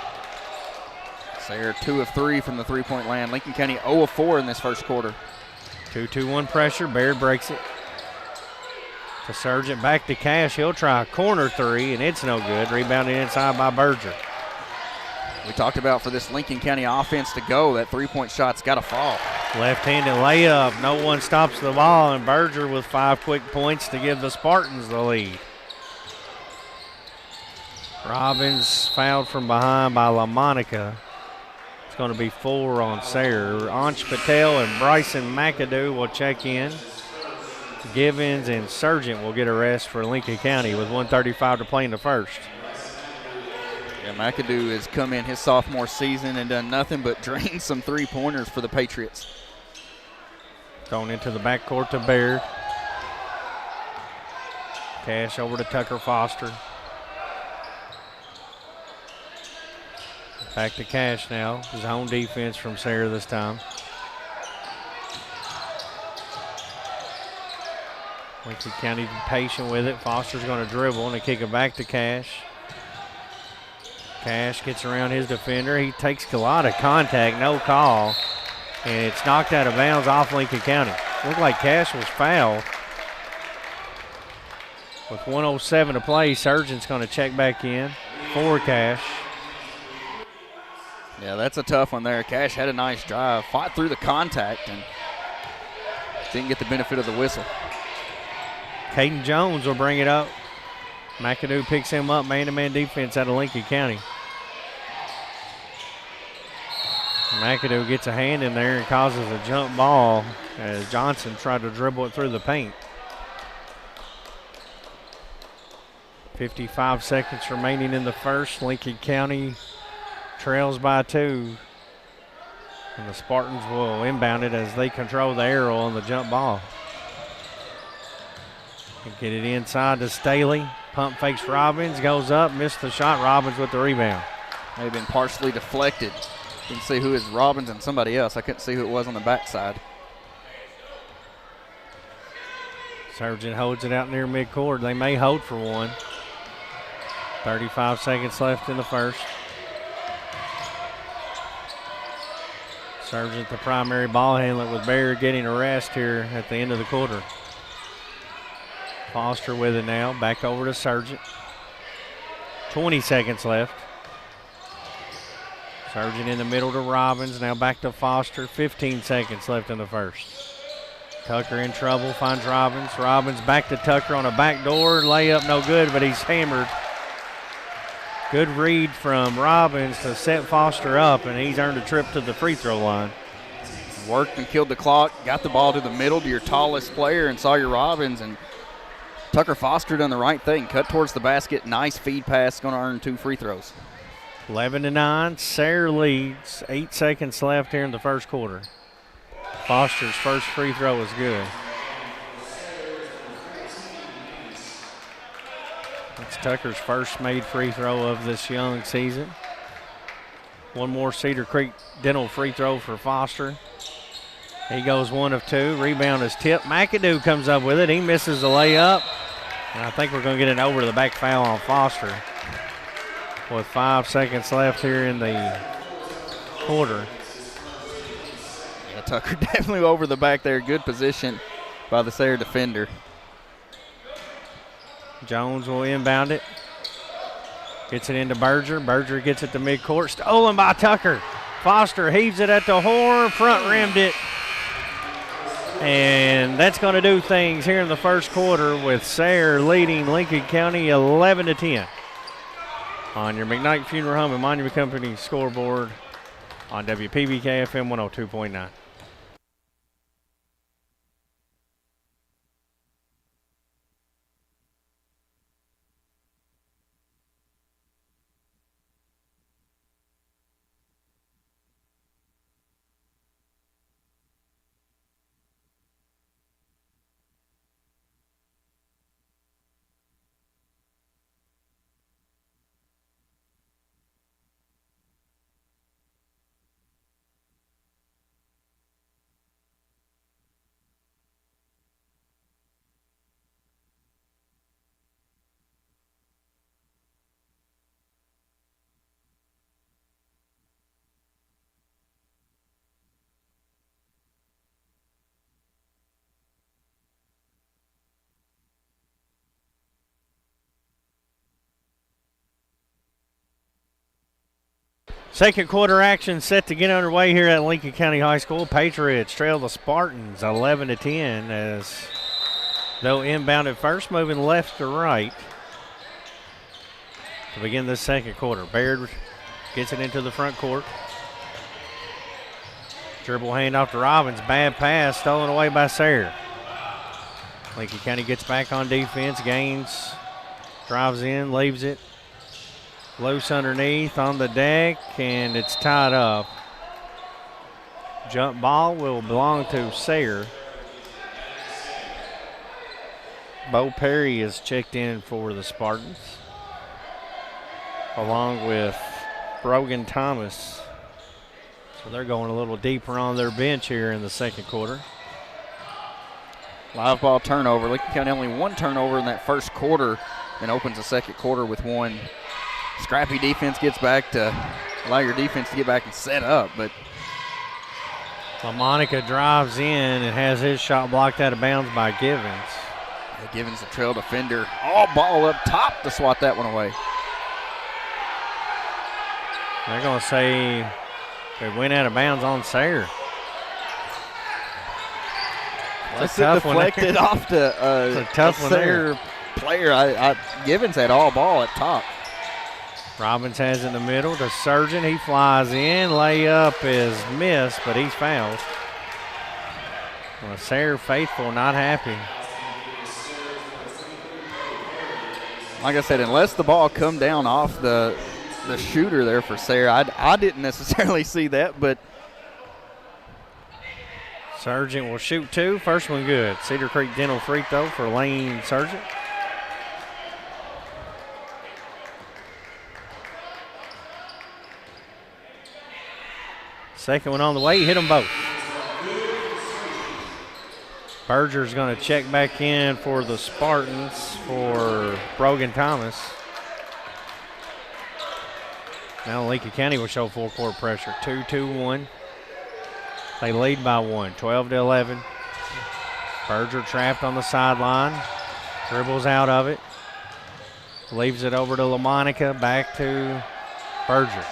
Sayre 2 of 3 from the three-point land. Lincoln County 0 of 4 in this first quarter. 2-2-1 pressure. Baird breaks it. To Sargent, back to Cash. He'll try a corner 3, and it's no good. Rebounded inside by Berger. We talked about for this Lincoln County offense to go, that three-point shot's got to fall. Left-handed layup. No one stops the ball, and Berger with 5 quick points to give the Spartans the lead. Robbins fouled from behind by LaMonica. It's going to be 4 on Sayre. Ansh Patel and Bryson McAdoo will check in. Givens and Sargent will get a rest for Lincoln County with 1:35 to play in the first. Yeah, McAdoo has come in his sophomore season and done nothing but drain some three-pointers for the Patriots. Thrown into the backcourt to Baird. Cash over to Tucker Foster. Back to Cash now. Zone defense from Sayre this time. Lincoln County patient with it. Foster's going to dribble and kick it back to Cash. Cash gets around his defender. He takes a lot of contact, no call. And it's knocked out of bounds off Lincoln County. Looked like Cash was fouled. With 1:07 to play, Sargent's going to check back in for Cash. Yeah, that's a tough one there. Cash had a nice drive, fought through the contact, and didn't get the benefit of the whistle. Caden Jones will bring it up. McAdoo picks him up, man-to-man defense out of Lincoln County. McAdoo gets a hand in there and causes a jump ball as Johnson tried to dribble it through the paint. 55 seconds remaining in the first. Lincoln County trails by 2. And the Spartans will inbound it as they control the arrow on the jump ball. And get it inside to Staley. Pump fakes Robbins, goes up, missed the shot. Robbins with the rebound. May have been partially deflected. Didn't see who is Robbins and somebody else. I couldn't see who it was on the backside. Sargent holds it out near midcourt. They may hold for one. 35 seconds left in the first. Sargent, the primary ball handler, with Baird getting a rest here at the end of the quarter. Foster with it now, back over to Sargent. 20 seconds left. Sargent in the middle to Robbins, now back to Foster. 15 seconds left in the first. Tucker in trouble, finds Robbins. Robbins back to Tucker on a back door. Layup no good, but he's hammered. Good read from Robbins to set Foster up, and he's earned a trip to the free throw line. Worked and killed the clock, got the ball to the middle to your tallest player and Sayre Robbins, and Tucker Foster done the right thing. Cut towards the basket, nice feed pass, going to earn 2 free throws. 11-9, Sayre leads. 8 seconds left here in the first quarter. Foster's first free throw is good. That's Tucker's first made free throw of this young season. One more Cedar Creek Dental free throw for Foster. He goes 1 of 2. Rebound is tipped. McAdoo comes up with it. He misses the layup. And I think we're going to get an over-the-back foul on Foster with 5 seconds left here in the quarter. Yeah, Tucker definitely over the back there. Good position by the Sayre defender. Jones will inbound it. Gets it into Berger. Berger gets it to midcourt. Stolen by Tucker. Foster heaves it at the horn. Front rimmed it. And that's going to do things here in the first quarter with Sayre leading Lincoln County 11-10 on your McKnight Funeral Home and Monument Company scoreboard on WPBK FM 102.9. Second quarter action set to get underway here at Lincoln County High School. Patriots trail the Spartans 11-10 as they'll inbound at first, moving left to right to begin this second quarter. Baird gets it into the front court. Dribble handoff to Robbins. Bad pass stolen away by Sayre. Lincoln County gets back on defense. Gaines drives in, leaves it. Loose underneath on the deck, and it's tied up. Jump ball will belong to Sayre. Bo Perry is checked in for the Spartans, along with Brogan Thomas. So they're going a little deeper on their bench here in the second quarter. Live ball turnover. Lincoln County only 1 turnover in that first quarter and opens the second quarter with 1. Scrappy defense gets back to allow your defense to get back and set up, but LaMonica drives in and has his shot blocked out of bounds by Givens. Yeah, Givens the trail defender. All ball up top to swat that one away. They're going to say it went out of bounds on Sayre. Let's deflect it off to a tough one Sayre player. Givens had all ball at top. Robbins has in the middle to Surgeon. He flies in. Layup is missed, but he's fouled. Well, Sayre faithful not happy. Like I said, unless the ball come down off the shooter there for Sayre, I didn't necessarily see that, but Sargent will shoot 2. First one good. Cedar Creek Dental free throw for Lane Sargent. Second one on the way. He hit them both. Berger's going to check back in for the Spartans for Brogan Thomas. Now Lincoln County will show full court pressure. 2-2-1. They lead by 1, 12-11. Berger trapped on the sideline. Dribbles out of it. Leaves it over to LaMonica. Back to Berger.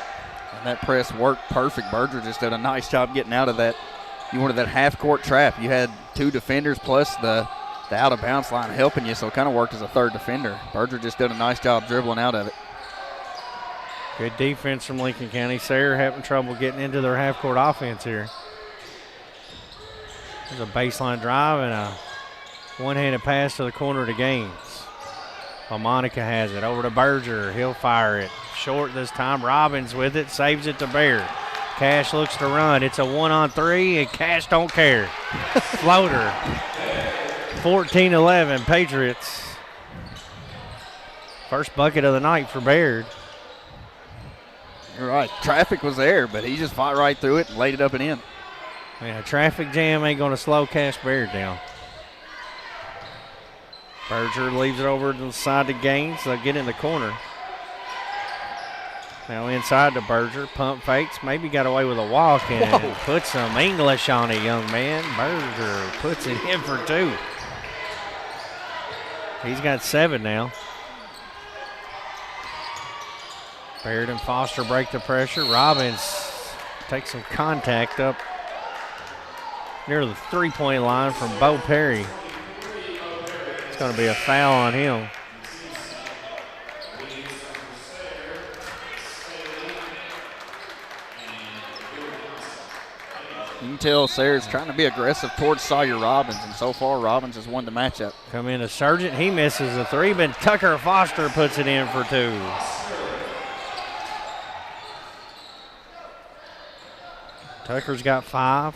And that press worked perfect. Berger just did a nice job getting out of that you wanted that half-court trap. You had 2 defenders plus the out-of-bounds line helping you, so it kind of worked as a third defender. Berger just did a nice job dribbling out of it. Good defense from Lincoln County. Sayre having trouble getting into their half-court offense here. There's a baseline drive and a one-handed pass to the corner to Gaines. Monica has it over to Berger. He'll fire it short this time. Robbins with it, saves it to Baird. Cash looks to run. It's a 1-on-3, and Cash don't care. Floater. 14-11 Patriots. First bucket of the night for Baird. You're right. Traffic was there, but he just fought right through it and laid it up and in. Yeah, traffic jam ain't going to slow Cash Baird down. Berger leaves it over to the side to Gaines. They'll get in the corner. Now inside to Berger. Pump fakes. Maybe got away with a walk and put some English on it, young man. Berger puts it in for 2. He's got 7 now. Baird and Foster break the pressure. Robbins takes some contact up near the three-point line from Bo Perry. It's going to be a foul on him. You can tell Sayre's trying to be aggressive towards Sawyer Robbins, and so far Robbins has won the matchup. Come in to Sargent. He misses the 3, but Tucker Foster puts it in for 2. Tucker's got 5.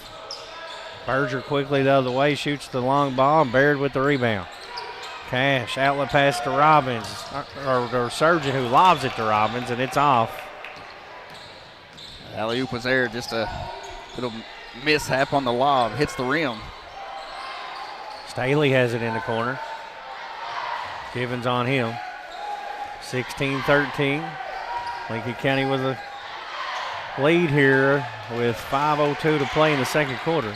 Berger quickly the other way, shoots the long ball, and Baird with the rebound. Cash, outlet pass to Robbins, or Sargent, who lobs it to Robbins, and it's off. Alley-oop was there, just a little mishap on the lob, hits the rim. Staley has it in the corner. Givens on him. 16-13. Lincoln County with a lead here with 5:02 to play in the second quarter.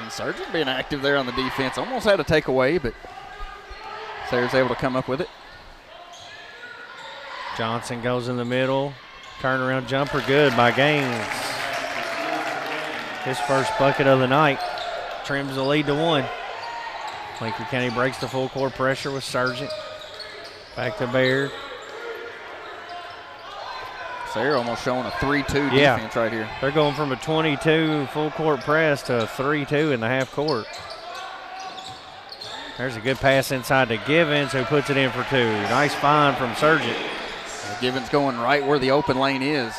And Sargent being active there on the defense. Almost had a takeaway, but Sayre's able to come up with it. Johnson goes in the middle. Turnaround jumper good by Gaines. His first bucket of the night. Trims the lead to 1. Lincoln County breaks the full court pressure with Sargent. Back to Baird. Sayre almost showing a 3-2 defense right here. They're going from a 22 full court press to a 3-2 in the half court. There's a good pass inside to Givens, who puts it in for 2. Nice find from Sargent. Givens going right where the open lane is.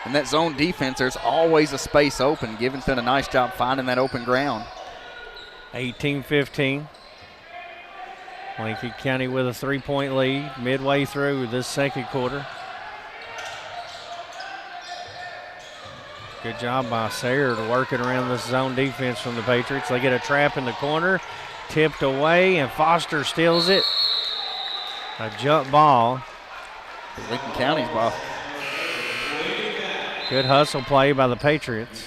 In that zone defense, there's always a space open. Givens done a nice job finding that open ground. 18-15. Lincoln County with a 3-point lead midway through this second quarter. Good job by Sayre to work it around this zone defense from the Patriots. They get a trap in the corner, tipped away, and Foster steals it. A jump ball. Lincoln County's ball. Good hustle play by the Patriots.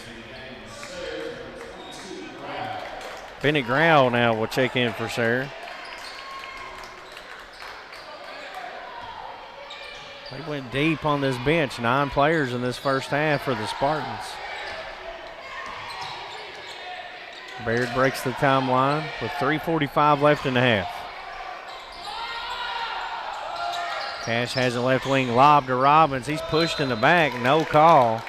Benny Grau now will check in for Sayre. They went deep on this bench. 9 players in this first half for the Spartans. Baird breaks the timeline with 3:45 left in the half. Cash has a left wing lob to Robbins. He's pushed in the back, no call.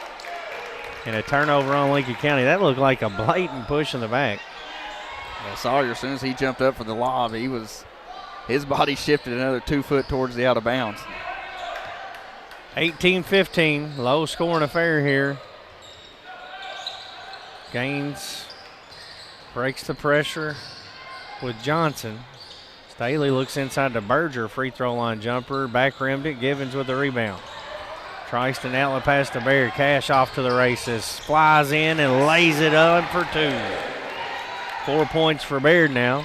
And a turnover on Lincoln County. That looked like a blatant push in the back. Yeah, Sawyer, as soon as he jumped up for the lob, his body shifted another 2 foot towards the out of bounds. 18-15, low scoring affair here. Gaines breaks the pressure with Johnson. Staley looks inside to Berger, free throw line jumper, back rimmed it. Givens with the rebound. Tristan outlet pass to Baird. Cash off to the races. Flies in and lays it up for 2. 4 points for Baird now.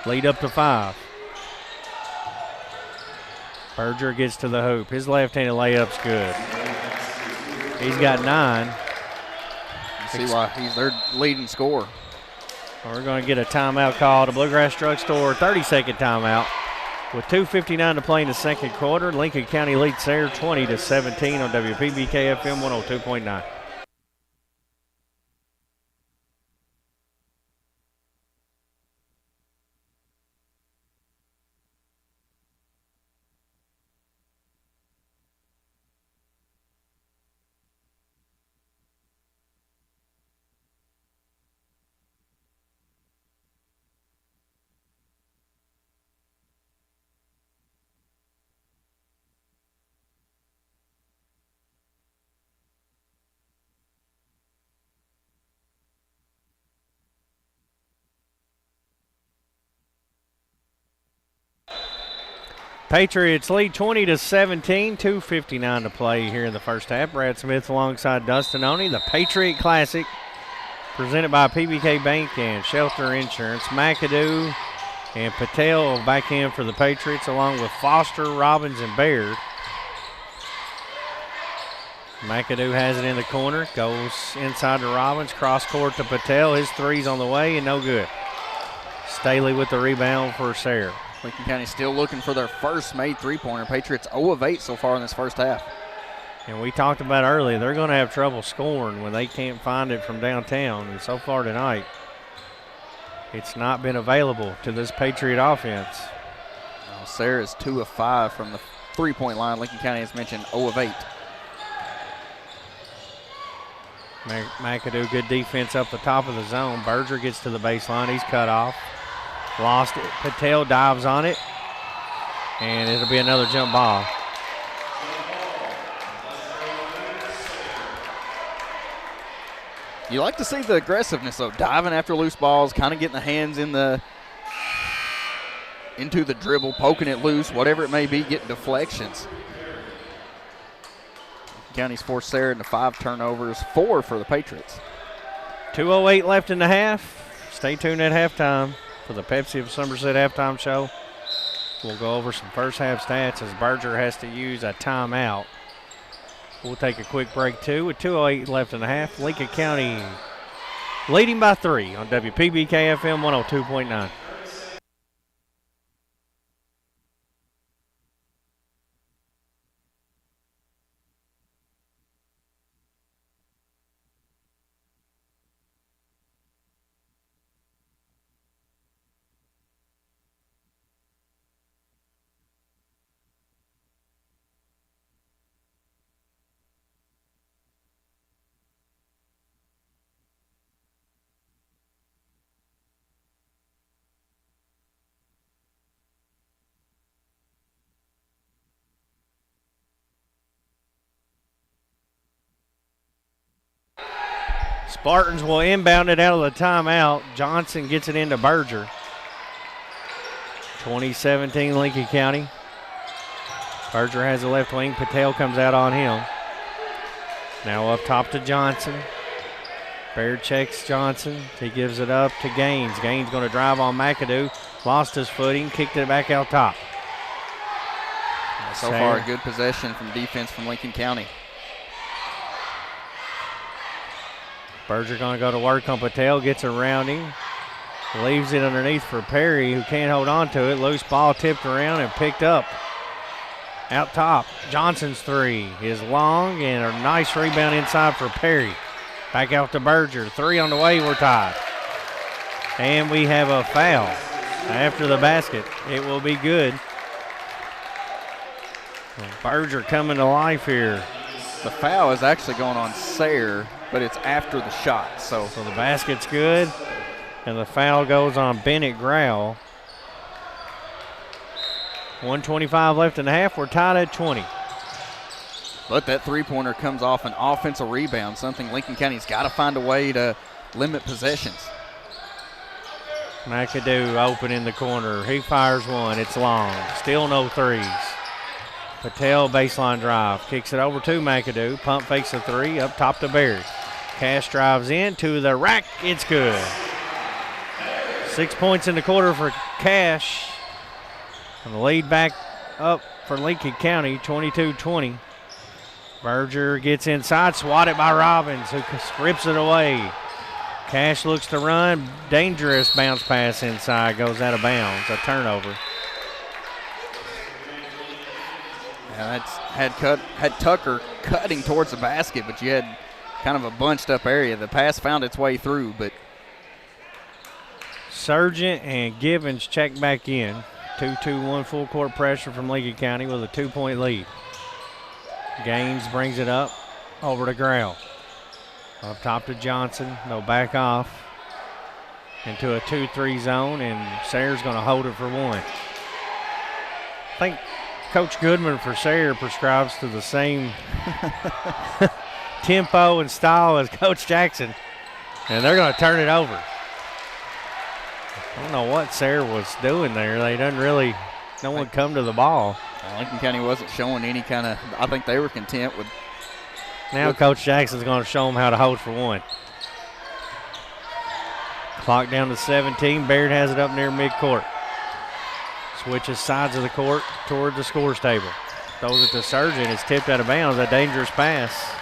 Lead up to 5. Berger gets to the hoop. His left-handed layup's good. He's got 9. You see why he's their leading scorer. We're going to get a timeout call to Bluegrass Drugstore, 30-second timeout. With 2:59 to play in the second quarter, Lincoln County leads Sayre 20-17 on WPBK FM 102.9. Patriots lead 20-17, 2:59 to play here in the first half. Brad Smith alongside Dustin Oney. The Patriot Classic presented by PBK Bank and Shelter Insurance. McAdoo and Patel back in for the Patriots along with Foster, Robbins, and Baird. McAdoo has it in the corner, goes inside to Robbins, cross court to Patel. His three's on the way and no good. Staley with the rebound for Sayre. Lincoln County still looking for their first made three-pointer. Patriots 0 of 8 so far in this first half. And we talked about earlier, they're going to have trouble scoring when they can't find it from downtown. And so far tonight, it's not been available to this Patriot offense. Sayre is 2 of 5 from the three-point line. Lincoln County, as mentioned, 0 of 8. McAdoo, good defense up the top of the zone. Berger gets to the baseline. He's cut off. Lost it. Patel dives on it. And it'll be another jump ball. You like to see the aggressiveness, though, diving after loose balls, kind of getting the hands into the dribble, poking it loose, whatever it may be, getting deflections. County's forced Sayre into 5 turnovers, 4 for the Patriots. 2:08 left in the half. Stay tuned at halftime for the Pepsi of Somerset halftime show. We'll go over some first half stats as Berger has to use a timeout. We'll take a quick break too with 2:08 left in the half. Lincoln County leading by 3 on WPBK FM 102.9. Spartans will inbound it out of the timeout. Johnson gets it into Berger. 2017 Lincoln County. Berger has the left wing. Patel comes out on him. Now up top to Johnson. Baird checks Johnson. He gives it up to Gaines. Gaines going to drive on McAdoo. Lost his footing. Kicked it back out top. So far, a good possession from defense from Lincoln County. Berger going to go to work on Patel, gets around him, leaves it underneath for Perry, who can't hold on to it. Loose ball tipped around and picked up. Out top, Johnson's three is long and a nice rebound inside for Perry. Back out to Berger, 3 on the way, we're tied. And we have a foul after the basket. It will be good. Berger coming to life here. The foul is actually going on Sayre, but it's after the shot. So the basket's good, and the foul goes on Bennett Grau. 1:25 left in the half. We're tied at 20. But that three-pointer comes off an offensive rebound, something Lincoln County's got to find a way to limit possessions. McAdoo open in the corner. He fires one. It's long. Still no threes. Patel baseline drive. Kicks it over to McAdoo. Pump fakes a three. Up top to Baird. Cash drives in to the rack. It's good. 6 points in the quarter for Cash. And the lead back up for Lincoln County, 22-20. Berger gets inside. Swatted by Robbins, who rips it away. Cash looks to run. Dangerous bounce pass inside. Goes out of bounds. A turnover. Yeah, had Tucker cutting towards the basket, but you had kind of a bunched up area. The pass found its way through, but Sargent and Givens check back in. 2-2-1 full court pressure from Lincoln County with a 2-point lead. Gaines brings it up over to Grau. Up top to Johnson. No back off into a 2-3 zone, and Sayre's going to hold it for one. I think Coach Goodman for Sayre prescribes to the same tempo and style as Coach Jackson, and they're going to turn it over. I don't know what Sayre was doing there. They didn't really No one come to the ball. Lincoln County wasn't showing any kind of, I think they were content with. Now Coach Jackson's going to show them how to hold for one. Clock down to 17. Baird has it up near midcourt. Switches sides of the court toward the scores table. Throws it to Surgeon. It's tipped out of bounds. A dangerous pass.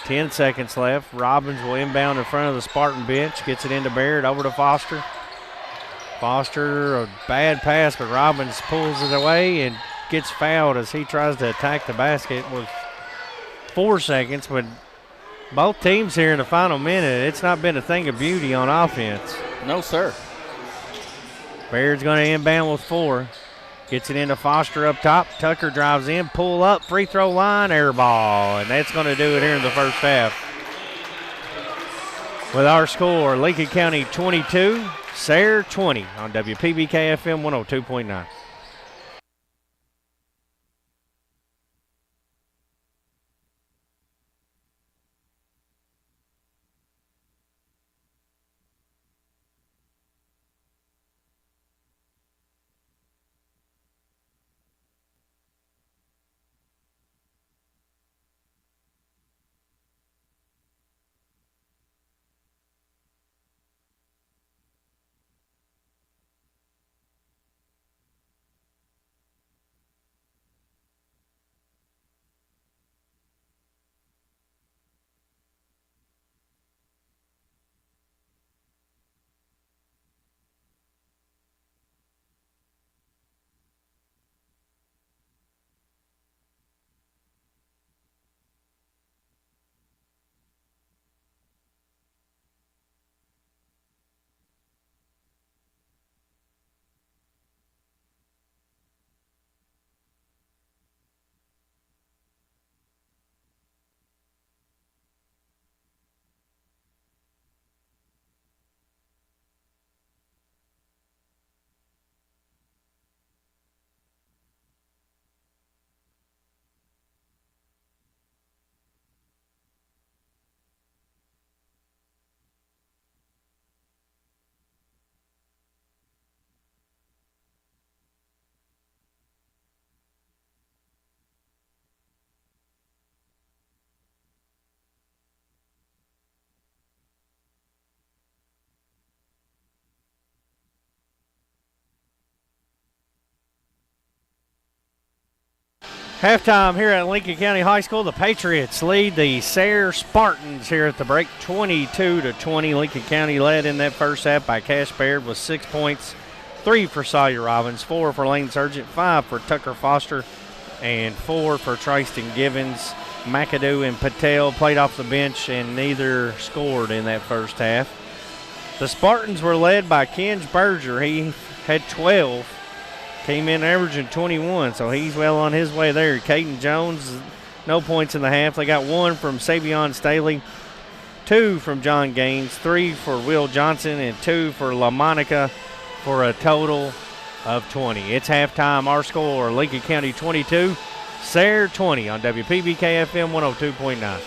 10 seconds left. Robbins will inbound in front of the Spartan bench. Gets it into Baird. Over to Foster. Foster, a bad pass, but Robbins pulls it away and gets fouled as he tries to attack the basket with 4 seconds. But both teams here in the final minute, it's not been a thing of beauty on offense. No, sir. Baird's going to inbound with 4. Gets it into Foster up top. Tucker drives in, pull up, free throw line, air ball. And that's going to do it here in the first half. With our score, Lincoln County 22, Sayre 20 on WPBK FM 102.9. Halftime here at Lincoln County High School. The Patriots lead the Sayre Spartans here at the break 22-20. Lincoln County led in that first half by Cash Baird with 6 points, 3 for Sawyer Robbins, 4 for Lane Sargent, 5 for Tucker Foster, and 4 for Tristan Givens. McAdoo and Patel played off the bench and neither scored in that first half. The Spartans were led by Kenj Berger. He had 12. Came in averaging 21, so he's well on his way there. Caden Jones, no points in the half. They got 1 from Savion Staley, 2 from John Gaines, 3 for Will Johnson, and 2 for LaMonica for a total of 20. It's halftime. Our score, Lincoln County 22, Sayre 20 on WPBK FM 102.9.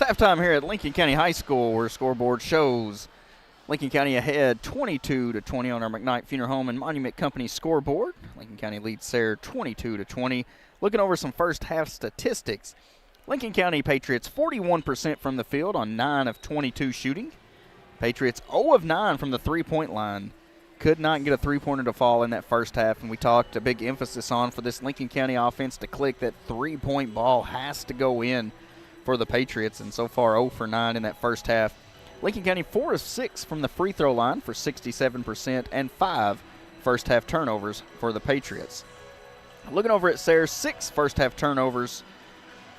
halftime here at Lincoln County High School, where scoreboard shows Lincoln County ahead 22-20 on our McKnight Funeral Home and Monument Company scoreboard. Lincoln County leads Sayre 22-20. Looking over some first half statistics. Lincoln County Patriots 41% from the field on 9 of 22 shooting. Patriots 0 of 9 from the three-point line. Could not get a three-pointer to fall in that first half, and we talked a big emphasis on for this Lincoln County offense to click. That three-point ball has to go in for the Patriots, and so far 0 for 9 in that first half. Lincoln County 4 of 6 from the free throw line for 67% and 5 first half turnovers for the Patriots. Looking over at Sayre, 6 first half turnovers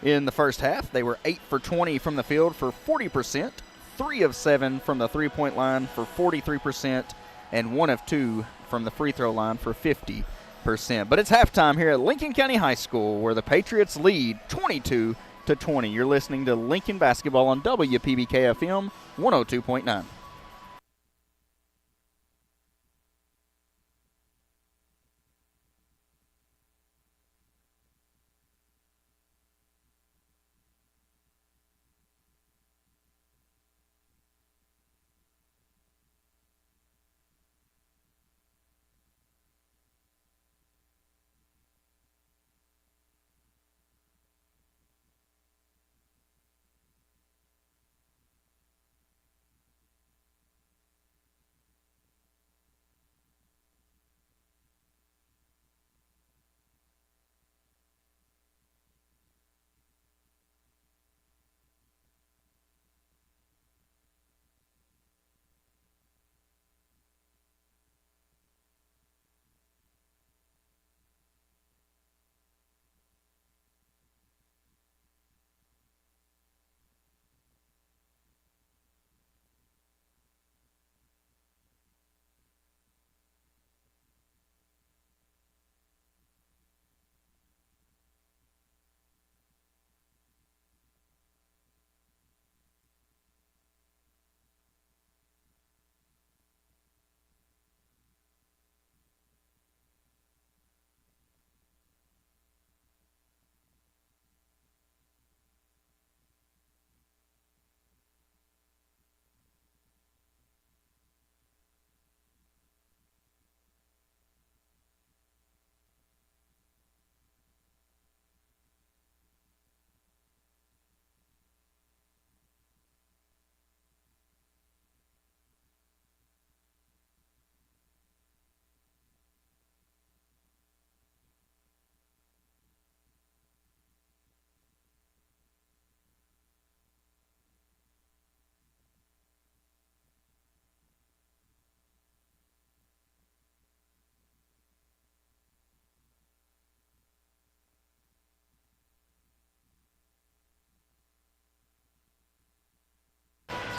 in the first half. They were 8 for 20 from the field for 40%, 3 of 7 from the three-point line for 43%, and 1 of 2 from the free throw line for 50%. But it's halftime here at Lincoln County High School, where the Patriots lead 22-20. You're listening to Lincoln Basketball on WPBK-FM 102.9.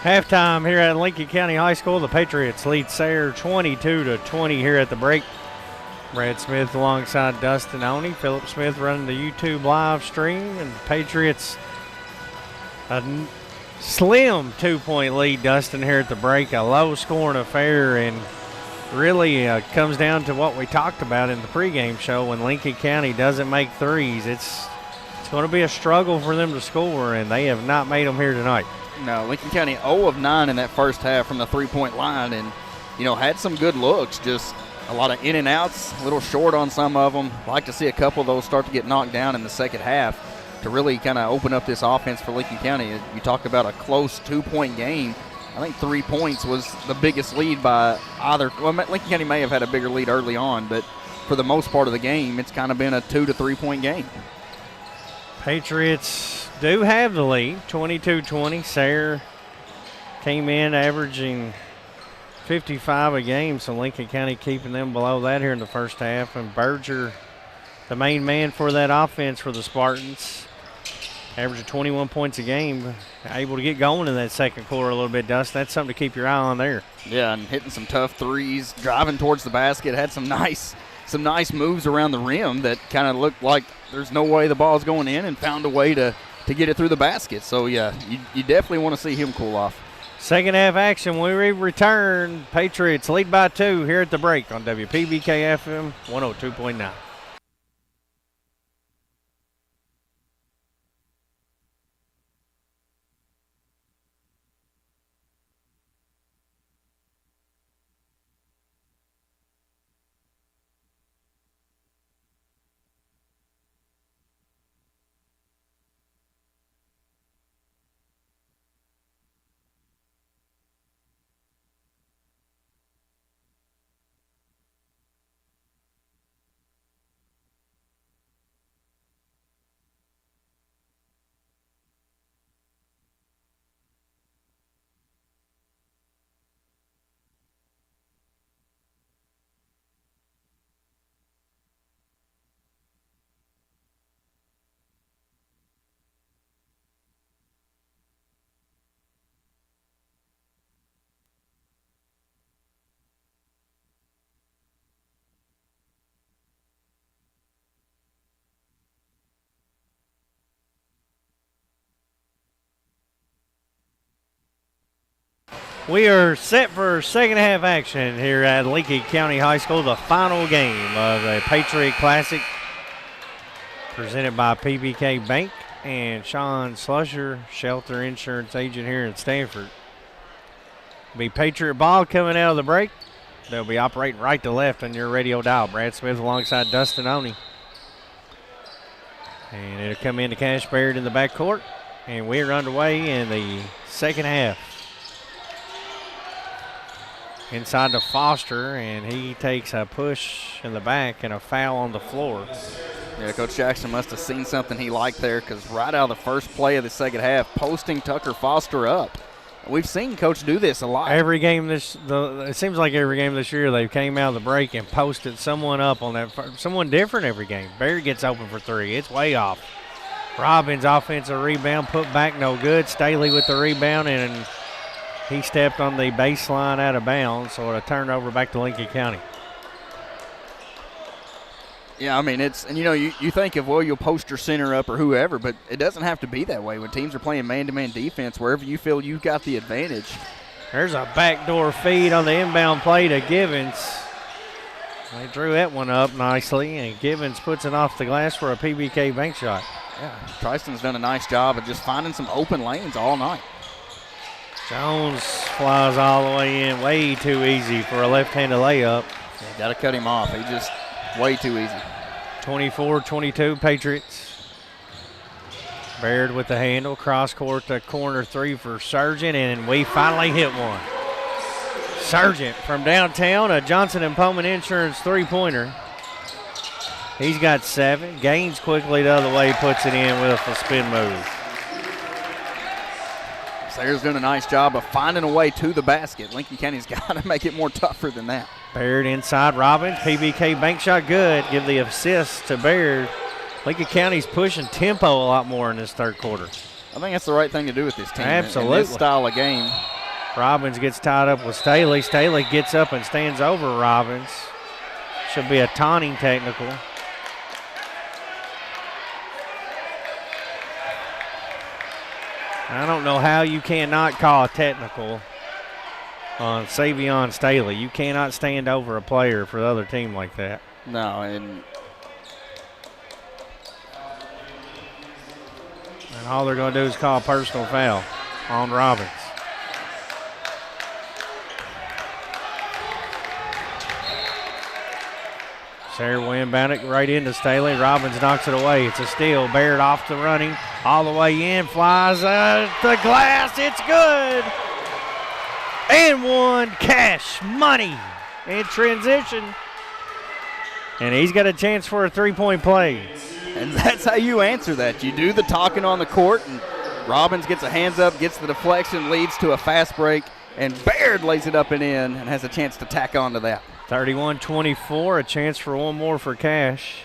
Halftime here at Lincoln County High School. The Patriots lead Sayre 22-20 here at the break. Brad Smith alongside Dustin Oney. Philip Smith running the YouTube live stream. And the Patriots a slim 2-point lead, Dustin, here at the break. A low-scoring affair, and really comes down to what we talked about in the pregame show. When Lincoln County doesn't make threes, it's going to be a struggle for them to score, and they have not made them here tonight. No, Lincoln County 0 of 9 in that first half from the three-point line, and, had some good looks, just a lot of in and outs, a little short on some of them. Like to see a couple of those start to get knocked down in the second half to really kind of open up this offense for Lincoln County. You talk about a close 2-point game. I think 3 points was the biggest lead by either. Well, Lincoln County may have had a bigger lead early on, but for the most part of the game, it's kind of been a 2 to 3 point game. Patriots do have the lead, 22-20. Sayre came in averaging 55 a game, so Lincoln County keeping them below that here in the first half. And Berger, the main man for that offense for the Spartans, averaging 21 points a game, able to get going in that second quarter a little bit, Dustin. That's something to keep your eye on there. Yeah, and hitting some tough threes, driving towards the basket, had some nice moves around the rim that kind of looked like there's no way the ball's going in, and found a way to get it through the basket. So, yeah, you definitely want to see him cool off. Second half action, when we return, Patriots lead by 2 here at the break on WPBK-FM 102.9. We are set for second half action here at Lincoln County High School, the final game of the Patriot Classic presented by PBK Bank and Sean Slusher, Shelter Insurance Agent here in Stanford. Be Patriot ball coming out of the break. They'll be operating right to left on your radio dial. Brad Smith alongside Dustin Oney. And it'll come into Cash Baird in the backcourt. And we're underway in the second half. Inside to Foster, and he takes a push in the back and a foul on the floor. Yeah, Coach Jackson must have seen something he liked there, because right out of the first play of the second half, posting Tucker Foster up. We've seen Coach do this a lot. Every game it seems like every game this year they came out of the break and posted someone up on that, someone different every game. Barry gets open for three. It's way off. Robbins offensive rebound, put back no good. Staley with the rebound, and he stepped on the baseline out of bounds, so a turnover back to Lincoln County. Yeah, I mean, you think of, well, you'll post your center up or whoever, but it doesn't have to be that way. When teams are playing man-to-man defense, wherever you feel you've got the advantage. There's a backdoor feed on the inbound play to Givens. They drew that one up nicely, and Givens puts it off the glass for a PBK bank shot. Yeah, Triston's done a nice job of just finding some open lanes all night. Jones flies all the way in, way too easy for a left-handed layup. Yeah, got to cut him off. He just way too easy. 24-22 Patriots. Baird with the handle, cross court to corner three for Sargent, and we finally hit one. Sargent from downtown, a Johnson and Pullman Insurance three-pointer. He's got 7. Gaines quickly the other way, puts it in with a spin move. Sayre's doing a nice job of finding a way to the basket. Lincoln County's got to make it more tougher than that. Baird inside Robbins. PBK bank shot good. Give the assist to Baird. Lincoln County's pushing tempo a lot more in this third quarter. I think that's the right thing to do with this team. Absolutely. In this style of game. Robbins gets tied up with Staley. Staley gets up and stands over Robbins. Should be a taunting technical. I don't know how you cannot call a technical on Savion Staley. You cannot stand over a player for the other team like that. No, and all they're going to do is call a personal foul on Robbins. Sayre will inbound it right into Staley. Robbins knocks it away. It's a steal. Baird off the running. All the way in. Flies the glass. It's good. And one. Cash money in transition. And he's got a chance for a three-point play. And that's how you answer that. You do the talking on the court, and Robbins gets a hands up, gets the deflection, leads to a fast break, and Baird lays it up and in and has a chance to tack on to that. 31-24, a chance for one more for Cash.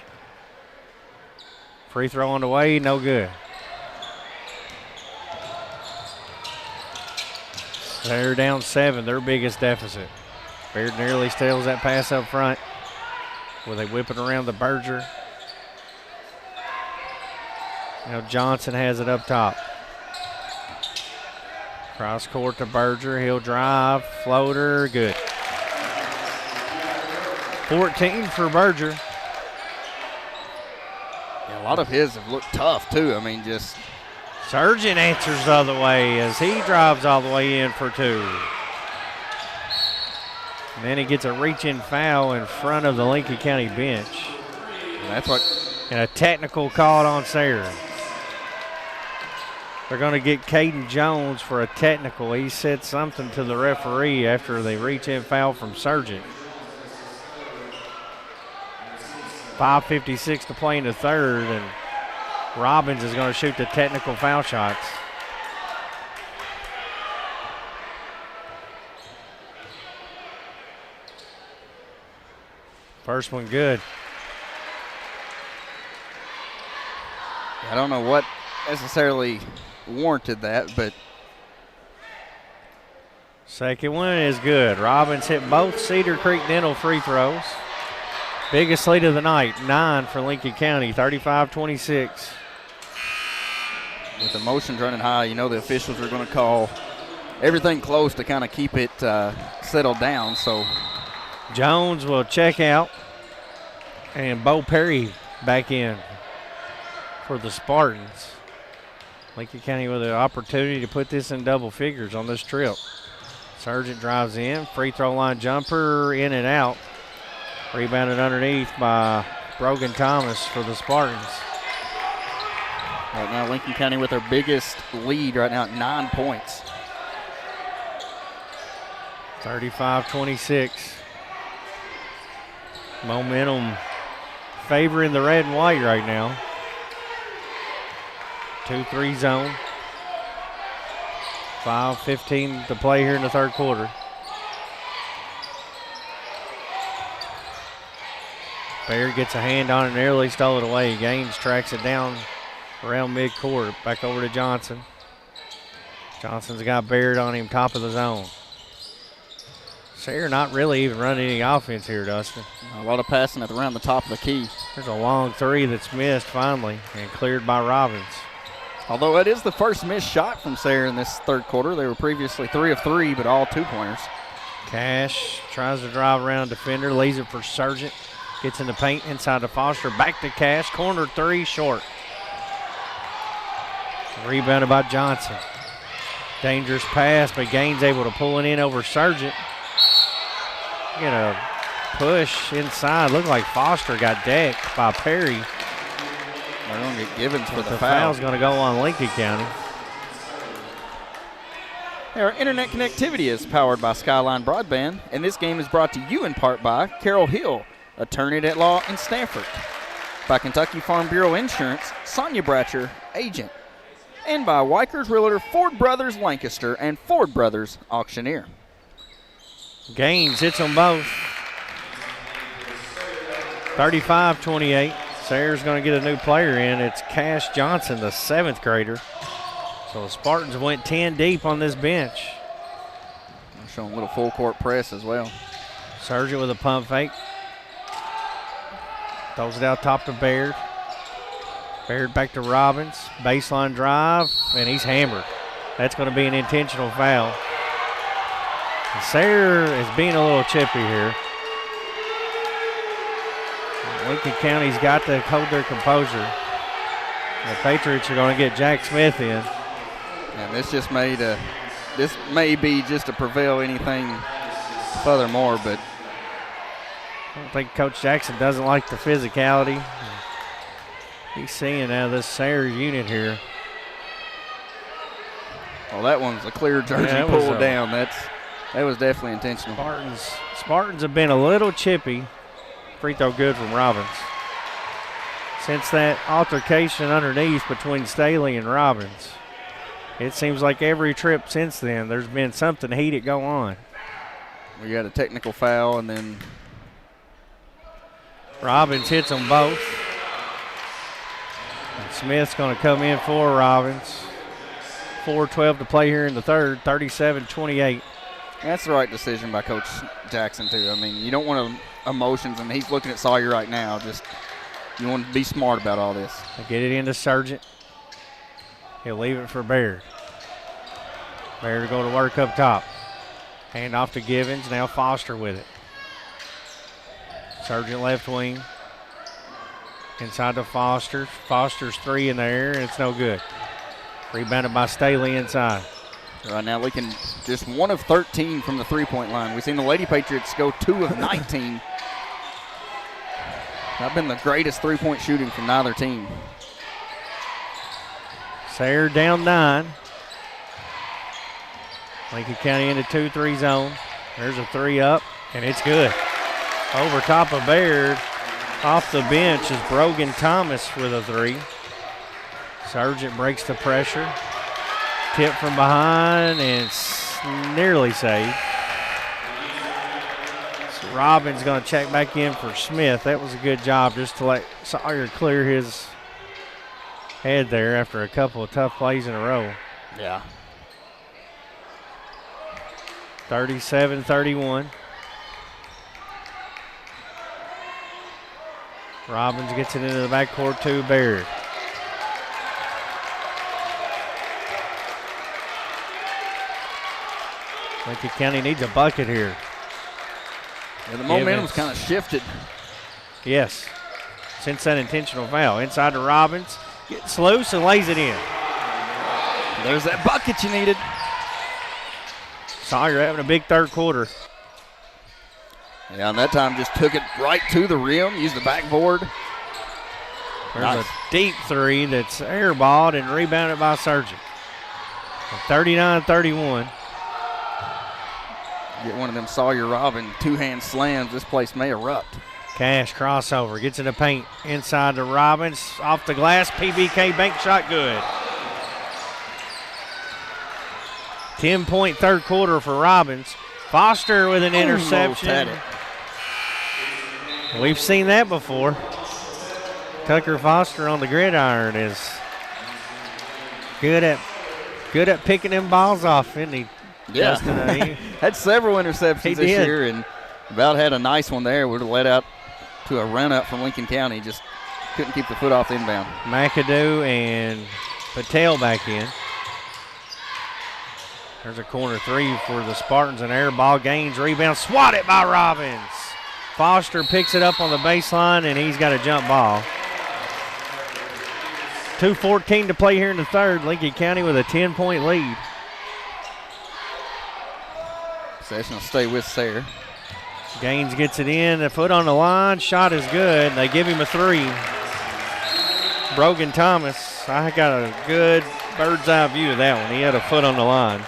Free throw on the way, no good. They're down 7, their biggest deficit. Baird nearly steals that pass up front. Will they whip it around the Berger? Now Johnson has it up top. Cross court to Berger, he'll drive, floater, good. 14 for Berger. Yeah, a lot of his have looked tough, too. I mean, just. Sargent answers the other way as he drives all the way in for 2. And then he gets a reach-in foul in front of the Lincoln County bench. And that's what. And a technical called on Sayre. They're going to get Caden Jones for a technical. He said something to the referee after the reach-in foul from Sargent. 5:56 to play in the third, and Robbins is going to shoot the technical foul shots. First one good. I don't know what necessarily warranted that, but. Second one is good. Robbins hit both Cedar Creek Dental free throws. Biggest lead of the night, 9 for Lincoln County, 35-26. With the motions running high, you know the officials are going to call everything close to kind of keep it settled down. So Jones will check out, and Bo Perry back in for the Spartans. Lincoln County with an opportunity to put this in double figures on this trip. Sargent drives in, free throw line jumper, in and out. Rebounded underneath by Brogan Thomas for the Spartans. Right now, Lincoln County with their biggest lead right now at 9 points. 35-26. Momentum favoring the red and white right now. 2-3 zone. 5:15 to play here in the third quarter. Baird gets a hand on it, nearly stole it away. Gaines tracks it down around midcourt. Back over to Johnson. Johnson's got Baird on him, top of the zone. Sayre not really even running any offense here, Dustin. A lot of passing around the top of the key. There's a long three that's missed finally and cleared by Robbins. Although it is the first missed shot from Sayre in this third quarter. They were previously 3 of 3, but all 2-pointers. Cash tries to drive around defender, lays it for Sargent. Gets in the paint, inside to Foster, back to Cash, corner three, short. Rebounded by Johnson. Dangerous pass, but Gaines able to pull it in over Sargent. Get a push inside. Looked like Foster got decked by Perry. They're going to get Givens for the foul. Foul's going to go on Lincoln County. Our internet connectivity is powered by Skyline Broadband, and this game is brought to you in part by Carol Hill, attorney at law in Stanford, by Kentucky Farm Bureau Insurance, Sonia Bratcher, agent, and by Weiker's Realtor, Ford Brothers Lancaster, and Ford Brothers Auctioneer. Gaines hits them both. 35-28. Sayre's going to get a new player in. It's Cash Johnson, the 7th grader. So the Spartans went 10 deep on this bench. Showing a little full court press as well. Sargent with a pump fake. Throws it out top to Baird. Baird back to Robbins. Baseline drive, and he's hammered. That's going to be an intentional foul. And Sayre is being a little chippy here. Lincoln County's got to hold their composure. The Patriots are going to get Jack Smith in. And this may be just to prevail anything furthermore, but I don't think Coach Jackson doesn't like the physicality he's seeing out of this Sayre unit here. Well, that one's a clear jersey pulled down. That was definitely intentional. Spartans have been a little chippy. Free throw good from Robbins. Since that altercation underneath between Staley and Robbins, it seems like every trip since then there's been something heated go on. We got a technical foul, and then Robbins hits them both. And Smith's going to come in for Robbins. 4:12 to play here in the third, 37-28. That's the right decision by Coach Jackson, too. I mean, you don't want emotions, and he's looking at Sayre right now. Just you want to be smart about all this. They get it into Sargent. He'll leave it for Baird. Baird go to work up top. Hand off to Givens. Now Foster with it. Sargent left wing. Inside to Foster. Foster's three in the air, and it's no good. Rebounded by Staley inside. Right now, Lincoln just 1 of 13 from the three-point line. We've seen the Lady Patriots go 2 of 19. Not been the greatest three-point shooting from neither team. Sayre down 9. Lincoln County in the 2-3 zone. There's a three up, and it's good. Over top of Baird. Off the bench is Brogan Thomas with a three. Sargent breaks the pressure. Tip from behind and nearly saved. So Robbins going to check back in for Smith. That was a good job just to let Sayre clear his head there after a couple of tough plays in a row. Yeah. 37-31. Robbins gets it into the backcourt to Baird. Lincoln County needs a bucket here. Yeah, the momentum's kind of shifted. Yes. Since that intentional foul. Inside to Robbins. Gets loose and lays it in. There's that bucket you needed. Sayre having a big third quarter. Yeah, and that time just took it right to the rim, used the backboard. There's a deep three that's airballed and rebounded by Surgeon. 39-31. Get one of them Sayre Robin two-hand slams, this place may erupt. Cash crossover, gets in the paint, inside to Robbins, off the glass, PBK bank shot good. 10-point third quarter for Robbins. Foster with an interception. We've seen that before. Tucker Foster on the gridiron is good at picking them balls off, isn't he? Yeah, Justin, had several interceptions this year and about had a nice one there. Would have led out to a run-up from Lincoln County. Just couldn't keep the foot off the inbound. McAdoo and Patel back in. There's a corner three for the Spartans, and air ball gains, rebound, swatted by Robbins. Foster picks it up on the baseline, and he's got a jump ball. 2:14 to play here in the third. Lincoln County with a 10-point lead. Possession will stay with Sayre. Gaines gets it in, a foot on the line, shot is good. They give him a three. Brogan Thomas, I got a good bird's eye view of that one. He had a foot on the line.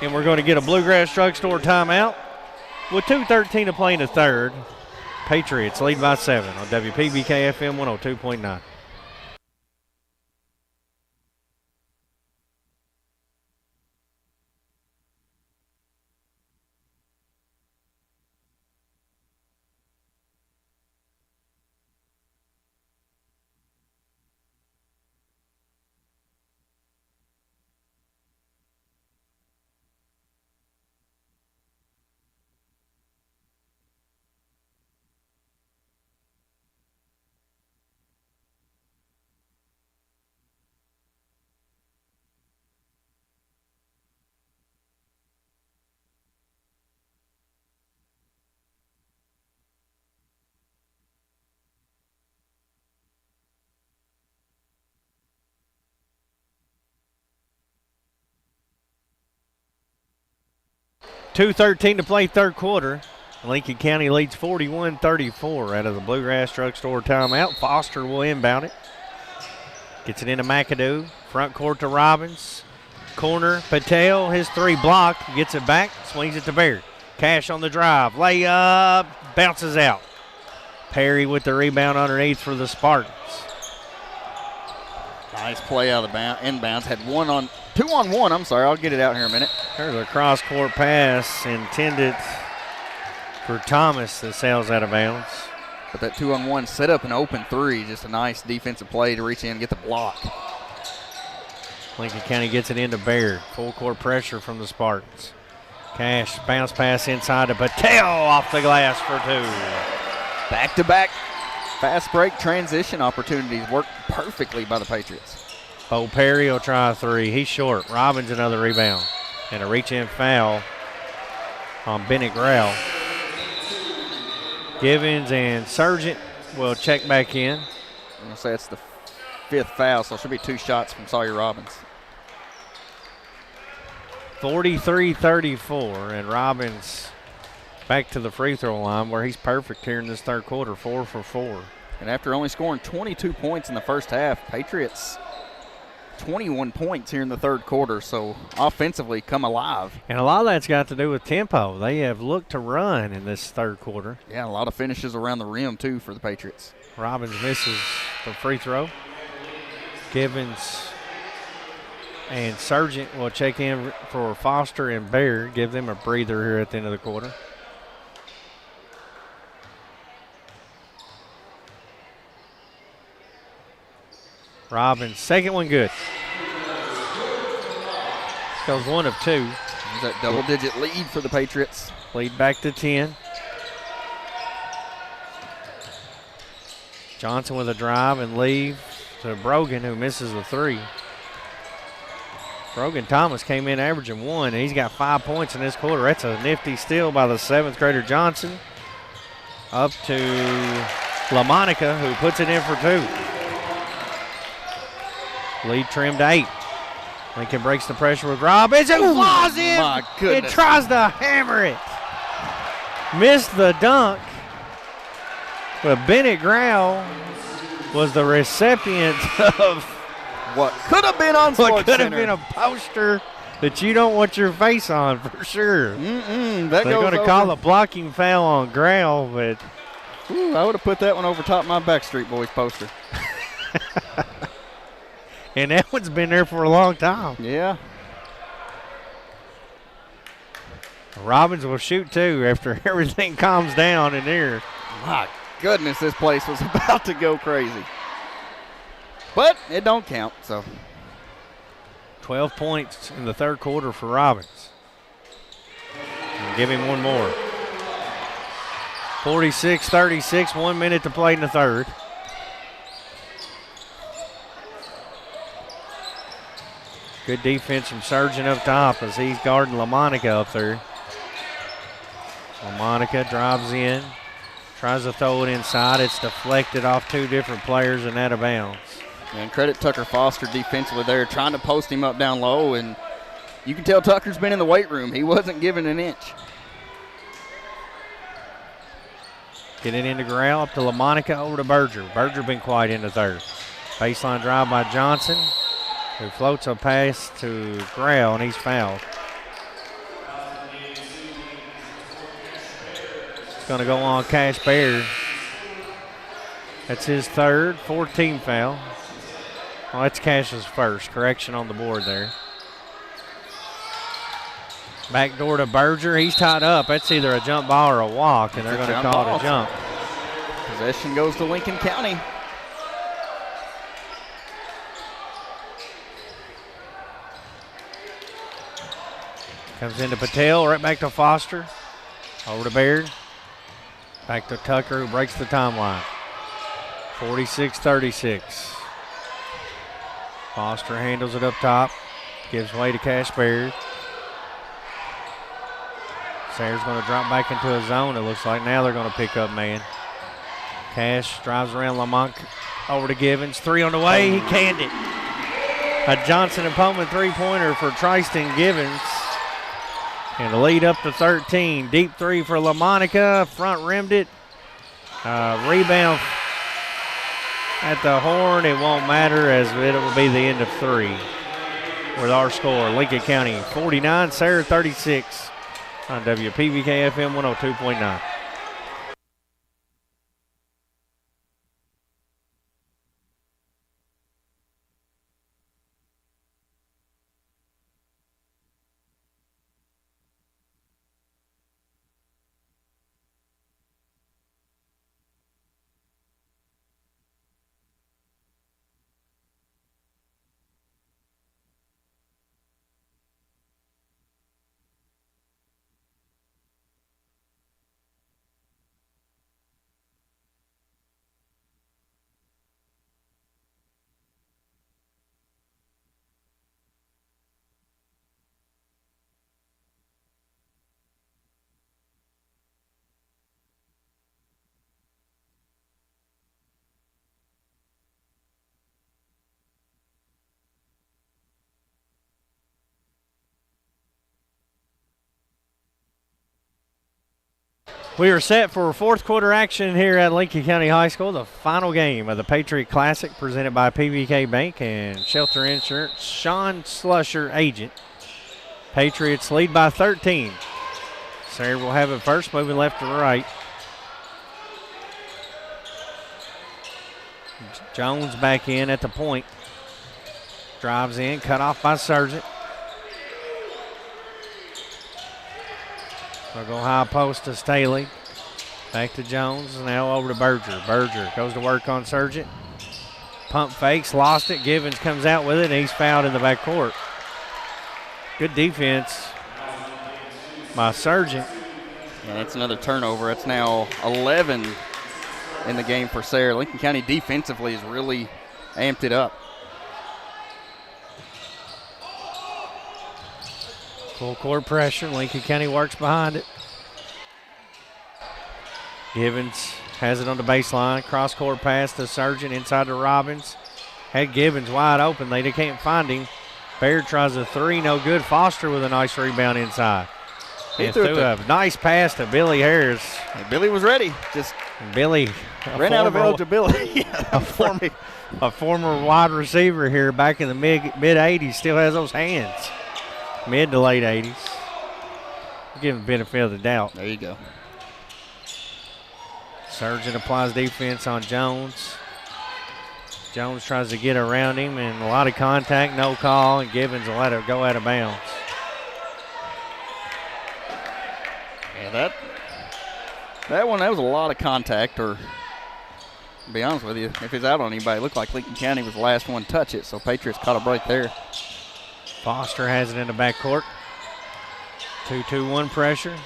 And we're going to get a Bluegrass Drugstore timeout with 2:13 to play in the third. Patriots lead by 7 on WPBK FM 102.9. .213 to play third quarter. Lincoln County leads 41-34 out of the Bluegrass Drugstore timeout. Foster will inbound it. Gets it into McAdoo. Front court to Robbins. Corner, Patel, his three blocked. Gets it back, swings it to Baird. Cash on the drive. Layup, bounces out. Perry with the rebound underneath for the Spartans. Nice play out of the inbounds. Had 2-on-1. I'm sorry, I'll get it out here in a minute. There's a cross-court pass intended for Thomas that sails out of bounds. But that 2-on-1 set up an open three. Just a nice defensive play to reach in and get the block. Lincoln County gets it into Baird. Full court pressure from the Spartans. Cash bounce pass inside to Patel off the glass for two. Back-to-back fast break transition opportunities worked perfectly by the Patriots. Bo Perry will try a three. He's short. Robbins another rebound. And a reach-in foul on Bennett Grell. Givens and Sargent will check back in. I'm going to say it's the fifth foul, so it should be 2 shots from Sayre Robbins. 43-34, and Robbins back to the free throw line where he's perfect here in this third quarter, 4 for 4. And after only scoring 22 points in the first half, Patriots 21 points here in the third quarter, so offensively come alive. And a lot of that's got to do with tempo. They have looked to run in this third quarter. Yeah, a lot of finishes around the rim, too, for the Patriots. Robbins misses the free throw. Givens and Sargent will check in for Foster and Baird, give them a breather here at the end of the quarter. Robbins, second one good. Goes 1 of 2. There's that double-digit lead for the Patriots. Lead back to 10. Johnson with a drive and leave to Brogan, who misses the three. Brogan Thomas came in averaging 1, and he's got 5 points in this quarter. That's a nifty steal by the 7th grader Johnson. Up to LaMonica, who puts it in for 2. Lead trimmed to 8. Lincoln breaks the pressure with Robbins, who flies in and tries to hammer it. Missed the dunk, but Bennett Grau was the recipient of what could have been on what could have been a poster that you don't want your face on for sure. They're going to call a blocking foul on Grau, but I would have put that one over top of my Backstreet Boys poster. And that one's been there for a long time. Yeah. Robbins will shoot too after everything calms down in there. My goodness, this place was about to go crazy. But it don't count, so. 12 points in the third quarter for Robbins. And give him one more. 46-36, 1 minute to play in the third. Good defense from Surgeon up top as he's guarding LaMonica up there. LaMonica drives in, tries to throw it inside. It's deflected off 2 different players and out of bounds. And credit Tucker Foster defensively there, trying to post him up down low, and you can tell Tucker's been in the weight room. He wasn't giving an inch. Get it into Grau, up to LaMonica, over to Berger. Berger been quiet in the third. Baseline drive by Johnson, who floats a pass to Grau, and he's fouled. It's going to go on Cash Baird. That's his third, 14 foul. Well, that's Cash's first. Correction on the board there. Back door to Berger. He's tied up. That's either a jump ball or a walk, and they're going to call it a jump. Possession goes to Lincoln County. Comes into Patel, right back to Foster. Over to Baird. Back to Tucker, who breaks the timeline. 46-36. Foster handles it up top. Gives way to Cash Baird. Sayre's going to drop back into a zone, it looks like. Now they're going to pick up man. Cash drives around Lamont over to Givens. 3 on the way. He canned it. A Johnson and Pullman three-pointer for Tristan Givens. And the lead up to 13. Deep 3 for LaMonica. Front rimmed it. Rebound at the horn. It won't matter as it will be the end of 3 with our score. Lincoln County 49, Sayre 36 on WPBK FM 102.9. We are set for fourth quarter action here at Lincoln County High School, the final game of the Patriot Classic presented by PBK Bank and Shelter Insurance. Sean Slusher, agent. Patriots lead by 13. Sayre will have it first, moving left to right. Jones back in at the point. Drives in, cut off by Sargent. They'll go high post to Staley. Back to Jones, now over to Berger. Berger goes to work on Sargent. Pump fakes, lost it. Givens comes out with it, and he's fouled in the backcourt. Good defense by Sargent. And it's another turnover. It's now 11 in the game for Sayre. Lincoln County defensively has really amped it up. Full court pressure. Lincoln County works behind it. Givens has it on the baseline. Cross court pass to Sargent inside to Robbins. Had Givens wide open. They can't find him. Baird tries a three. No good. Foster with a nice rebound inside. He threw a nice pass to Billy Harris. Hey, Billy was ready. Just Billy ran out of eligibility. a former wide receiver here back in the mid 80s. Still has those hands. Mid to late 80s. Give him the benefit of the doubt. There you go. Sargent applies defense on Jones. Jones tries to get around him, and a lot of contact, no call, and Givens will let it go out of bounds. Yeah, that was a lot of contact, or to be honest with you, if it's out on anybody, it looked like Lincoln County was the last one to touch it, so Patriots caught a break there. Foster has it in the backcourt. 2-2-1 pressure.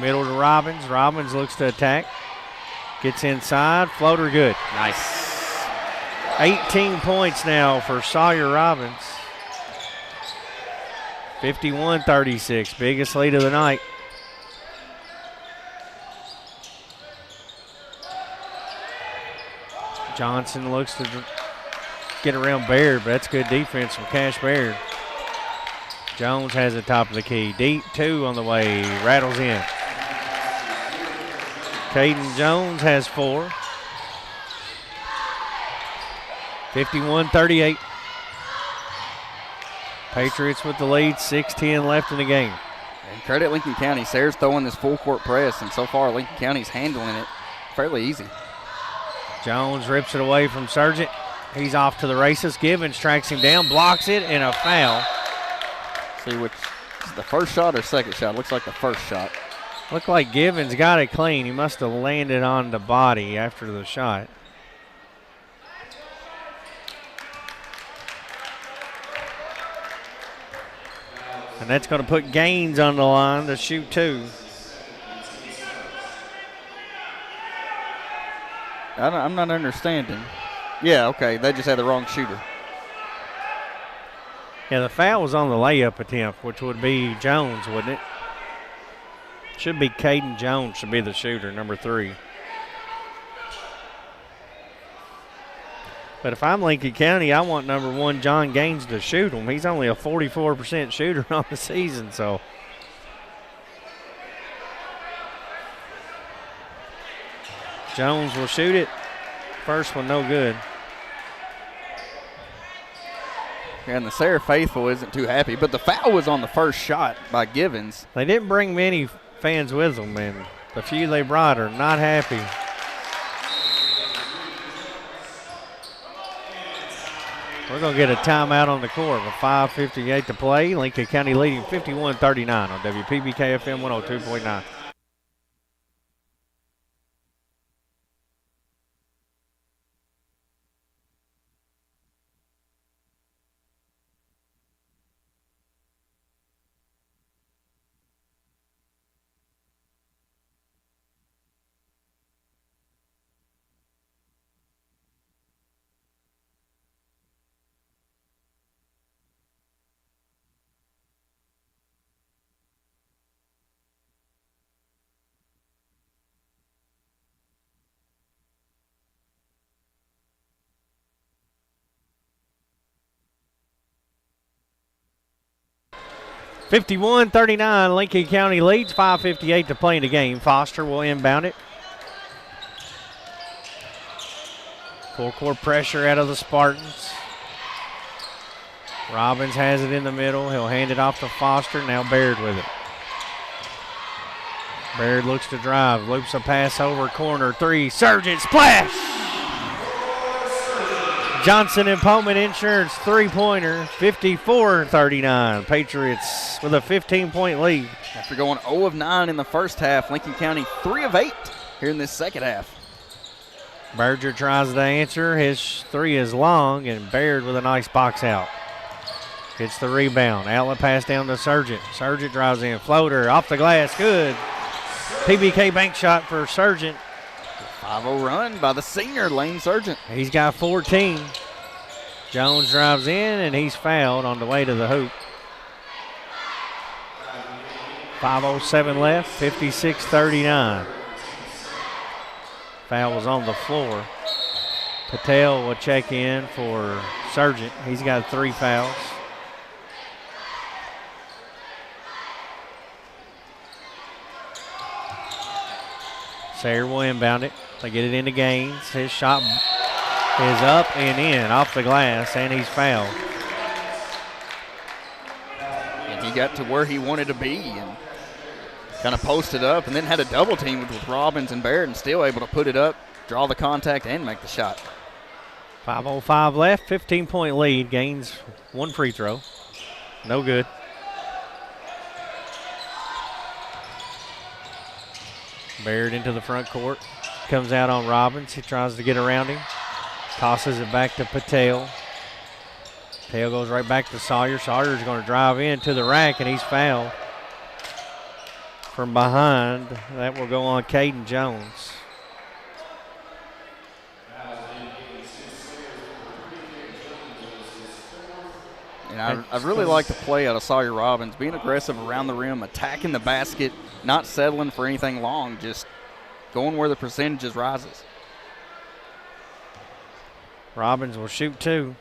Middle to Robbins. Robbins looks to attack. Gets inside. Floater good. Nice. 18 points now for Sayre Robbins. 51-36. Biggest lead of the night. Johnson looks to get around Baird, but that's good defense from Cash Baird. Jones has the top of the key. Deep two on the way. Rattles in. Caden Jones has 4. 51-38. Patriots with the lead. 6:10 left in the game. And credit Lincoln County. Sayre's throwing this full court press, and so far Lincoln County's handling it fairly easy. Jones rips it away from Sargent. He's off to the races. Givens tracks him down, blocks it, and a foul. See which is the first shot or second shot? Looks like the first shot. Looked like Givens got it clean. He must have landed on the body after the shot. And that's going to put Gaines on the line to shoot 2. I'm not understanding. Yeah, okay. They just had the wrong shooter. Yeah, the foul was on the layup attempt, which would be Jones, wouldn't it? Should be Caden Jones should be the shooter, number 3. But if I'm Lincoln County, I want number 1 John Gaines to shoot him. He's only a 44% shooter on the season, so. Jones will shoot it. First one, no good. And the Sayre faithful isn't too happy, but the foul was on the first shot by Givens. They didn't bring many fans with them, and the few they brought are not happy. We're going to get a timeout on the court with 5:58 to play. Lincoln County leading 51-39 on WPBK FM 102.9. (51-39) Lincoln County leads. 5:58 to play in the game. Foster will inbound it. Full court pressure out of the Spartans. Robbins has it in the middle. He'll hand it off to Foster. Now Baird with it. Baird looks to drive. Loops a pass over corner. 3. Sargent splash. Johnson and Pullman Insurance 3-pointer. 54-39. Patriots with a 15-point lead. After going 0 of 9 in the first half, Lincoln County 3 of 8 here in this second half. Berger tries to answer. His 3 is long, and Baird with a nice box out. Gets the rebound. Outlet pass down to Sargent. Sargent drives in. Floater off the glass. Good. PBK bank shot for Sargent. 5-0 run by the senior Lane Sargent. He's got 14. Jones drives in, and he's fouled on the way to the hoop. 5:07 left, 56-39. Foul was on the floor. Patel will check in for Sargent. He's got 3 fouls. Sayre will inbound it. They get it into Gaines. His shot is up and in off the glass, and he's fouled. And he got to where he wanted to be and kind of posted up and then had a double team with Robbins and Barrett and still able to put it up, draw the contact, and make the shot. 5:05 left, 15-point lead. Gaines 1 free throw. No good. Barrett into the front court. Comes out on Robbins. He tries to get around him. Tosses it back to Patel. Patel goes right back to Sayre. Sawyer's going to drive into the rack, and he's fouled. From behind, that will go on Caden Jones. And I really like the play out of Sawyer Robbins, being aggressive around the rim, attacking the basket, not settling for anything long, just going where the percentages rises. Robbins will shoot 2.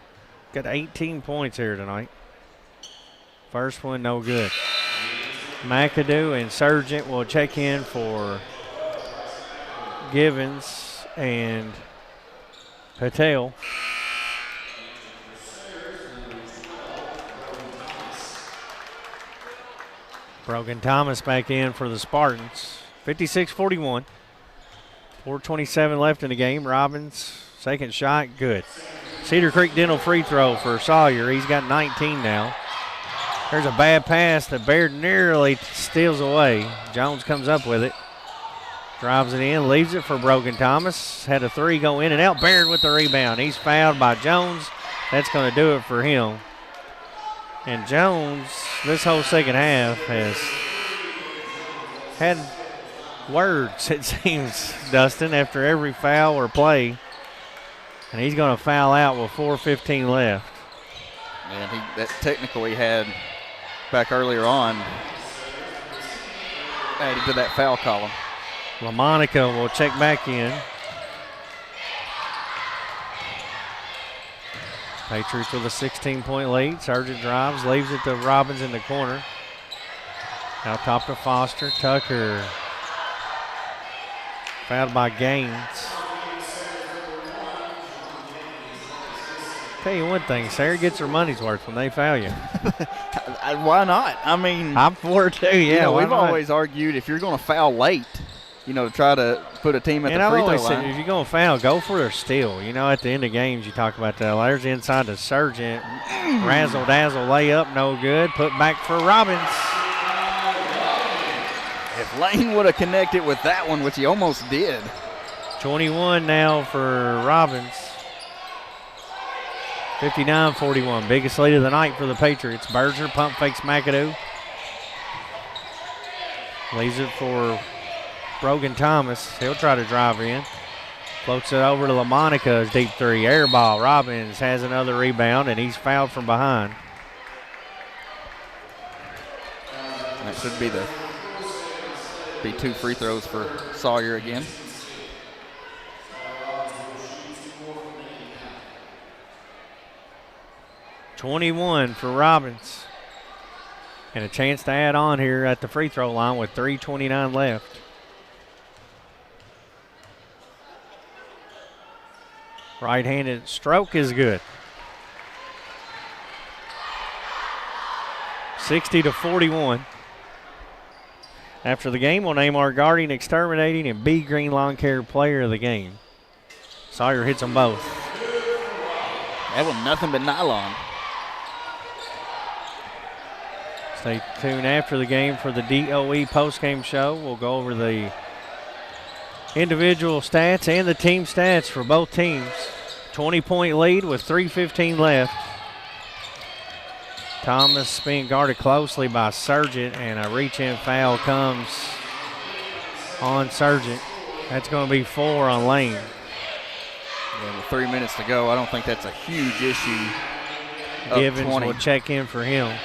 Got 18 points here tonight. First one, no good. McAdoo and Sargent will check in for Givens and Patel. Brogan Thomas back in for the Spartans. 56-41. 4:27 left in the game. Robbins, second shot, good. Cedar Creek Dental free throw for Sawyer. He's got 19 now. There's a bad pass that Baird nearly steals away. Jones comes up with it. Drives it in, leaves it for Brogan Thomas. Had a 3 go in and out. Baird with the rebound. He's fouled by Jones. That's going to do it for him. And Jones, this whole second half, has had words, it seems, Dustin, after every foul or play. And he's going to foul out with 4:15 left. And that technical he had back earlier on added to that foul column. LaMonica will check back in. Patriots with a 16-point lead. Sargent drives, leaves it to Robbins in the corner. Now top to Foster. Tucker fouled by Gaines. Tell you one thing, Sayre gets her money's worth when they foul you. Why not? I mean, I'm for it too, yeah. We've always argued if you're going to foul late, to try to put a team at the free throw line. And I've always said, if you're going to foul, go for a steal. At the end of games, you talk about that. There's inside to Sargent. Razzle-dazzle layup, no good. Put back for Robbins. If Lane would have connected with that one, which he almost did. 21 now for Robbins. 59-41. Biggest lead of the night for the Patriots. Berger pump fakes McAdoo. Leaves it for Brogan Thomas. He'll try to drive in. Floats it over to LaMonica's deep 3. Air ball. Robbins has another rebound, and he's fouled from behind. That should be 2 free throws for Sawyer again. .21 for Robbins. And a chance to add on here at the free throw line with 3:29 left. Right-handed stroke is good. 60-41. After the game, we'll name our guardian, exterminating, and B Green Lawn Care player of the game. Sawyer hits them both. That was nothing but nylon. Stay tuned after the game for the DOE postgame show. We'll go over the individual stats and the team stats for both teams. 20-point lead with 3:15 left. Thomas being guarded closely by Sargent, and a reach-in foul comes on Sargent. That's going to be 4 on Lane. Yeah, with 3 minutes to go, I don't think that's a huge issue. Givens will check in for him.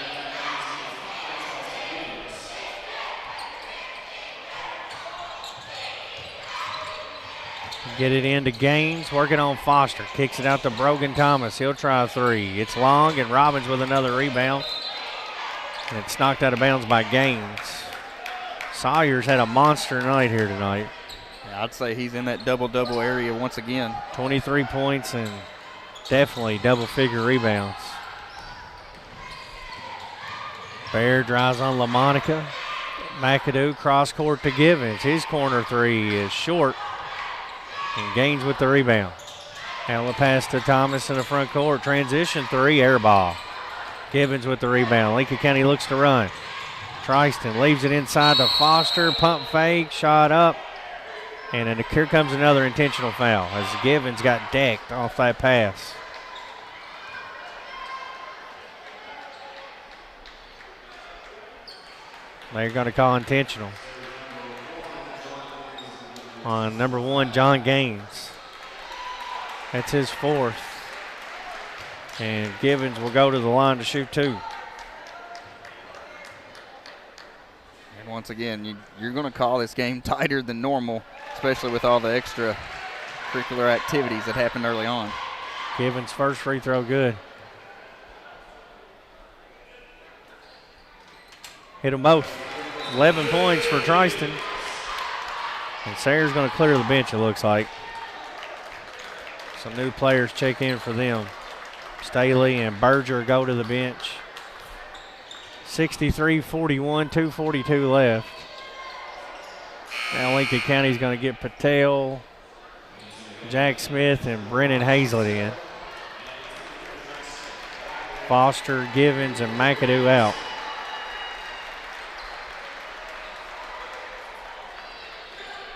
Get it into Gaines, working on Foster. Kicks it out to Brogan Thomas. He'll try a three. It's long, and Robbins with another rebound. And it's knocked out of bounds by Gaines. Sawyer's had a monster night here tonight. Yeah, I'd say he's in that double-double area once again. 23 points and definitely double-figure rebounds. Bear drives on LaMonica. McAdoo cross court to Givens. His corner three is short. And Gaines with the rebound. Now the pass to Thomas in the front court. Transition three, air ball. Givens with the rebound. Lincoln County looks to run. Tristan leaves it inside to Foster. Pump fake, shot up. And then here comes another intentional foul as Givens got decked off that pass. They're going to call intentional on number 1, John Gaines. That's his fourth. And Givens will go to the line to shoot 2. And once again, you're going to call this game tighter than normal, especially with all the extra curricular activities that happened early on. Givens' first free throw good. Hit them both. 11 points for Tristan. And Sayre's going to clear the bench, it looks like. Some new players check in for them. Staley and Berger go to the bench. 63-41, 2:42 left. Now Lincoln County's going to get Patel, Jack Smith, and Brennan Hazlett in. Foster, Givens, and McAdoo out.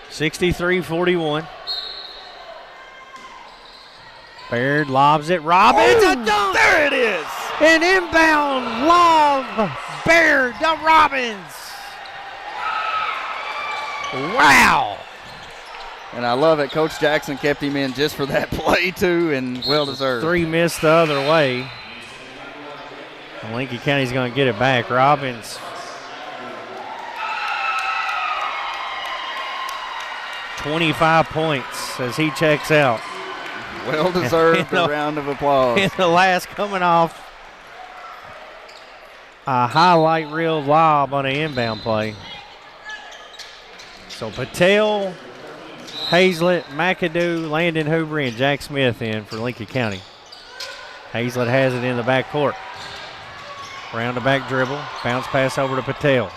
$63-41. Baird lobs it. Robbins, a dunk! There it is! An inbound lob. Baird to Robbins. Wow. And I love it. Coach Jackson kept him in just for that play, too, and well-deserved. 3 missed the other way. And Lincoln County's going to get it back. Robbins. 25 points as he checks out. Well-deserved a round of applause. In the last, coming off a highlight reel lob on an inbound play. So Patel, Hazlett, McAdoo, Landon Hoover, and Jack Smith in for Lincoln County. Hazlett has it in the back court. Round the back dribble, bounce pass over to Patel.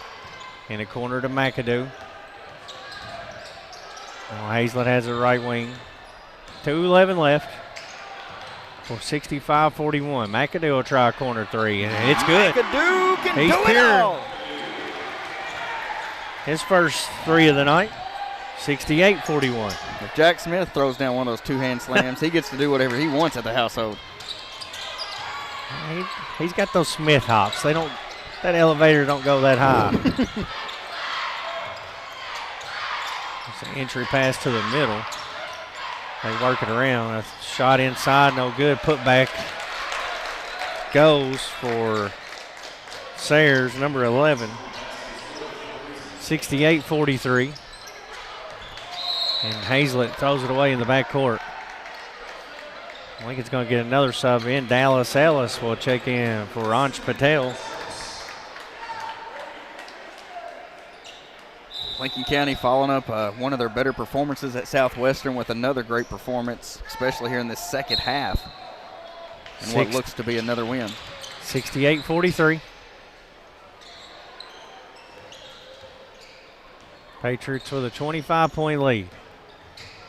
In the corner to McAdoo. Now Hazlett has the right wing. 2:11 left for 65-41. McAdoo will try a corner three, and it's good. McAdoo can He's do it cleared. all. His first three of the night, 68-41. If Jack Smith throws down one of those two-hand slams, he gets to do whatever he wants at the household. He's got those Smith hops. That elevator don't go that high. It's an entry pass to the middle. They work it around. A shot inside, no good. Put back goes for Sayre's number 11. 68-43. And Hazlett throws it away in the back court. Lincoln's going to get another sub in. Dallas Ellis will check in for Ansh Patel. Lincoln County following up one of their better performances at Southwestern with another great performance, especially here in this second half. And what looks to be another win. 68-43. Patriots with a 25-point lead.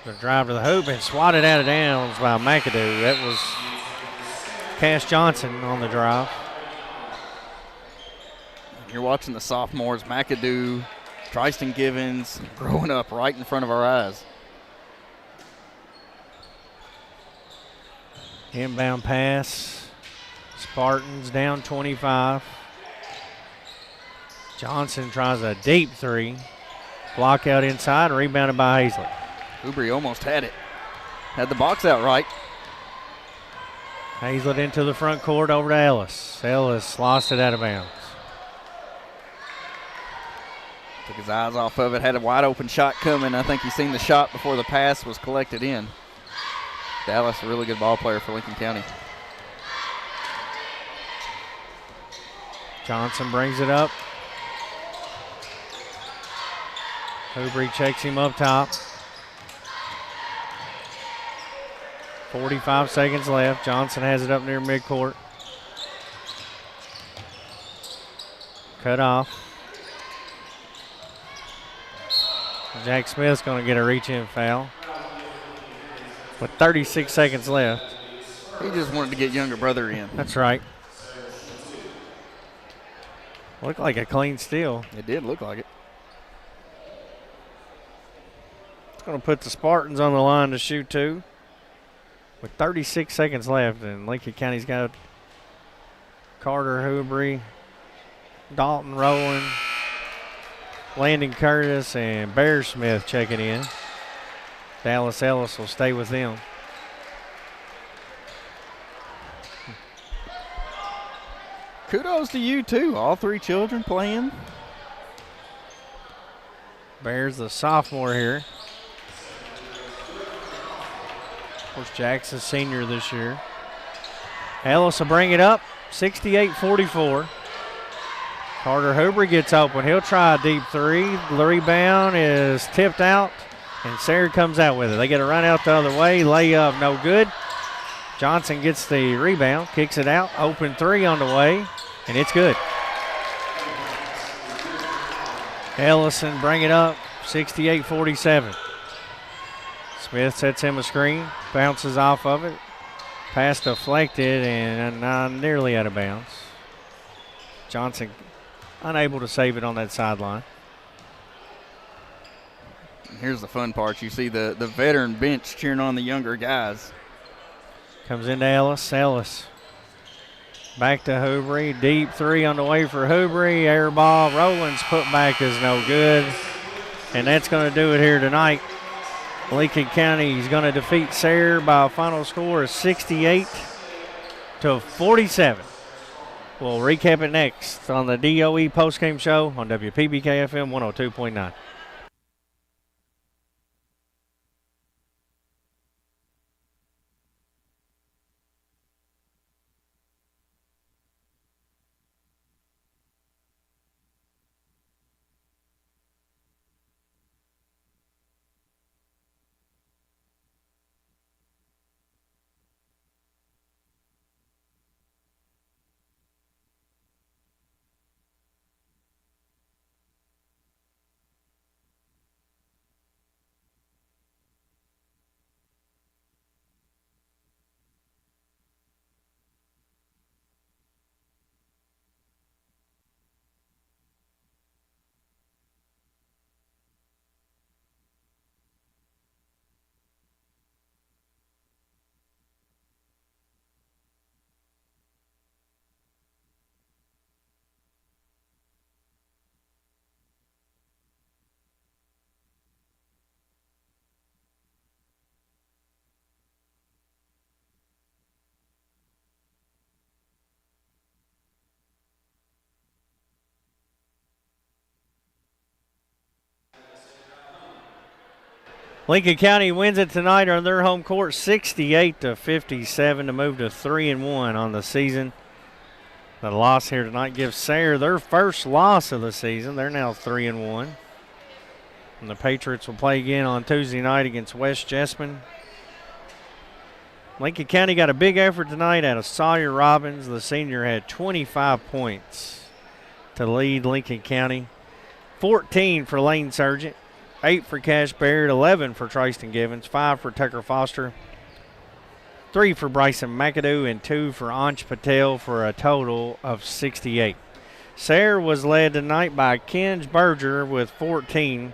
The drive to the hoop and swatted out of downs by McAdoo. That was Cash Johnson on the drive. You're watching the sophomores, McAdoo, Tristan Givens, growing up right in front of our eyes. Inbound pass. Spartans down 25. Johnson tries a deep three. Block out inside, rebounded by Hazlett. Ubry almost had it. Had the box out right. Hazlett into the front court over to Ellis. Ellis lost it out of bounds. Took his eyes off of it, had a wide open shot coming. I think he seen the shot before the pass was collected in. Dallas, a really good ball player for Lincoln County. Johnson brings it up. Hoobrey checks him up top. 45 seconds left. Johnson has it up near midcourt. Cut off. Jack Smith's going to get a reach-in foul with 36 seconds left. He just wanted to get younger brother in. That's right. Looked like a clean steal. It did look like it. It's going to put the Spartans on the line to shoot two with 36 seconds left, and Lincoln County's got Carter Hoobrey, Dalton Rowland, Landon Curtis, and Bear Smith checking in. Dallas Ellis will stay with them. Kudos to you, too. All three children playing. Bear's the sophomore here. Of course, Jack's a senior this year. Ellis will bring it up, 68-44. Carter Hoobrey gets open. He'll try a deep three. The rebound is tipped out, and Sayre comes out with it. They get a run out the other way. Layup, no good. Johnson gets the rebound, kicks it out. Open three on the way, and it's good. Ellison bring it up, 68-47. Smith sets him a screen, bounces off of it. Pass deflected and not nearly out of bounds. Johnson unable to save it on that sideline. Here's the fun part. You see the veteran bench cheering on the younger guys. Comes into Ellis. Ellis back to Hoobrey. Deep three on the way for Hoobrey. Air ball. Rowland's putback is no good. And that's going to do it here tonight. Lincoln County is going to defeat Sayre by a final score of 68-47. We'll recap it next on the DOE postgame show on WPBK-FM 102.9. Lincoln County wins it tonight on their home court, 68-57 to move to 3-1 on the season. The loss here tonight gives Sayre their first loss of the season. They're now 3-1. And the Patriots will play again on Tuesday night against West Jessamine. Lincoln County got a big effort tonight out of Sawyer Robbins. The senior had 25 points to lead Lincoln County. 14 for Lane Sargent. 8 for Cash Baird, 11 for Tristan Givens, 5 for Tucker Foster, 3 for Bryson McAdoo, and 2 for Ansh Patel for a total of 68. Sayre was led tonight by Kenj Berger with 14.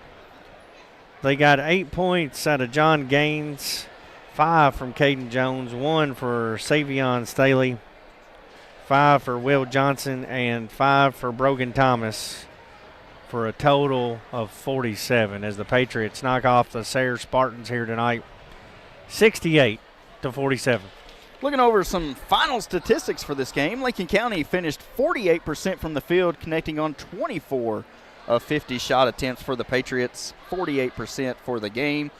They got 8 points out of John Gaines, 5 from Caden Jones, 1 for Savion Staley, 5 for Will Johnson, and 5 for Brogan Thomas, for a total of 47 as the Patriots knock off the Sayre Spartans here tonight, 68-47. Looking over some final statistics for this game, Lincoln County finished 48% from the field, connecting on 24 of 50 shot attempts for the Patriots, 48% for the game.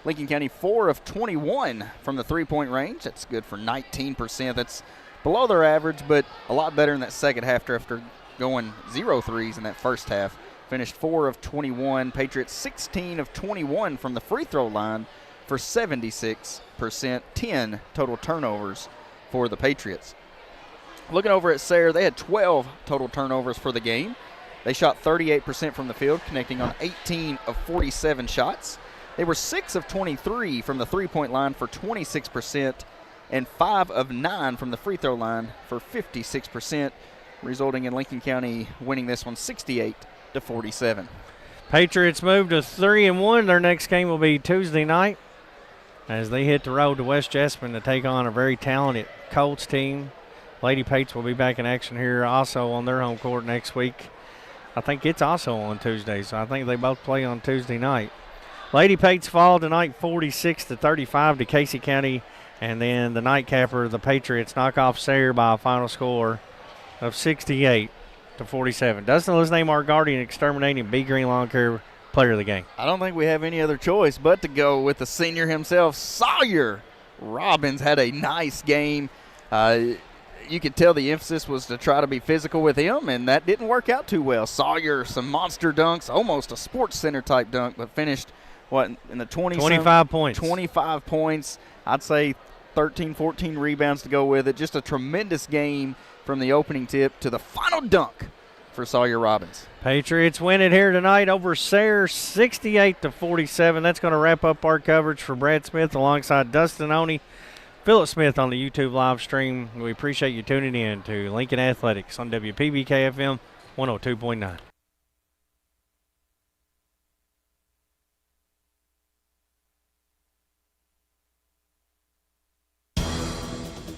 Lincoln County 4 of 21 from the three-point range. That's good for 19%. That's below their average, but a lot better in that second half after going 0 threes in that first half. Finished 4 of 21. Patriots 16 of 21 from the free throw line for 76%. 10 total turnovers for the Patriots. Looking over at Sayre, they had 12 total turnovers for the game. They shot 38% from the field, connecting on 18 of 47 shots. They were 6 of 23 from the three-point line for 26%, and 5 of 9 from the free throw line for 56%, resulting in Lincoln County winning this one 68-47. Patriots move to 3-1. Their next game will be Tuesday night as they hit the road to West Jessamine to take on a very talented Colts team. Lady Pates will be back in action here also on their home court next week. I think it's also on Tuesday, so I think they both play on Tuesday night. Lady Pates fall tonight 46-35 to Casey County, and then the nightcapper, the Patriots, knock off Sayre by a final score of 68-47. Dustin, let's name our guardian exterminating B Green Lawn Care player of the game. I don't think we have any other choice but to go with the senior himself, Sayre Robbins. Had a nice game. You could tell the emphasis was to try to be physical with him, and that didn't work out too well. Sayre, some monster dunks, almost a Sports Center type dunk, but finished, in the 25 points. 25 points. I'd say 13, 14 rebounds to go with it. Just a tremendous game from the opening tip to the final dunk for Sayre Robbins. Patriots win it here tonight over Sayre 68-47. That's going to wrap up our coverage for Brad Smith alongside Dustin Oney. Philip Smith on the YouTube live stream. We appreciate you tuning in to Lincoln Athletics on WPBK-FM 102.9.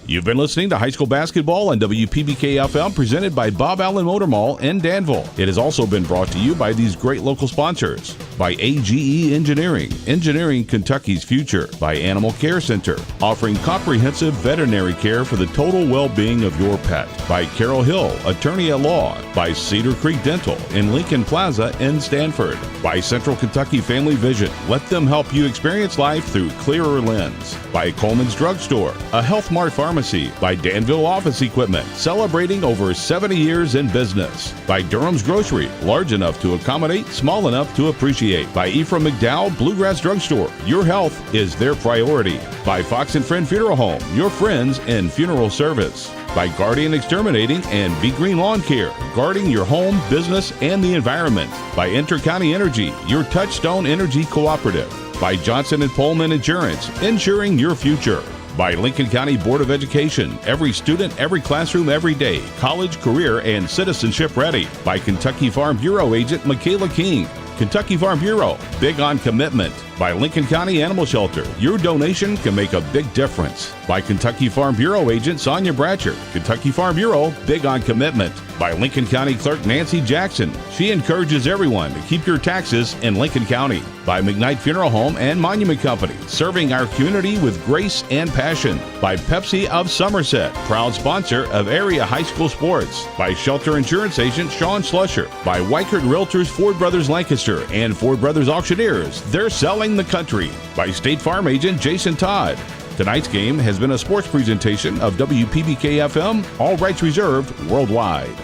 You've been listening to high school basketball on WPBK-FM, presented by Bob Allen Motor Mall in Danville. It has also been brought to you by these great local sponsors. By AGE Engineering, engineering Kentucky's future. By Animal Care Center, offering comprehensive veterinary care for the total well-being of your pet. By Carol Hill, attorney at law. By Cedar Creek Dental in Lincoln Plaza in Stanford. By Central Kentucky Family Vision. Let them help you experience life through clearer lens. By Coleman's Drugstore, a Health Mart pharmacy. By Danville Office Equipment, celebrating over 70 years in business. By Durham's Grocery, large enough to accommodate, small enough to appreciate. By Ephraim McDowell Bluegrass Drugstore, your health is their priority. By Fox and Friend Funeral Home, your friends in funeral service. By Guardian Exterminating and Be Green Lawn Care, guarding your home, business, and the environment. By Intercounty Energy, your Touchstone Energy Cooperative. By Johnson & Pullman Insurance, insuring your future. By Lincoln County Board of Education, every student, every classroom, every day, college, career, and citizenship ready. By Kentucky Farm Bureau agent Michaela King. Kentucky Farm Bureau, big on commitment. By Lincoln County Animal Shelter, your donation can make a big difference. By Kentucky Farm Bureau agent Sonia Bratcher, Kentucky Farm Bureau, big on commitment. By Lincoln County Clerk Nancy Jackson, she encourages everyone to keep your taxes in Lincoln County. By McKnight Funeral Home and Monument Company, serving our community with grace and passion. By Pepsi of Somerset, proud sponsor of area high school sports. By Shelter Insurance agent Sean Slusher. By Weichert Realtors Ford Brothers Lancaster and Ford Brothers Auctioneers, they're selling the country. By State Farm agent Jason Todd. Tonight's game has been a sports presentation of WPBK-FM, all rights reserved worldwide.